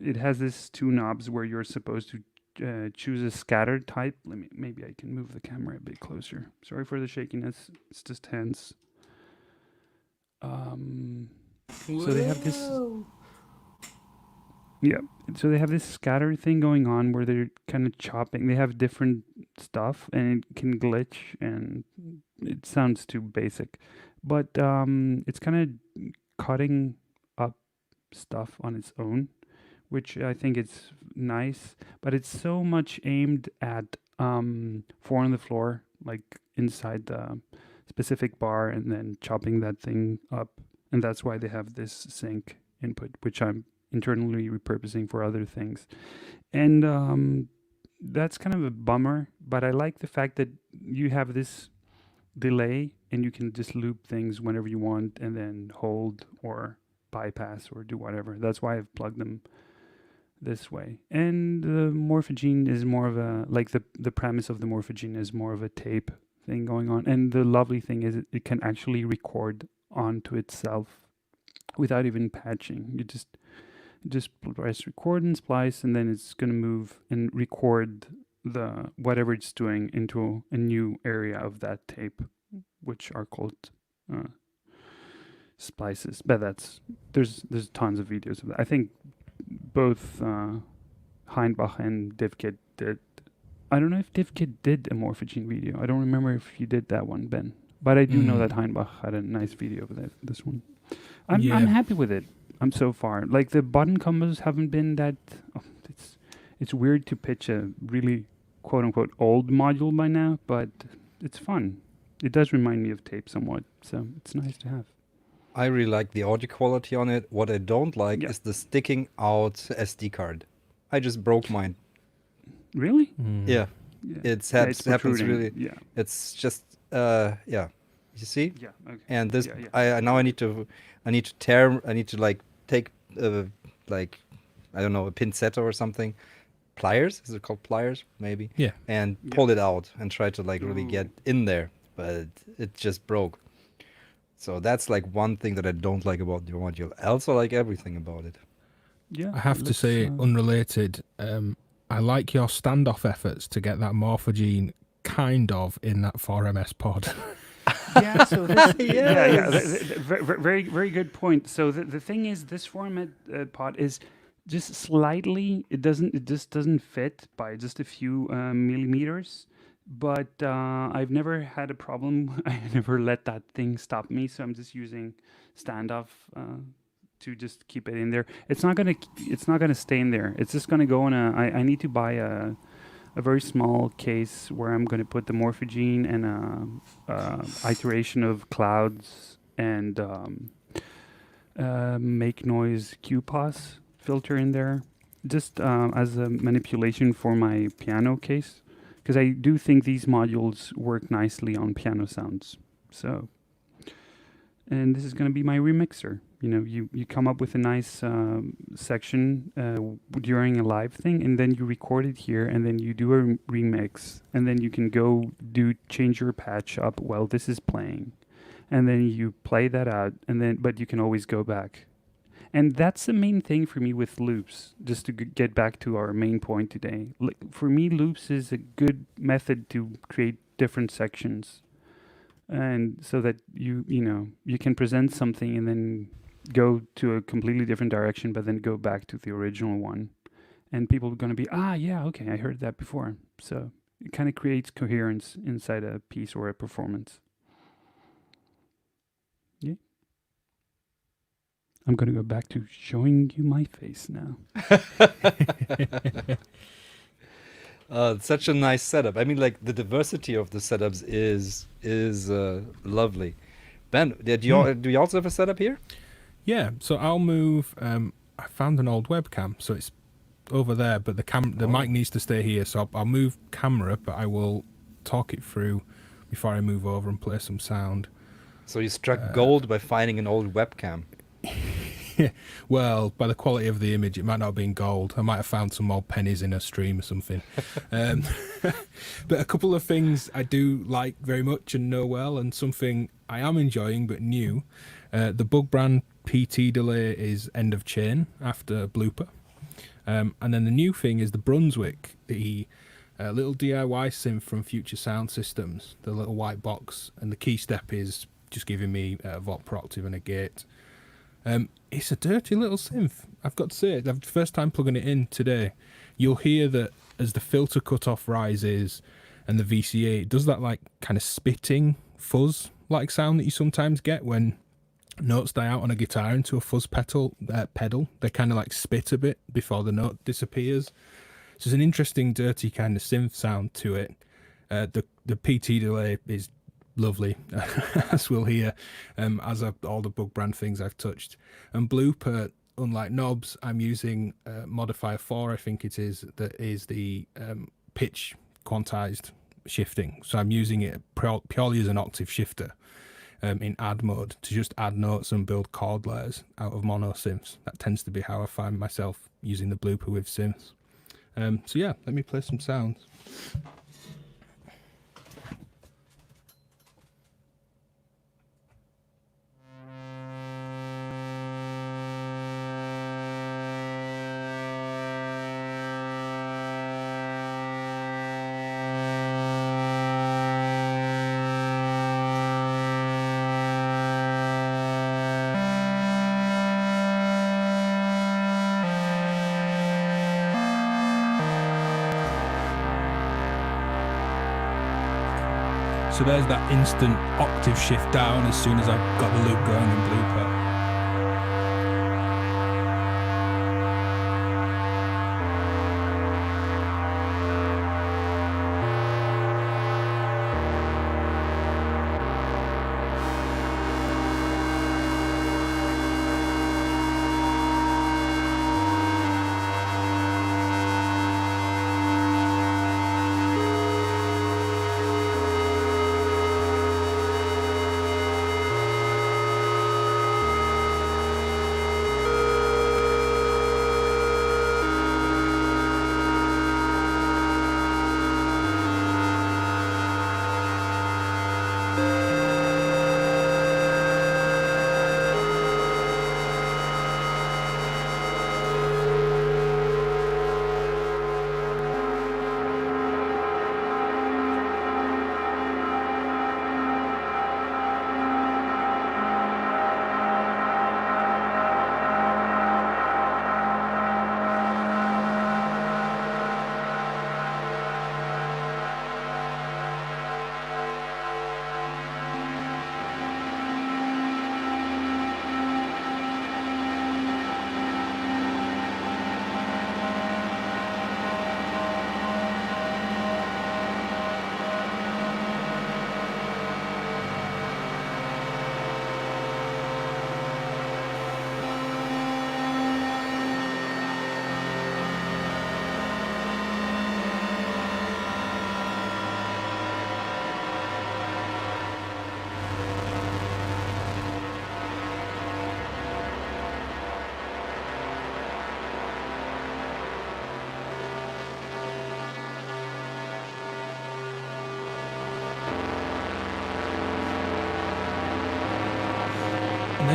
Speaker 1: it has this 2 knobs where you're supposed to choose a scatter type. Maybe I can move the camera a bit closer. Sorry for the shakiness. It's just hands. So they have this. Yeah. So they have this scatter thing going on where they're kind of chopping. They have different stuff, and it can glitch, and it sounds too basic, but it's kind of cutting up stuff on its own, which I think is nice, but it's so much aimed at 4 on the floor, like inside the specific bar, and then chopping that thing up. And that's why they have this sync input, which I'm internally repurposing for other things. And that's kind of a bummer, but I like the fact that you have this delay and you can just loop things whenever you want and then hold or bypass or do whatever. That's why I've plugged them this way. And the Morphogene is more of a, like the premise of the Morphogene is more of a tape thing going on. And the lovely thing is it can actually record onto itself without even patching. You just press record and splice, and then it's going to move and record the whatever it's doing into a new area of that tape, which are called splices. But there's tons of videos of that. I think both Heinbach and Divkit did. I don't know if Divkit did a Morphogene video. I don't remember if you did that one, Ben. But I do know that Heinbach had a nice video of this one. I'm happy with it. I'm so far. Like the button combos haven't been that. Oh, it's weird to pitch a really quote unquote old module by now, but it's fun. It does remind me of tape somewhat, so it's nice to have.
Speaker 5: I really like the audio quality on it. What I don't like is the sticking out SD card. I just broke mine.
Speaker 1: Really?
Speaker 5: Yeah. It happens
Speaker 1: protruding.
Speaker 5: really.
Speaker 1: Yeah.
Speaker 5: It's just yeah. You see?
Speaker 1: Yeah. Okay.
Speaker 5: And this
Speaker 1: Yeah.
Speaker 5: I need to like take like I don't know, a pincetta or something. Pliers? Is it called pliers? Maybe.
Speaker 3: Yeah.
Speaker 5: And pull it out and try to like really get in there, but it just broke. So that's like one thing that I don't like about your module. I also like everything about it.
Speaker 1: Yeah.
Speaker 3: I have to
Speaker 1: let's,
Speaker 3: say, unrelated, I like your standoff efforts to get that morphogene kind of in that 4MS pod.
Speaker 1: Yeah, so this,
Speaker 5: Yes.
Speaker 1: very, very good point. So the thing is, this format pod is just slightly. It just doesn't fit by just a few millimeters. But I've never had a problem. I never let that thing stop me. So I'm just using standoff to just keep it in there. It's not gonna stay in there. It's just gonna go in a. I need to buy a very small case where I'm going to put the morphogene and a iteration of clouds and make noise QPOS filter in there, just as a manipulation for my piano case, because I do think these modules work nicely on piano sounds. So, and this is going to be my remixer. You know, you come up with a nice section during a live thing, and then you record it here, and then you do a remix, and then you can go change your patch up while this is playing, and then you play that out, and then but you can always go back, and that's the main thing for me with loops. Just to get back to our main point today, for me, loops is a good method to create different sections, and so that you can present something and then go to a completely different direction, but then go back to the original one, and people are going to be, yeah, okay, I heard that before. So it kind of creates coherence inside a piece or a performance. Yeah, I'm going to go back to showing you my face now.
Speaker 5: It's such a nice setup. I mean, like the diversity of the setups is lovely. Ben, do you also have a setup here?
Speaker 3: Yeah, so I'll move. I found an old webcam, so it's over there, but the mic needs to stay here. So I'll move camera, but I will talk it through before I move over and play some sound.
Speaker 5: So you struck gold by finding an old webcam.
Speaker 3: Well, by the quality of the image, it might not have been gold. I might have found some more pennies in a stream or something. But a couple of things I do like very much and know well, and something I am enjoying but new. The Bug brand PT delay is end of chain after blooper. And then the new thing is the Brunswick, the little DIY synth from Future Sound Systems, the little white box. And the key step is just giving me a Volt Pro Octave and a gate. It's a dirty little synth, I've got to say. The first time plugging it in today, you'll hear that as the filter cutoff rises and the VCA, it does that like kind of spitting fuzz like sound that you sometimes get when notes die out on a guitar into a fuzz pedal. They kind of like spit a bit before the note disappears. So there's an interesting dirty kind of synth sound to it. The PT delay is lovely, as we'll hear, as are all the Bug brand things I've touched. And blooper, unlike knobs, I'm using modifier 4, I think it is, that is the pitch quantized shifting. So I'm using it purely as an octave shifter in add mode to just add notes and build chord layers out of mono synths. That tends to be how I find myself using the blooper with synths. So yeah, let me play some sounds. So there's that instant octave shift down as soon as I got the loop going in blooper.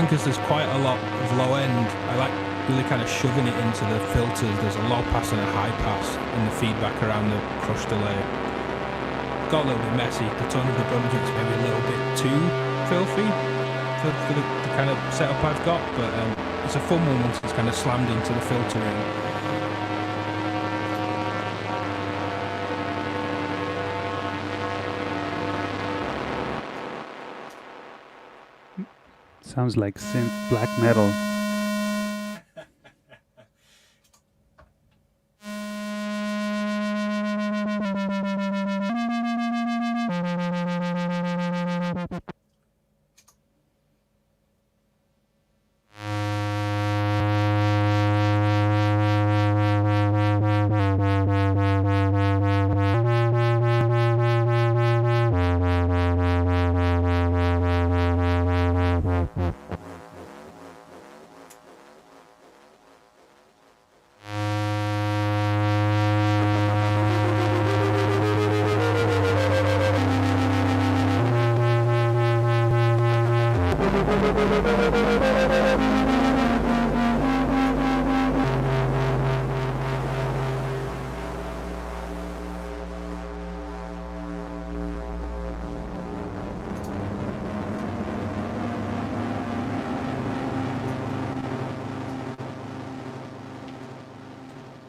Speaker 3: think because there's quite a lot of low end, I like really kind of shoving it into the filters. There's a low pass and a high pass in the feedback around the crush delay. Got a little bit messy. The tone of the Brunswick's maybe a little bit too filthy for the kind of setup I've got, but it's a fun one once it's kind of slammed into the filtering.
Speaker 1: Sounds like synth black metal.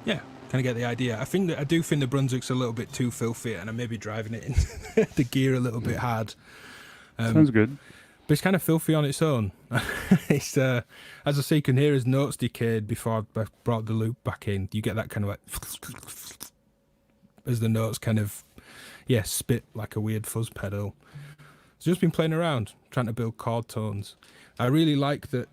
Speaker 3: Yeah, kind of get the idea. I do think the Brunswick's a little bit too filthy, and I may be driving it into the gear a little bit hard.
Speaker 1: Sounds good.
Speaker 3: But it's kind of filthy on its own. It's as I say, you can hear his notes decayed before I brought the loop back in. You get that kind of like as the notes kind of spit like a weird fuzz pedal. So just been playing around, trying to build chord tones. I really like that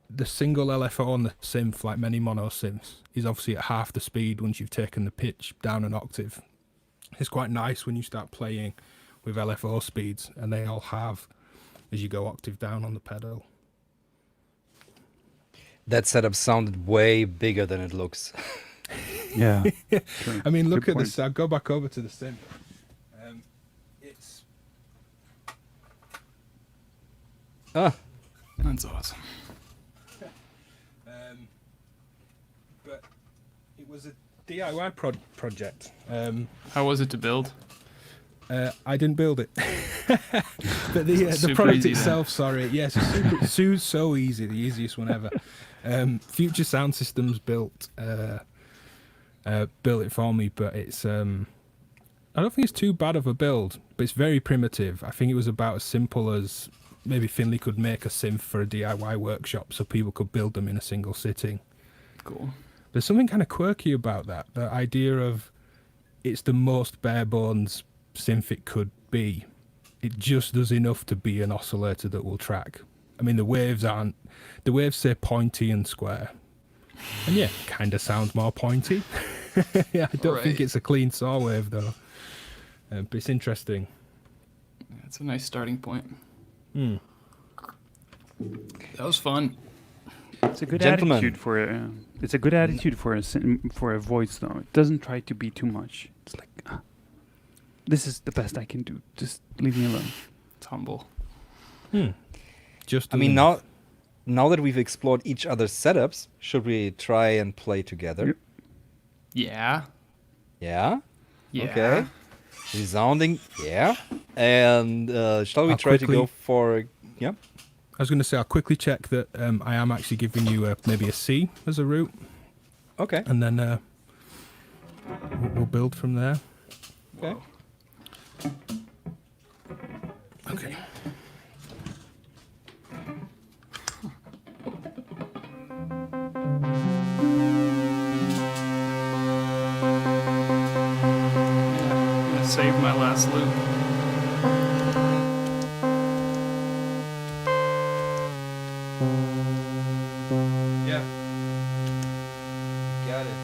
Speaker 3: the single LFO on the synth, like many mono synths, is obviously at half the speed once you've taken the pitch down an octave. It's quite nice when you start playing with LFO speeds, and they all have as you go octave down on the pedal.
Speaker 5: That setup sounded way bigger than it looks.
Speaker 1: Yeah.
Speaker 3: I mean, look
Speaker 1: Good
Speaker 3: at
Speaker 1: point.
Speaker 3: this. I'll go back over to the synth. It's
Speaker 4: That's awesome.
Speaker 3: but it was a DIY project.
Speaker 4: How was it to build?
Speaker 3: I didn't build it, but the
Speaker 4: Super
Speaker 3: product
Speaker 4: easy,
Speaker 3: itself. Sorry, yes, it's so easy, the easiest one ever. Future Sound Systems built it for me, but it's I don't think it's too bad of a build, but it's very primitive. I think it was about as simple as maybe Finley could make a synth for a DIY workshop, so people could build them in a single sitting.
Speaker 4: Cool.
Speaker 3: There's something kind of quirky about that. The idea of it's the most bare bones synth it could be. It just does enough to be an oscillator that will track. I mean, the waves say pointy and square. And yeah, kind of sounds more pointy. Yeah, I don't think it's a clean saw wave though. But it's interesting.
Speaker 4: That's a nice starting point.
Speaker 3: Hmm.
Speaker 4: That was fun.
Speaker 1: It's a good
Speaker 5: Gentlemen.
Speaker 1: attitude for a. It's a good attitude for a voice though. It doesn't try to be too much. It's like, this is the best I can do. Just leave me alone.
Speaker 4: It's humble.
Speaker 3: Just
Speaker 5: I mean, now that we've explored each other's setups, should we try and play together?
Speaker 1: Yep.
Speaker 4: Yeah.
Speaker 5: Yeah?
Speaker 4: Yeah.
Speaker 5: Okay. Resounding, yeah. And shall we
Speaker 3: I'll
Speaker 5: try to
Speaker 3: quickly-
Speaker 5: go for... Yeah?
Speaker 3: I was going to say, I'll quickly check that I am actually giving you maybe a C as a route,
Speaker 5: Okay.
Speaker 3: and then we'll build from there.
Speaker 5: Okay.
Speaker 3: Okay.
Speaker 4: I'm gonna save my last loop.
Speaker 5: Yeah. Got it.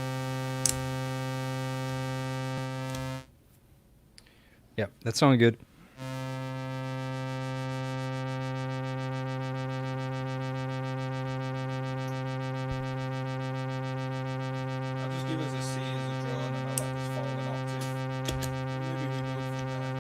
Speaker 5: Yeah, that sounded good.
Speaker 3: I'll just give us a C as a drone, and I'll let this fall an octave. Maybe we build from there.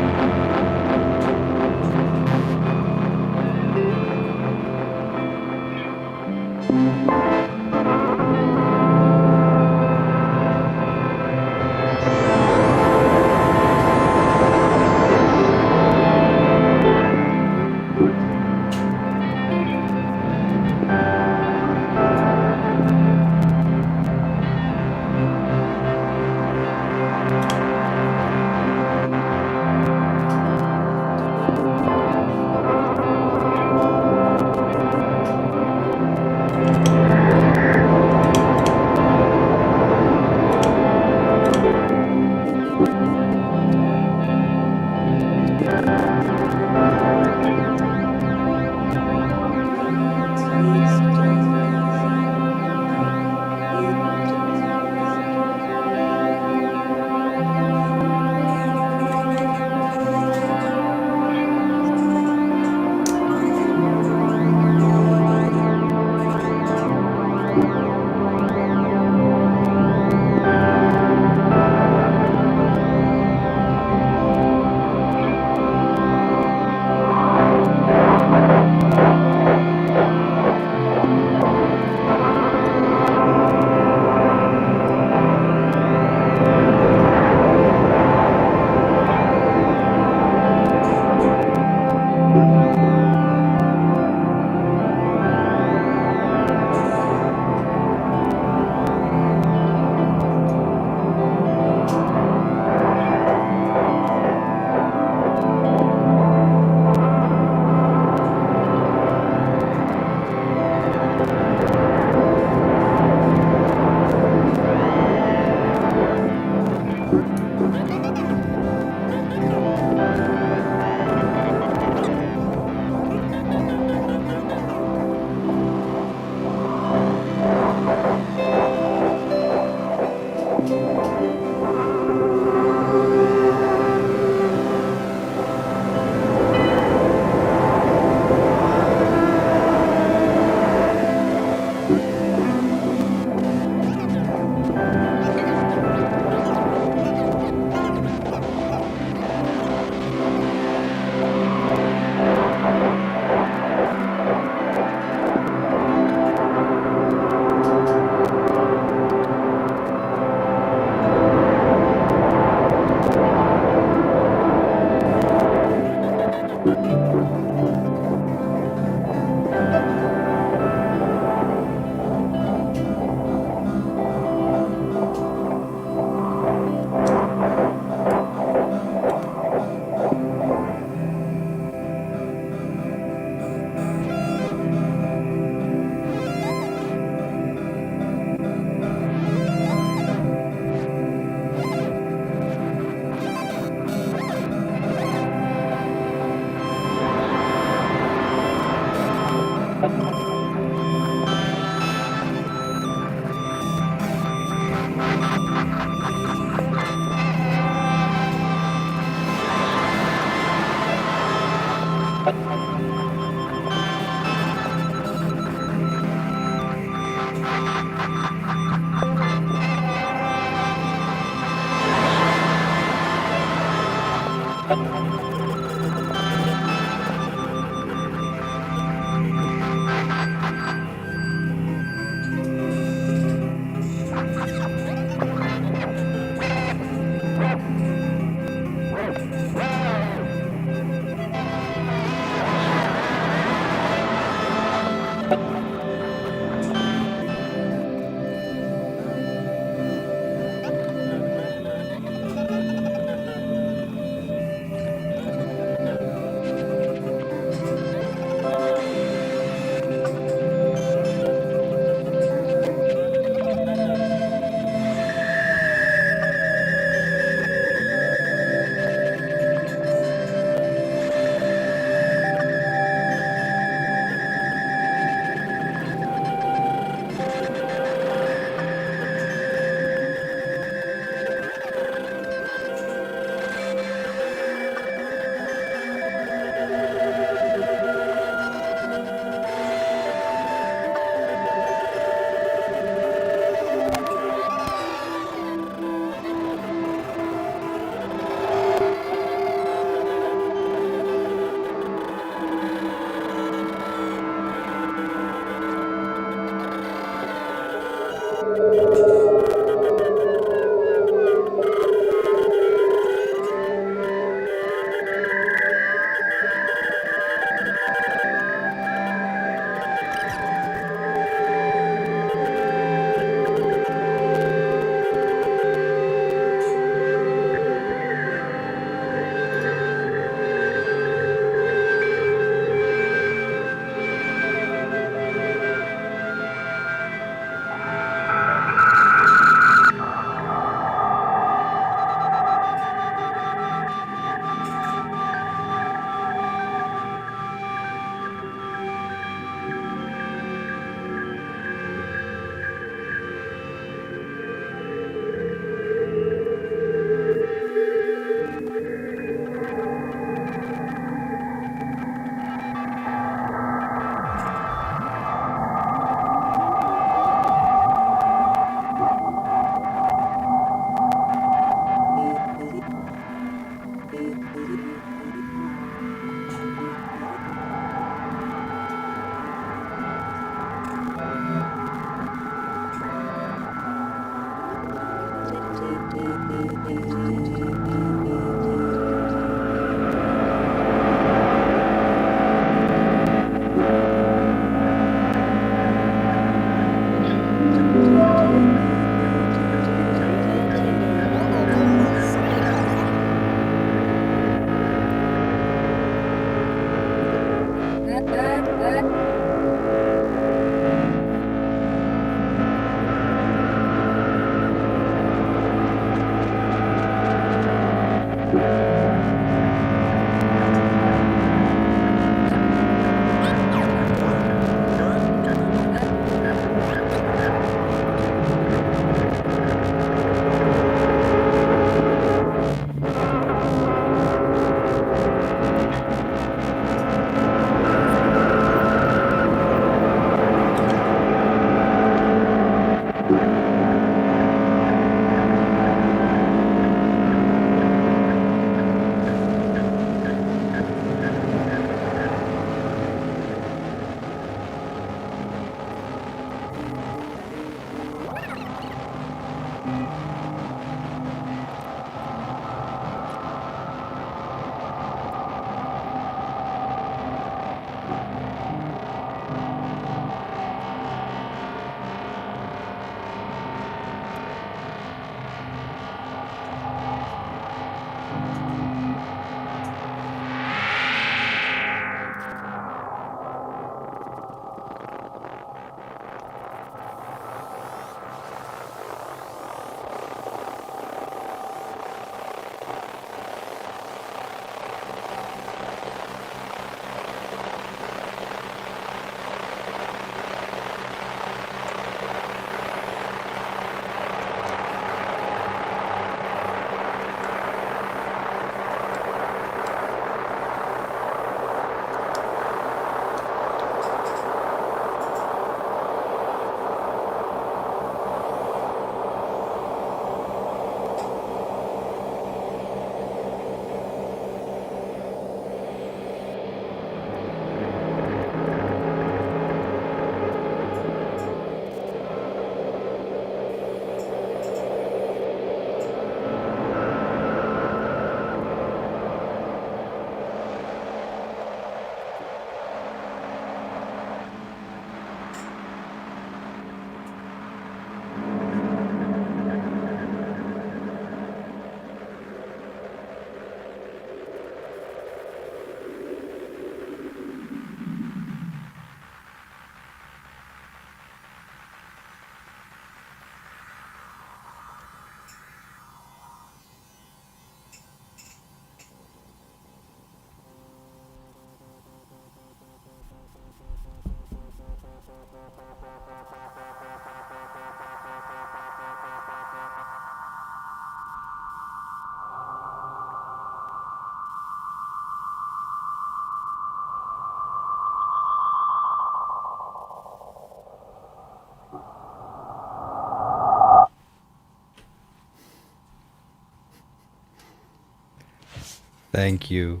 Speaker 2: Thank you.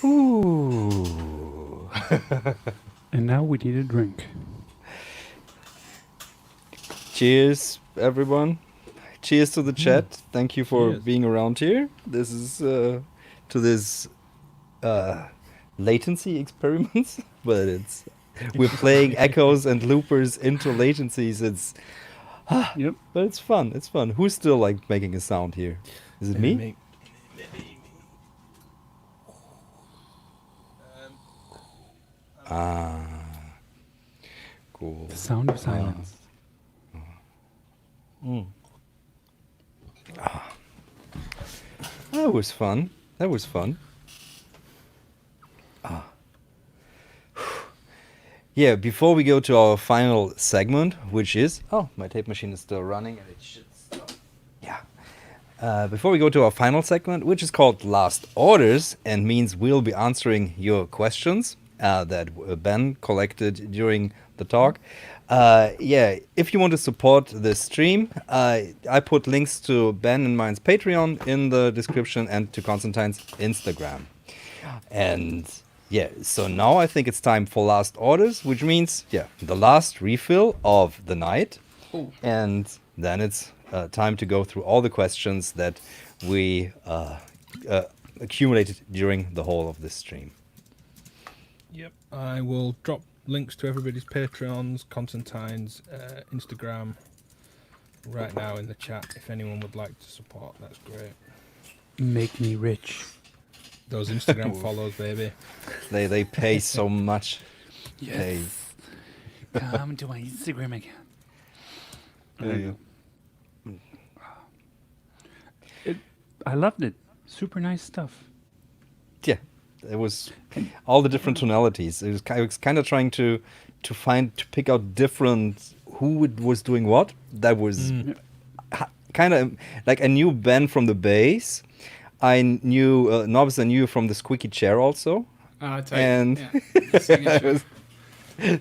Speaker 2: Ooh.
Speaker 1: And now we need a drink.
Speaker 2: Cheers, everyone. Cheers to the chat. Thank you for
Speaker 3: Cheers.
Speaker 2: being around here. This is to this latency experiments, but we're playing echoes and loopers into latencies.
Speaker 1: Yep.
Speaker 2: But it's fun. It's fun. Who's still like making a sound here? Is it me? Cool.
Speaker 1: The sound of silence.
Speaker 2: That was fun. That was fun. Yeah, before we go to our final segment, which is... Oh, my tape machine is still running and it should stop. Yeah. Before we go to our final segment, which is called Last Orders, and means we'll be answering your questions that Ben collected during the talk. Yeah, if you want to support this stream, I put links to Ben and mine's Patreon in the description and to Konstantine's Instagram. And yeah, so now I think it's time for last orders, which means, yeah, the last refill of the night.
Speaker 4: Oh.
Speaker 2: And then it's time to go through all the questions that we accumulated during the whole of this stream.
Speaker 3: Yep. I will drop links to everybody's Patreons, Konstantine's Instagram right now in the chat. If anyone would like to support, that's great.
Speaker 1: Make me rich.
Speaker 3: Those Instagram follows, baby.
Speaker 2: They pay so much.
Speaker 1: Yes. Come to my Instagram account. I loved it. Super nice stuff.
Speaker 2: Yeah, it was all the different tonalities. It was, I was kind of trying to pick out different who was doing what. That was kind of like I knew Ben from the bass. I knew Nobs. I knew from the squeaky chair also.
Speaker 4: Tight.
Speaker 2: And
Speaker 4: Yeah. Signature.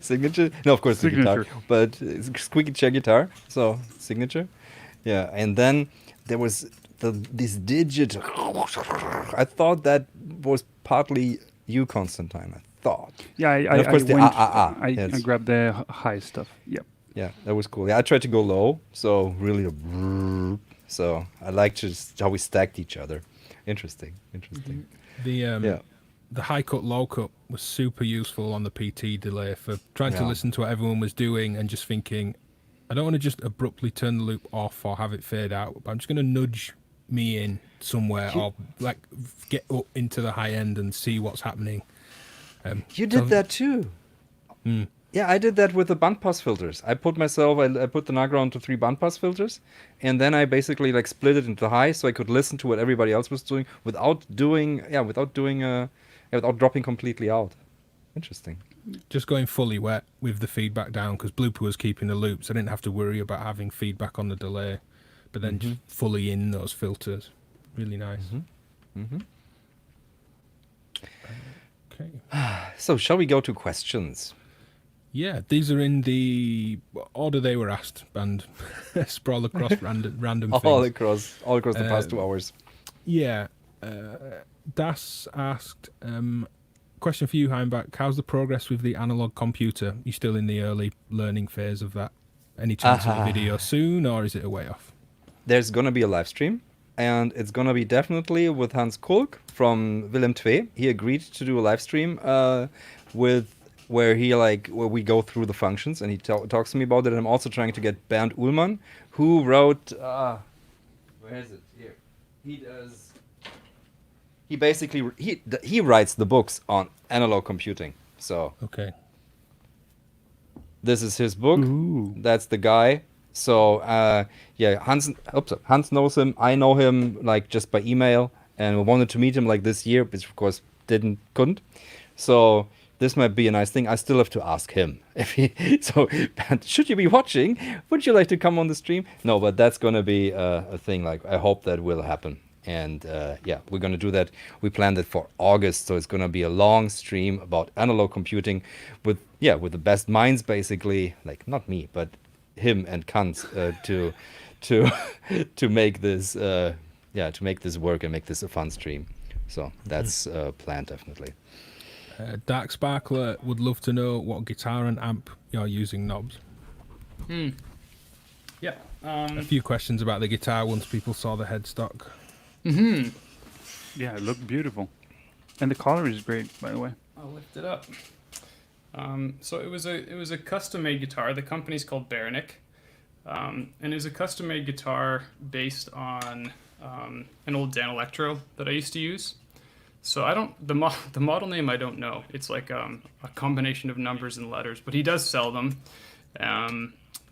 Speaker 2: Signature? No, of course the guitar,
Speaker 1: Signature.
Speaker 2: but squeaky chair guitar. So signature. Yeah, and then there was this digit. I thought that was partly you, Konstantine. I thought.
Speaker 1: Yeah,
Speaker 2: And of course the
Speaker 1: I
Speaker 2: yes.
Speaker 1: grabbed the high stuff. Yep.
Speaker 2: Yeah, that was cool. Yeah, I tried to go low, so really. So I liked just how we stacked each other. Interesting.
Speaker 3: The high cut, low cut was super useful on the PT delay for trying to
Speaker 2: Yeah.
Speaker 3: listen to what everyone was doing and just thinking, I don't want to just abruptly turn the loop off or have it fade out, but I'm just going to nudge me in somewhere or like get up into the high end and see what's happening.
Speaker 2: You did that too. Yeah, I did that with the bandpass filters. I put the Nagra onto 3 bandpass filters, and then I basically like split it into high, so I could listen to what everybody else was doing without dropping completely out. Interesting.
Speaker 3: Just going fully wet with the feedback down because Blooper was keeping the loops. I didn't have to worry about having feedback on the delay, but then just fully in those filters. Really nice. Okay.
Speaker 2: So shall we go to questions?
Speaker 3: Yeah, these are in the order they were asked and sprawl across random things.
Speaker 2: All across the past 2 hours.
Speaker 3: Yeah. Das asked, question for you, Heimbach. How's the progress with the analog computer? You still in the early learning phase of that? Any chance of a video soon, or is it a way off?
Speaker 2: There's gonna be a live stream, and it's gonna be definitely with Hans Kulk from Willem II. He agreed to do a live stream where we go through the functions, and he talks to me about it. And I'm also trying to get Bernd Ullmann, who wrote where is it? Here. He writes the books on analog computing. So
Speaker 3: Okay.
Speaker 2: this is his book.
Speaker 1: Ooh.
Speaker 2: That's the guy. So yeah, Hans knows him. I know him like just by email, and we wanted to meet him like this year, but of course couldn't. So this might be a nice thing. I still have to ask him if he. So should you be watching? Would you like to come on the stream? No, but that's gonna be a thing. Like I hope that will happen. And yeah, we're gonna do that. We planned it for August, so it's gonna be a long stream about analog computing with the best minds, basically. Like not me, but him and Kant to make this work and make this a fun stream. So that's planned definitely.
Speaker 3: Dark Sparkler would love to know what guitar and amp you're using, Knobs.
Speaker 4: Yeah.
Speaker 3: A few questions about the guitar once people saw the headstock.
Speaker 1: Yeah, it looked beautiful. And the collar is great, by the way.
Speaker 4: I'll lift it up. So it was a custom-made guitar. The company's called Baronic, and it was a custom-made guitar based on an old Dan Electro that I used to use. So I don't the model name I don't know. It's like a combination of numbers and letters, but he does sell them.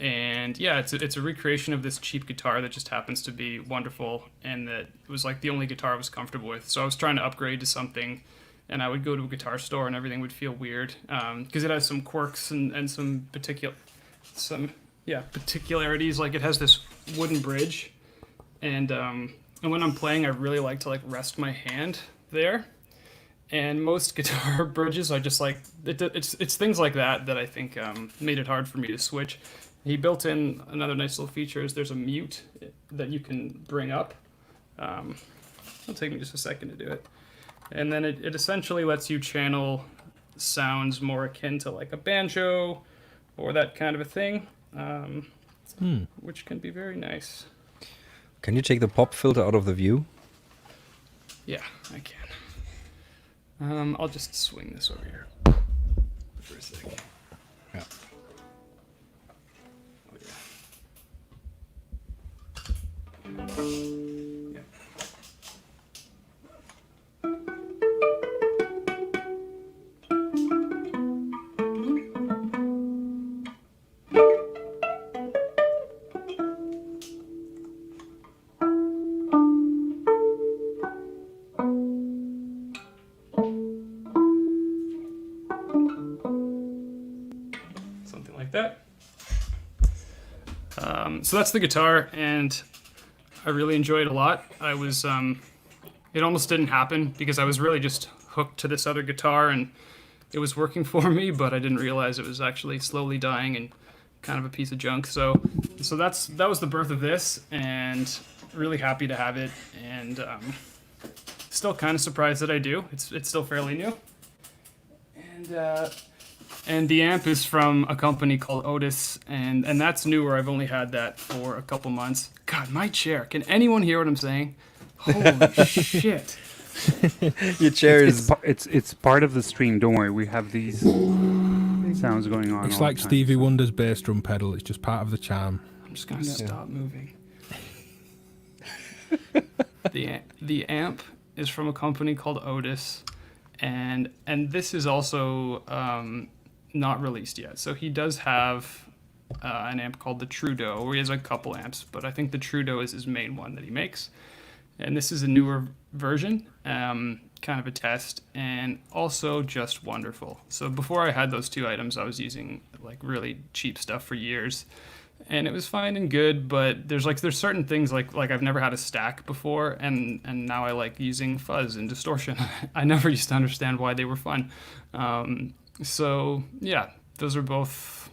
Speaker 4: And yeah, it's a recreation of this cheap guitar that just happens to be wonderful, and that was like the only guitar I was comfortable with. So I was trying to upgrade to something, and I would go to a guitar store and everything would feel weird because it has some quirks and some particularities. Like it has this wooden bridge, and when I'm playing, I really like to like rest my hand there. And most guitar bridges are just like it's things like that I think made it hard for me to switch. He built in another nice little feature is there's a mute that you can bring up. It'll take me just a second to do it. And then it essentially lets you channel sounds more akin to like a banjo or that kind of a thing, which can be very nice.
Speaker 5: Can you take the pop filter out of the view?
Speaker 4: Yeah, I can. I'll just swing this over here for a second.
Speaker 5: Yeah.
Speaker 4: Oh, yeah. Something like that. So that's the guitar, and I really enjoyed it a lot. I was, it almost didn't happen because I was really just hooked to this other guitar, and it was working for me, but I didn't realize it was actually slowly dying and kind of a piece of junk. So that was the birth of this, and really happy to have it, and still kind of surprised that I do. It's still fairly new, and the amp is from a company called Otis, and that's newer. I've only had that for a couple months. God, my chair. Can anyone hear what I'm saying? Holy shit.
Speaker 5: Your chair is...
Speaker 1: It's part of the stream. Don't worry. We have these sounds going on.
Speaker 3: It's
Speaker 1: all
Speaker 3: like
Speaker 1: the time,
Speaker 3: Stevie
Speaker 1: so-
Speaker 3: Wonder's bass drum pedal. It's just part of the charm.
Speaker 4: I'm just going to stop moving. The amp is from a company called Otis, and this is also not released yet. So he does have an amp called the Trudeau, where he has a couple amps, but I think the Trudeau is his main one that he makes. And this is a newer version, kind of a test, and also just wonderful. So before I had those two items, I was using like really cheap stuff for years, and it was fine and good, but there's certain things like I've never had a stack before, and now I like using fuzz and distortion. I never used to understand why they were fun. So yeah, those are both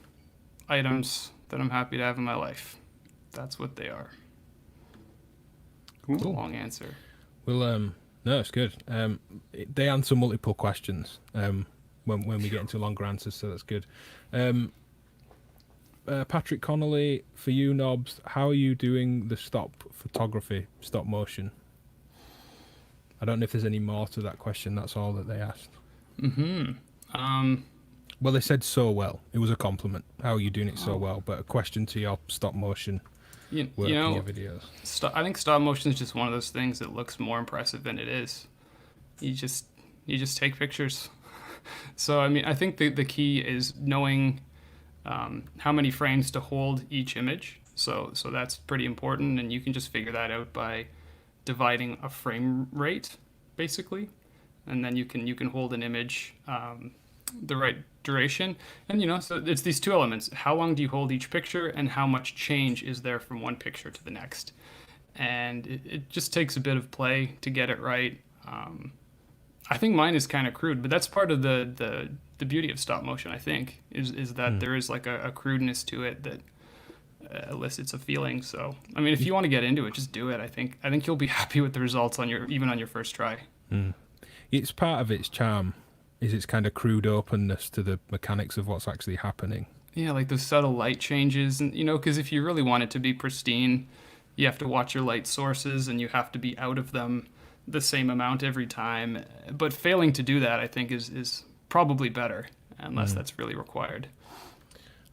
Speaker 4: items that I'm happy to have in my life. That's what they are. It's a long answer.
Speaker 3: Well, no, it's good. They answer multiple questions when we get into longer answers, so that's good. Patrick Connolly, for you, Knobs, how are you doing the stop photography, stop motion? I don't know if there's any more to that question. That's all that they asked. Well, they said so well. It was a compliment. How are you doing it so well? But a question to your stop motion work in your videos.
Speaker 4: I think stop motion is just one of those things that looks more impressive than it is. You just take pictures. So I mean, I think the key is knowing how many frames to hold each image. So that's pretty important, and you can just figure that out by dividing a frame rate, basically, and then you can hold an image the right duration. And so it's these two elements: how long do you hold each picture, and how much change is there from one picture to the next. And it just takes a bit of play to get it right. I think mine is kind of crude, but that's part of the beauty of stop motion, I think, is that there is like a crudeness to it that elicits a feeling. So I mean, if you want to get into it, just do it. I think you'll be happy with the results even on your first try.
Speaker 3: It's part of its charm. is its kind of crude openness to the mechanics of what's actually happening.
Speaker 4: Yeah, like the subtle light changes, and because if you really want it to be pristine, you have to watch your light sources, and you have to be out of them the same amount every time. But failing to do that, I think, is probably better, unless that's really required.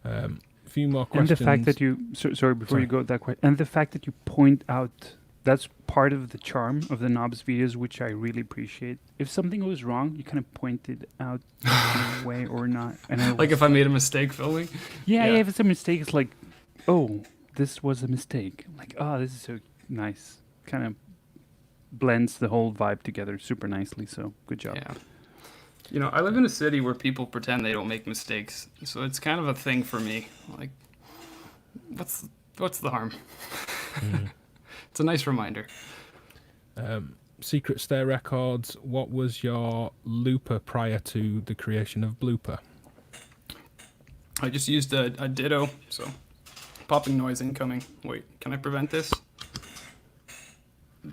Speaker 3: A few more
Speaker 1: And
Speaker 3: questions.
Speaker 1: the fact that you, sorry, before you go that way, and the fact that you point out, that's part of the charm of the Knobs videos, which I really appreciate. If something goes wrong, you kind of point it out in a way or not. And I
Speaker 4: Like if I made a mistake filming.
Speaker 1: yeah,
Speaker 4: Yeah.
Speaker 1: if it's a mistake, it's like, oh, this was a mistake. Like, oh, this is so nice. Kind of blends the whole vibe together super nicely. So good job.
Speaker 4: Yeah. I live in a city where people pretend they don't make mistakes, so it's kind of a thing for me. Like, what's the harm? It's a nice reminder.
Speaker 3: Secret Stair Records, what was your looper prior to the creation of Blooper?
Speaker 4: I just used a ditto, so popping noise incoming. Wait, can I prevent this?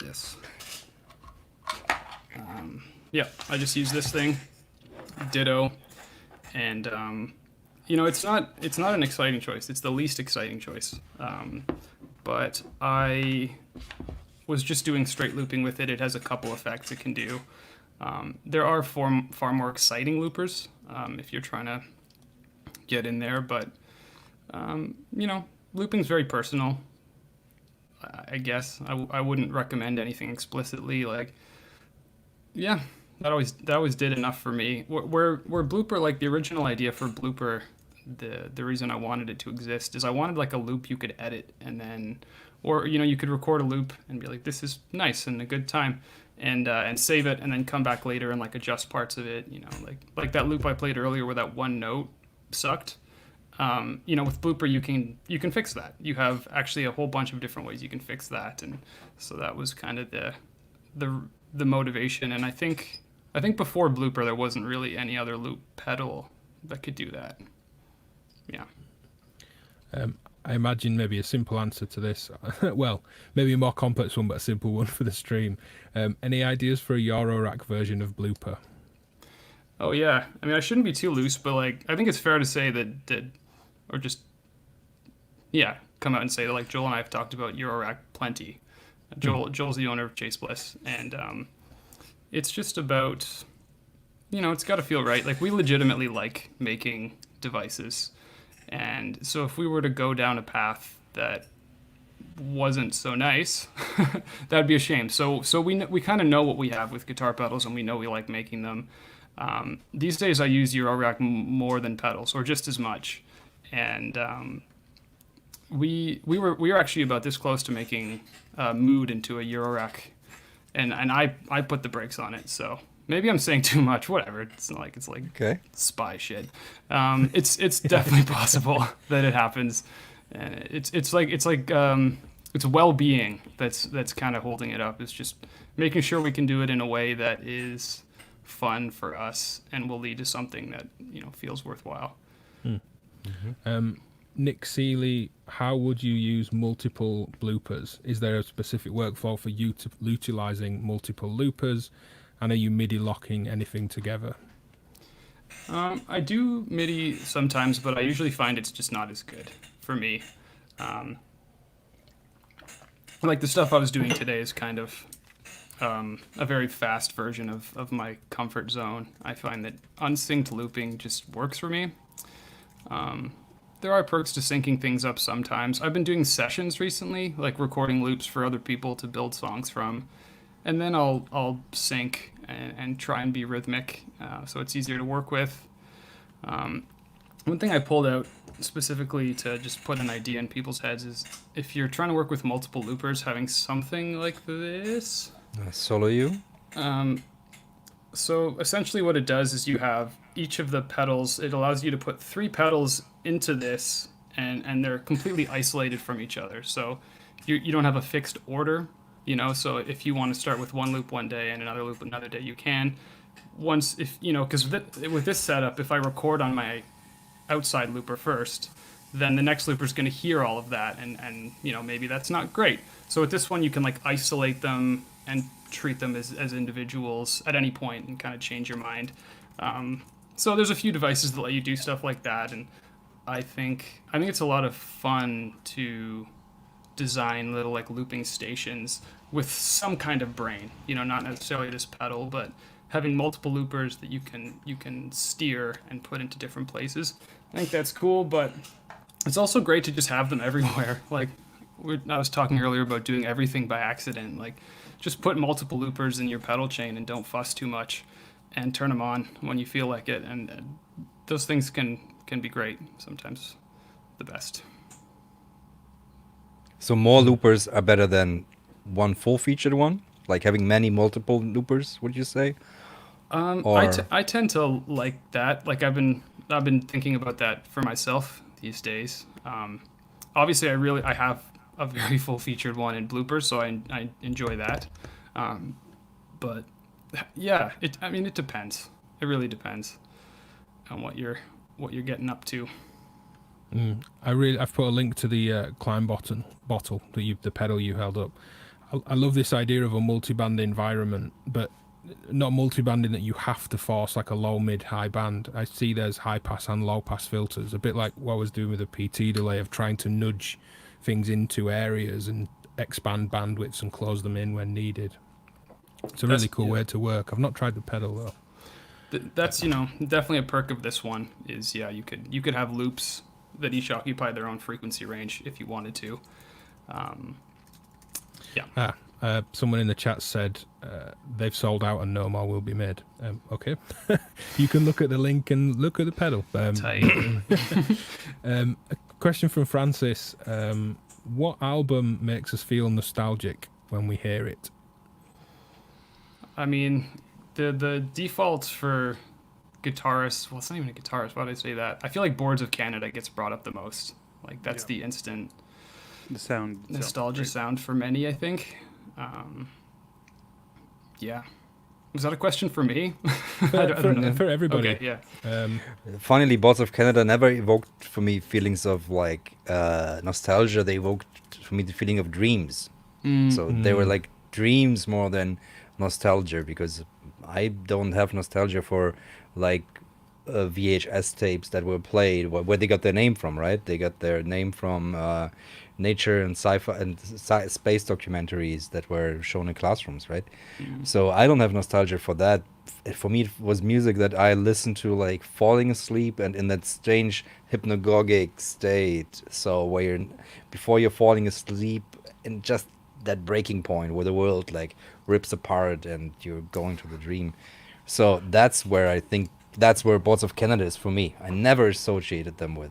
Speaker 4: Yes. Yeah, I just used this thing, ditto, and it's not an exciting choice. It's the least exciting choice. But I was just doing straight looping with it. It has a couple effects it can do. There are far more exciting loopers if you're trying to get in there, but looping's very personal. I guess I wouldn't recommend anything explicitly. Like, yeah, that always did enough for me. Where Blooper, like the original idea for Blooper, the reason I wanted it to exist is I wanted like a loop you could edit and then, or you could record a loop and be like, this is nice and a good time, and save it and then come back later and like adjust parts of it. Like that loop I played earlier where that one note sucked. With Blooper you can fix that. You have actually a whole bunch of different ways you can fix that, and so that was kind of the motivation. And I think before Blooper there wasn't really any other loop pedal that could do that. Yeah.
Speaker 3: I imagine maybe a simple answer to this. Well, maybe a more complex one, but a simple one for the stream. Any ideas for a Eurorack version of Blooper?
Speaker 4: Oh yeah. I mean, I shouldn't be too loose, but like I think it's fair to say that or just come out and say that like Joel and I have talked about Eurorack plenty. Joel's the owner of Chase Bliss, and it's just about it's got to feel right. Like we legitimately like making devices. And so if we were to go down a path that wasn't so nice, that'd be a shame. So we kind of know what we have with guitar pedals, and we know we like making them. These days I use Eurorack more than pedals, or just as much. And we were actually about this close to making Mood into a Eurorack, and I put the brakes on it. So maybe I'm saying too much. Whatever. It's like
Speaker 5: Okay.
Speaker 4: spy shit. It's definitely possible that it happens. And it's well-being that's kind of holding it up. It's just making sure we can do it in a way that is fun for us and will lead to something that feels worthwhile.
Speaker 3: Nick Seeley, how would you use multiple bloopers? Is there a specific workflow for utilizing multiple loopers? And are you MIDI locking anything together?
Speaker 4: I do MIDI sometimes, but I usually find it's just not as good for me. Like the stuff I was doing today is kind of a very fast version of my comfort zone. I find that unsynced looping just works for me. There are perks to syncing things up sometimes. I've been doing sessions recently, like recording loops for other people to build songs from. And then I'll sync and try and be rhythmic, so it's easier to work with. One thing I pulled out specifically to just put an idea in people's heads is if you're trying to work with multiple loopers, having something like this.
Speaker 5: Solo you?
Speaker 4: So essentially what it does is you have each of the pedals, it allows you to put 3 pedals into this, and they're completely isolated from each other. So you don't have a fixed order. So if you want to start with one loop one day and another loop another day, you can. Because with this setup, if I record on my outside looper first, then the next looper is going to hear all of that, and maybe that's not great. So with this one, you can like isolate them and treat them as individuals at any point and kind of change your mind. So there's a few devices that let you do stuff like that, and I think it's a lot of fun to design little like looping stations with some kind of brain. Not necessarily this pedal, but having multiple loopers that you can steer and put into different places. I think that's cool, but it's also great to just have them everywhere. Like I was talking earlier about doing everything by accident. Like just put multiple loopers in your pedal chain and don't fuss too much, and turn them on when you feel like it. And those things can be great. Sometimes the best.
Speaker 5: So more loopers are better than one full-featured one? Like having many multiple loopers, would you say?
Speaker 4: I tend to like that. Like I've been thinking about that for myself these days. Obviously, I have a very full-featured one in bloopers, so I enjoy that. But yeah, it depends. It really depends on what you're getting up to.
Speaker 3: I've put a link to the Climb bottle the pedal you held up. I love this idea of a multi-band environment, but not multi-banding that you have to force like a low, mid, high band. I see there's high pass and low pass filters, a bit like what I was doing with the PT delay of trying to nudge things into areas and expand bandwidths and close them in when needed. It's a really cool way to work. I've not tried the pedal though.
Speaker 4: That's definitely a perk of this one is you could have loops that each occupy their own frequency range if you wanted to.
Speaker 3: Someone in the chat said they've sold out and no more will be made. Okay. You can look at the link and look at the pedal. A question from Francis. What album makes us feel nostalgic when we hear it?
Speaker 4: I mean, the defaults for guitarists, well, it's not even a guitarist, why did I say that? I feel like Boards of Canada gets brought up the most. Like, that's the instant
Speaker 1: The sound.
Speaker 4: nostalgia sound for many, I think. Yeah. Was that a question for me? I don't know.
Speaker 3: For everybody.
Speaker 4: Okay, yeah.
Speaker 5: Funnily, Boards of Canada never evoked for me feelings of like nostalgia. They evoked for me the feeling of dreams. So they were like dreams more than nostalgia, because I don't have nostalgia for like VHS tapes that were played where they got their name from, right? They got their name from nature and sci-fi and space documentaries that were shown in classrooms, right? So I don't have nostalgia for that. For me, it was music that I listened to like falling asleep and in that strange hypnagogic state. So where before you're falling asleep, in just that breaking point where the world like rips apart and you're going to the dream. So that's where Boards of Canada is for me. I never associated them with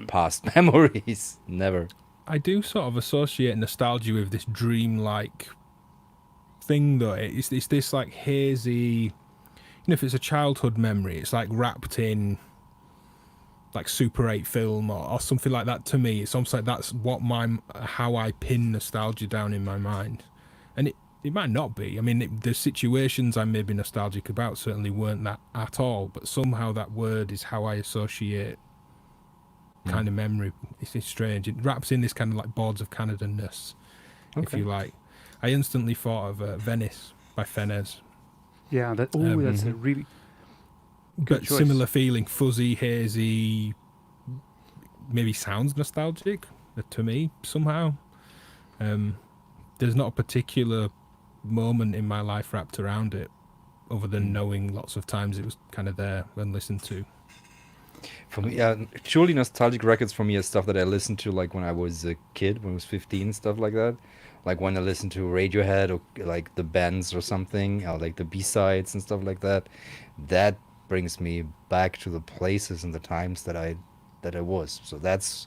Speaker 5: past memories. Never.
Speaker 3: I do sort of associate nostalgia with this dream-like thing, though. It's this like hazy, if it's a childhood memory, it's like wrapped in like Super 8 film or something like that. To me, it's almost like that's how I pin nostalgia down in my mind. And it might not be. I mean, the situations I may be nostalgic about certainly weren't that at all, but somehow that word is how I associate kind of memory. It's strange. It wraps in this kind of like Boards of Canada-ness, if you like. I instantly thought of Venice by Fenez.
Speaker 1: Yeah, that's a really good
Speaker 3: But
Speaker 1: choice.
Speaker 3: similar feeling, fuzzy, hazy, maybe sounds nostalgic to me somehow. There's not a particular moment in my life wrapped around it other than knowing lots of times it was kind of there and listened to.
Speaker 5: For me, truly nostalgic records for me are stuff that I listened to like when I was a kid, when I was 15, stuff like that. Like when I listened to Radiohead or like the bands or something, or like the B-sides and stuff like that. That brings me back to the places and the times that I was. So that's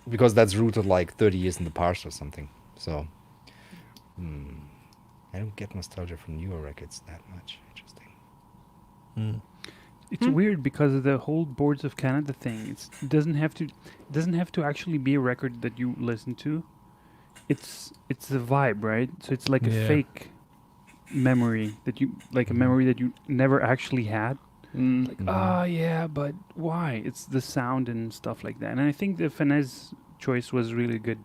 Speaker 5: because that's rooted like 30 years in the past or something. So I don't get nostalgia from newer records that much. Interesting.
Speaker 1: It's weird because of the whole Boards of Canada thing. It doesn't have to actually be a record that you listen to. It's the vibe, right? So it's like a fake memory that you like, a memory that you never actually had. Like, yeah, but why? It's the sound and stuff like that. And I think the Fenez choice was really good,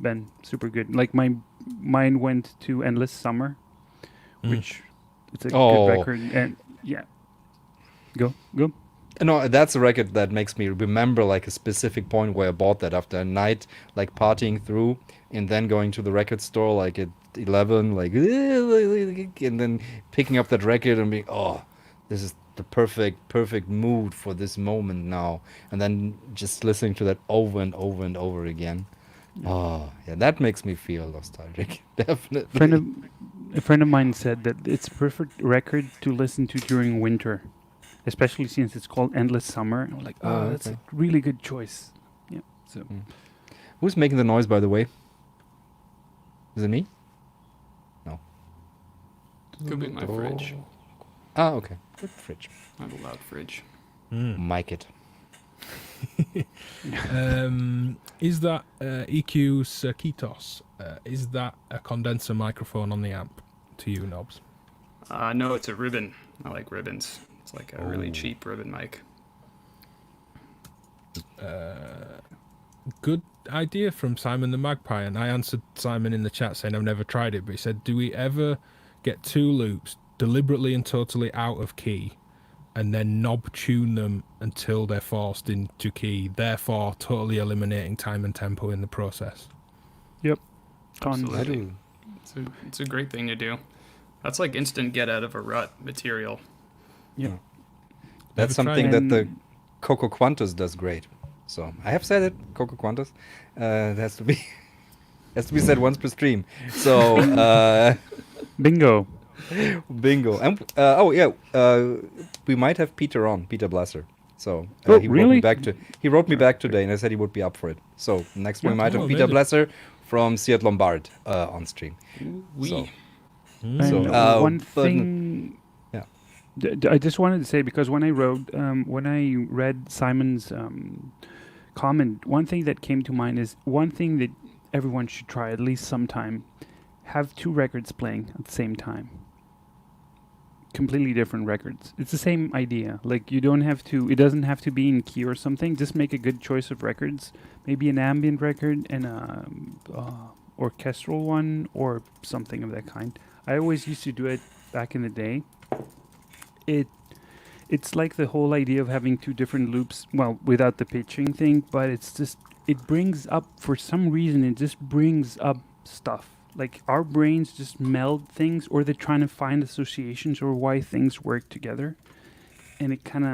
Speaker 1: Ben. Super good. Like my mind went to Endless Summer, which It's a
Speaker 5: Oh.
Speaker 1: good record, and yeah, go.
Speaker 5: No, that's a record that makes me remember like a specific point where I bought that after a night like partying through, and then going to the record store like at 11, like and then picking up that record and being, oh, this is the perfect mood for this moment now, and then just listening to that over and over and over again. Oh, yeah, that makes me feel nostalgic. Definitely.
Speaker 1: A friend of mine said that it's a perfect record to listen to during winter, especially since it's called Endless Summer. And I'm like,
Speaker 5: Oh,
Speaker 1: that's
Speaker 5: okay.
Speaker 1: a really good choice. Yeah. So
Speaker 5: Who's making the noise, by the way? Is it me? No.
Speaker 4: Could be my fridge.
Speaker 5: Ah, okay. Good fridge.
Speaker 4: I have a loud fridge.
Speaker 5: Mic it.
Speaker 3: Is that EQ Circuitos? Is that a condenser microphone on the amp to you, Knobs?
Speaker 4: No, it's a ribbon. I like ribbons. It's like a really cheap ribbon mic.
Speaker 3: Good idea from Simon the Magpie, and I answered Simon in the chat saying I've never tried it, but he said, do we ever get two loops deliberately and totally out of key and then knob tune them until they're forced into key, therefore totally eliminating time and tempo in the process?
Speaker 1: yep. Tons.
Speaker 4: Absolutely. It's a great thing to do. That's like instant get out of a rut material.
Speaker 1: Yep.
Speaker 5: That's
Speaker 3: Never tried
Speaker 5: something
Speaker 1: it.
Speaker 5: that the Coco Quantus does great. So I have said it, Coco Quantus. It has to be said once per stream. So
Speaker 1: Bingo.
Speaker 5: bingo. And we might have Peter Blasser. So
Speaker 1: Oh,
Speaker 5: he wrote
Speaker 1: really?
Speaker 5: me back today, and I said he would be up for it. So next we might have
Speaker 3: Oh,
Speaker 5: Peter
Speaker 3: really?
Speaker 5: Blasser from Seat Lombard on stream.
Speaker 4: We.
Speaker 5: So-
Speaker 1: And
Speaker 5: So,
Speaker 1: one
Speaker 5: but-
Speaker 1: thing,
Speaker 5: yeah.
Speaker 1: I just wanted to say, because when I read Simon's comment, one thing that came to mind is one thing that everyone should try at least sometime: have two records playing at the same time. Completely different records. It's the same idea. Like, you don't have to. It doesn't have to be in key or something. Just make a good choice of records. Maybe an ambient record and a orchestral one or something of that kind. I always used to do it back in the day. It's like the whole idea of having two different loops, well, without the pitching thing, but it's just, it brings up, for some reason, it just brings up stuff. Like, our brains just meld things, or they're trying to find associations or why things work together. And it kind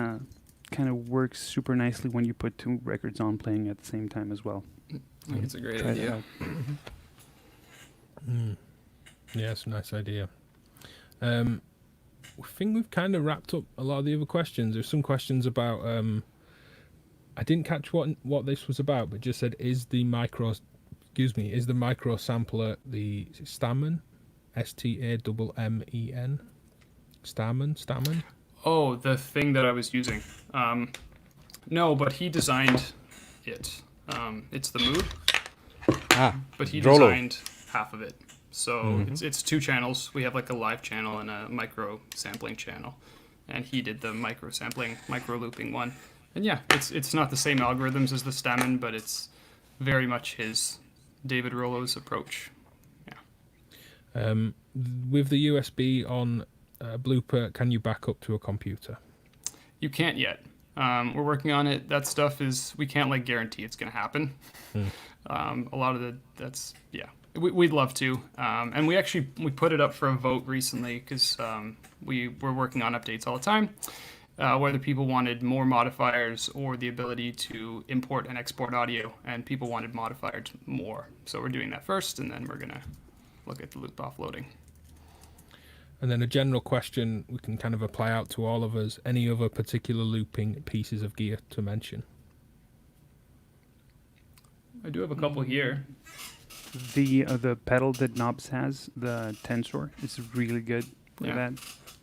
Speaker 1: of works super nicely when you put two records on playing at the same time as well.
Speaker 4: I think it's a great
Speaker 1: Try it
Speaker 4: idea.
Speaker 1: out.
Speaker 3: Yeah, it's a nice idea. I think we've kind of wrapped up a lot of the other questions. There's some questions about I didn't catch what this was about, but just said, is the micro sampler the Stamen? Stamen? Stamen?
Speaker 4: Oh, the thing that I was using. No, but he designed it. It's the Mood, but he
Speaker 5: Drolo.
Speaker 4: designed half of it. So it's two channels. We have like a live channel and a micro sampling channel, and he did the micro sampling, micro looping one. And yeah, it's not the same algorithms as the Stamen, but it's very much his David Rollo's approach. Yeah.
Speaker 3: With the USB on Blooper, can you back up to a computer?
Speaker 4: You can't yet. We're working on it. That stuff we can't like guarantee it's going to happen. A lot of we'd love to. And we put it up for a vote recently because we were working on updates all the time. Whether people wanted more modifiers or the ability to import and export audio, and people wanted modifiers more. So we're doing that first, and then we're going to look at the loop offloading.
Speaker 3: And then a general question we can kind of apply out to all of us. Any other particular looping pieces of gear to mention?
Speaker 4: I do have a couple here.
Speaker 1: The pedal that Knobs has, the Tensor, is really good for
Speaker 4: Yeah.
Speaker 1: that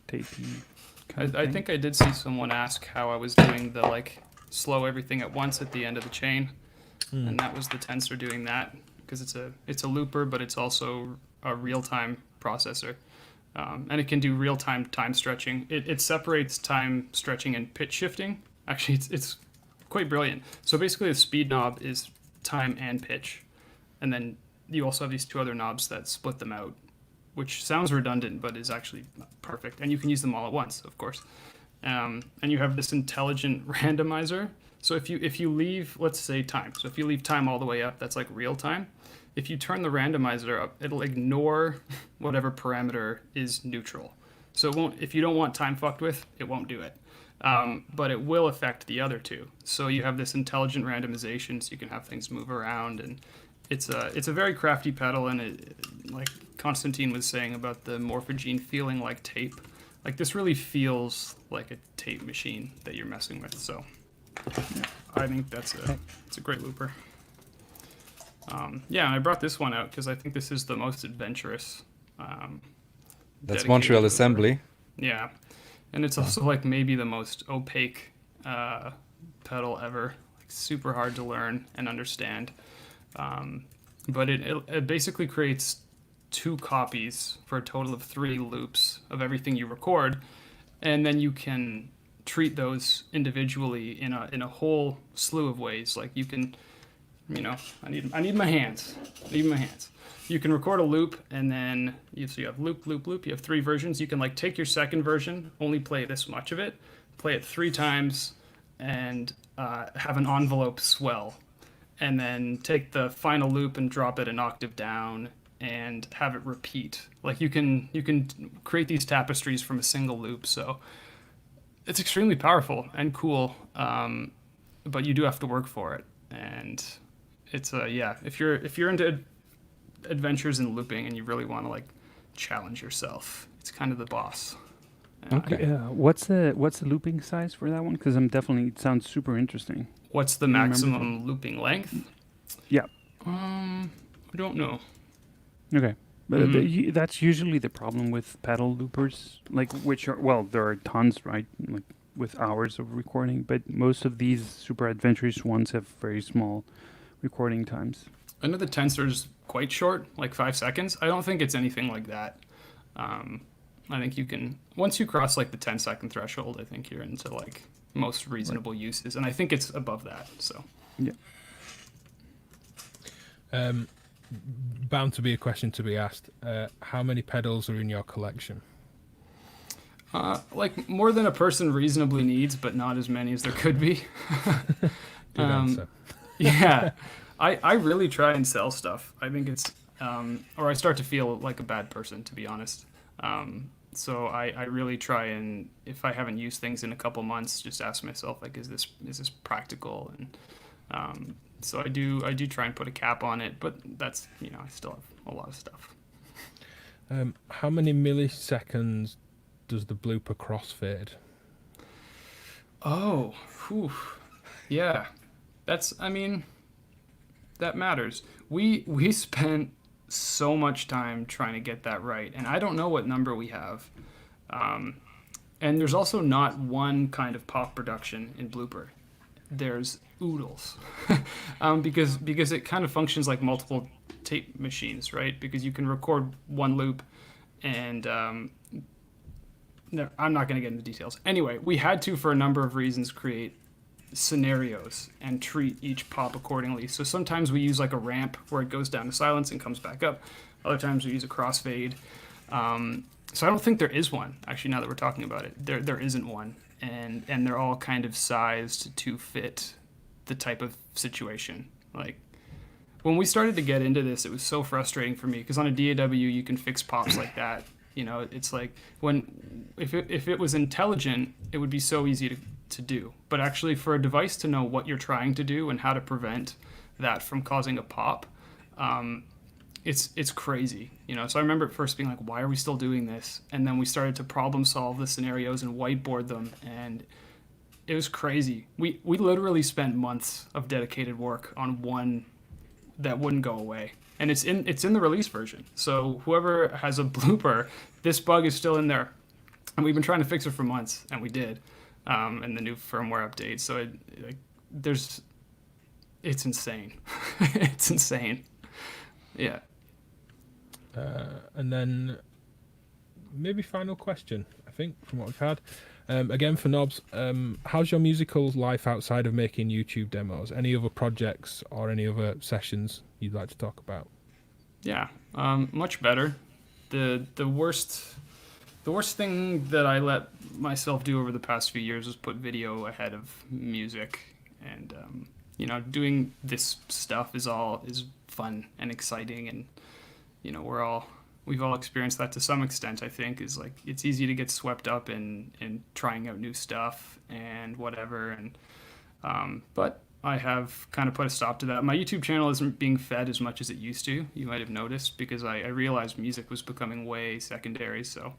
Speaker 1: tapey kind of
Speaker 4: I
Speaker 1: thing.
Speaker 4: think I did see someone ask how I was doing the like slow everything at once at the end of the chain, and that was the Tensor doing that because it's a looper, but it's also a real-time processor, and it can do real-time time stretching. It separates time stretching and pitch shifting. Actually, it's quite brilliant. So basically, the speed knob is time and pitch, and then you also have these two other knobs that split them out. which sounds redundant, but is actually perfect. And you can use them all at once, of course. And you have this intelligent randomizer. So if you leave, let's say time. So if you leave time all the way up, that's like real time. If you turn the randomizer up, it'll ignore whatever parameter is neutral. So it won't, if you don't want time fucked with, it won't do it. But it will affect the other two. So you have this intelligent randomization, so you can have things move around, and it's a very crafty pedal. And it, like Konstantine was saying about the Morphogene feeling like tape, like this really feels like a tape machine that you're messing with. So yeah, I think it's a great looper. Yeah, and I brought this one out because I think this is the most adventurous.
Speaker 5: That's
Speaker 4: dedicated
Speaker 5: Montreal
Speaker 4: looper.
Speaker 5: Assembly.
Speaker 4: Yeah, and it's also like maybe the most opaque pedal ever. Like super hard to learn and understand. But it basically creates 2 copies for a total of 3 loops of everything you record, and then you can treat those individually in a whole slew of ways. Like you can, you know, I need my hands. You can record a loop, and then you have loop, loop, loop. You have 3 versions. You can like take your second version, only play this much of it, play it 3 times, and have an envelope swell, and then take the final loop and drop it an octave down and have it repeat. Like you can create these tapestries from a single loop. So it's extremely powerful and cool, but you do have to work for it. And it's yeah, if you're into adventures in looping and you really want to like challenge yourself, it's kind of the boss.
Speaker 1: Okay. What's the looping size for that one? Because it sounds super interesting.
Speaker 4: What's the maximum looping length?
Speaker 1: Yeah.
Speaker 4: I don't know.
Speaker 1: Okay. But that's usually the problem with pedal loopers, like there are tons, right? Like with hours of recording, but most of these super adventurous ones have very small recording times.
Speaker 4: I know the tensor's quite short, like 5 seconds. I don't think it's anything like that. I think you can, once you cross like the 10-second threshold, I think you're into like most reasonable uses, and I think it's above that. So
Speaker 1: yeah.
Speaker 3: Bound to be a question to be asked. How many pedals are in your collection?
Speaker 4: Like more than a person reasonably needs, but not as many as there could be.
Speaker 3: Good answer.
Speaker 4: Yeah, I really try and sell stuff. I think it's, or I start to feel like a bad person, to be honest. So I really try, and if I haven't used things in a couple months, just ask myself like, is this practical? And so I do try and put a cap on it, but that's, I still have a lot of stuff.
Speaker 3: How many milliseconds does the blooper crossfade?
Speaker 4: Oh, whew. Yeah, that matters. We spent so much time trying to get that right, and I don't know what number we have. And there's also not one kind of pop production in blooper. There's oodles, because it kind of functions like multiple tape machines, right? Because you can record one loop, and no, I'm not going to get into details. Anyway, we had to, for a number of reasons, create scenarios and treat each pop accordingly. So sometimes we use like a ramp where it goes down to silence and comes back up. Other times we use a crossfade. So I don't think there is one, actually, now that we're talking about it. There isn't one. And they're all kind of sized to fit the type of situation. Like, when we started to get into this, it was so frustrating for me, because on a DAW you can fix pops like that. It's like if it was intelligent, it would be so easy to do. But actually, for a device to know what you're trying to do and how to prevent that from causing a pop, it's crazy. So I remember at first being like, why are we still doing this? And then we started to problem solve the scenarios and whiteboard them, and it was crazy. We literally spent months of dedicated work on one that wouldn't go away. And it's in the release version. So whoever has a blooper, this bug is still in there. And we've been trying to fix it for months, and we did. In the new firmware update. So it's insane. It's insane. Yeah.
Speaker 3: And then maybe final question, I think, from what we've had. Again, for Nobs, how's your musical life outside of making YouTube demos? Any other projects or any other sessions you'd like to talk about?
Speaker 4: Yeah, much better The worst thing that I let myself do over the past few years was put video ahead of music, and you know, doing this stuff is fun and exciting, and you know, we've all experienced that to some extent. I think is like it's easy to get swept up in trying out new stuff and whatever, and but I have kind of put a stop to that. My YouTube channel isn't being fed as much as it used to. You might have noticed, because I realized music was becoming way secondary. So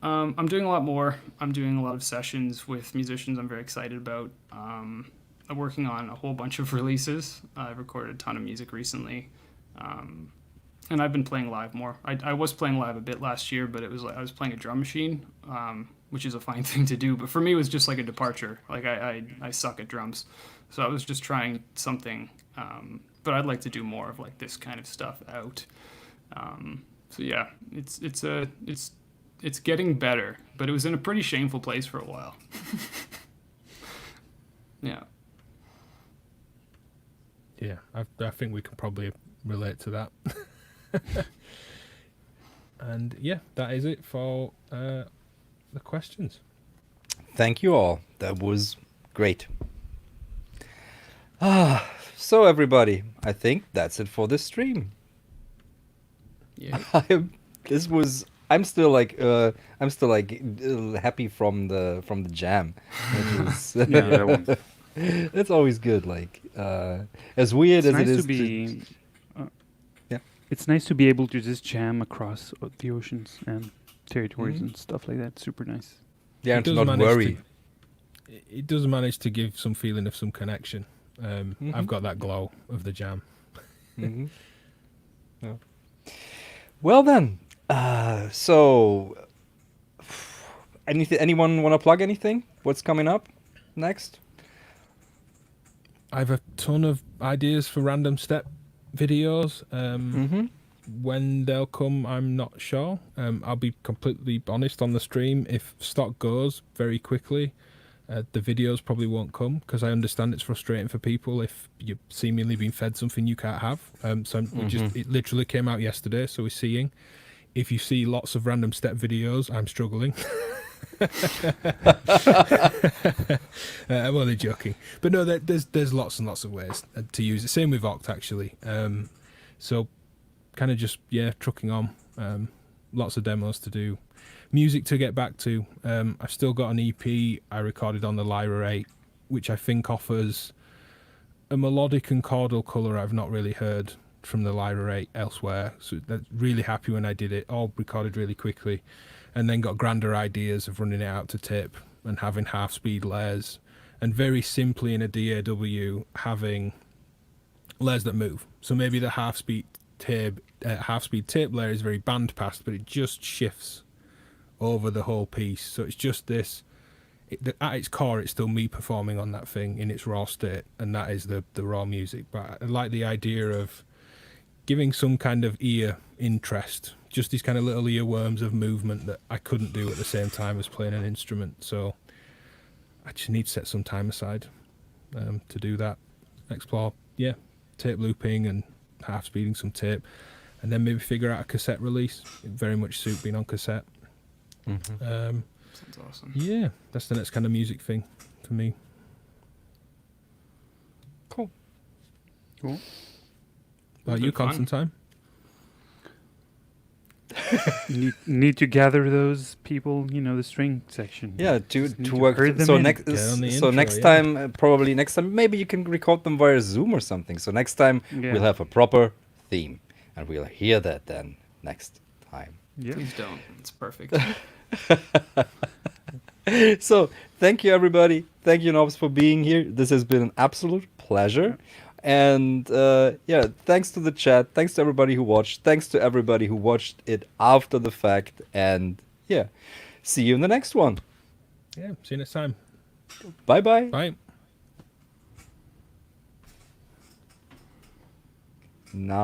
Speaker 4: I'm doing a lot more. I'm doing a lot of sessions with musicians I'm very excited about. I'm working on a whole bunch of releases. I've recorded a ton of music recently. And I've been playing live more. I was playing live a bit last year, but it was like I was playing a drum machine, which is a fine thing to do. But for me, it was just like a departure. Like I suck at drums. So I was just trying something, but I'd like to do more of like this kind of stuff out. So yeah, it's getting better, but it was in a pretty shameful place for a while. Yeah.
Speaker 3: Yeah, I think we can probably relate to that. And yeah, that is it for the questions.
Speaker 5: Thank you all. That was great. So everybody, I think that's it for this stream.
Speaker 4: Yeah.
Speaker 5: I'm still happy from the jam. Which is, it's always good. Like as weird as it is
Speaker 1: to be.
Speaker 5: Yeah.
Speaker 1: It's nice to be able to just jam across the oceans and territories and stuff like that. Super nice.
Speaker 5: Yeah, and
Speaker 3: It
Speaker 5: to
Speaker 3: does
Speaker 5: not
Speaker 3: manage
Speaker 5: worry.
Speaker 3: It does manage to give some feeling of some connection. I've got that glow of the jam.
Speaker 5: Yeah. Well then, so anyone want to plug anything? What's coming up next?
Speaker 3: I have a ton of ideas for random step videos. When they'll come, I'm not sure. I'll be completely honest on the stream. If stock goes very quickly, the videos probably won't come, because I understand it's frustrating for people if you've seemingly been fed something you can't have. It literally came out yesterday, so we're seeing. If you see lots of random step videos, I'm struggling. I'm only joking, but no, there's lots and lots of ways to use it. Same with Oct actually. So kind of just trucking on. Lots of demos to do. Music to get back to. I've still got an EP I recorded on the Lyra 8, which I think offers a melodic and chordal colour I've not really heard from the Lyra 8 elsewhere. So that's really happy when I did it. All recorded really quickly, and then got grander ideas of running it out to tape and having half-speed layers, and very simply in a DAW having layers that move. So maybe the half-speed tape layer is very bandpassed, but it just shifts over the whole piece. So it's just this. At its core, it's still me performing on that thing in its raw state, and that is the raw music. But I like the idea of giving some kind of ear interest, just these kind of little earworms of movement that I couldn't do at the same time as playing an instrument. So I just need to set some time aside to do that. Explore, tape looping and half speeding some tape, and then maybe figure out a cassette release. It very much suit being on cassette.
Speaker 4: Sounds awesome.
Speaker 3: Yeah, that's the next kind of music thing for me.
Speaker 5: Cool.
Speaker 3: About you, Konstantine?
Speaker 1: You need to gather those people, the string section.
Speaker 5: Yeah,
Speaker 1: Just need
Speaker 5: to work.
Speaker 1: herd them
Speaker 5: So
Speaker 1: in.
Speaker 5: next,
Speaker 3: Get on the
Speaker 5: so
Speaker 3: intro,
Speaker 5: next
Speaker 3: yeah.
Speaker 5: time, probably next time, maybe you can record them via Zoom or something. So next time
Speaker 1: Yeah.
Speaker 5: we'll have a proper theme, and we'll hear that then next time.
Speaker 1: Yeah.
Speaker 4: Please don't. It's perfect.
Speaker 5: So thank you everybody. Thank you, Nobs, for being here. This has been an absolute pleasure. And thanks to the chat. Thanks to everybody who watched. Thanks to everybody who watched it after the fact. And see you in the next one.
Speaker 3: Yeah, see you next time.
Speaker 5: Bye-bye.
Speaker 3: Bye.
Speaker 5: Now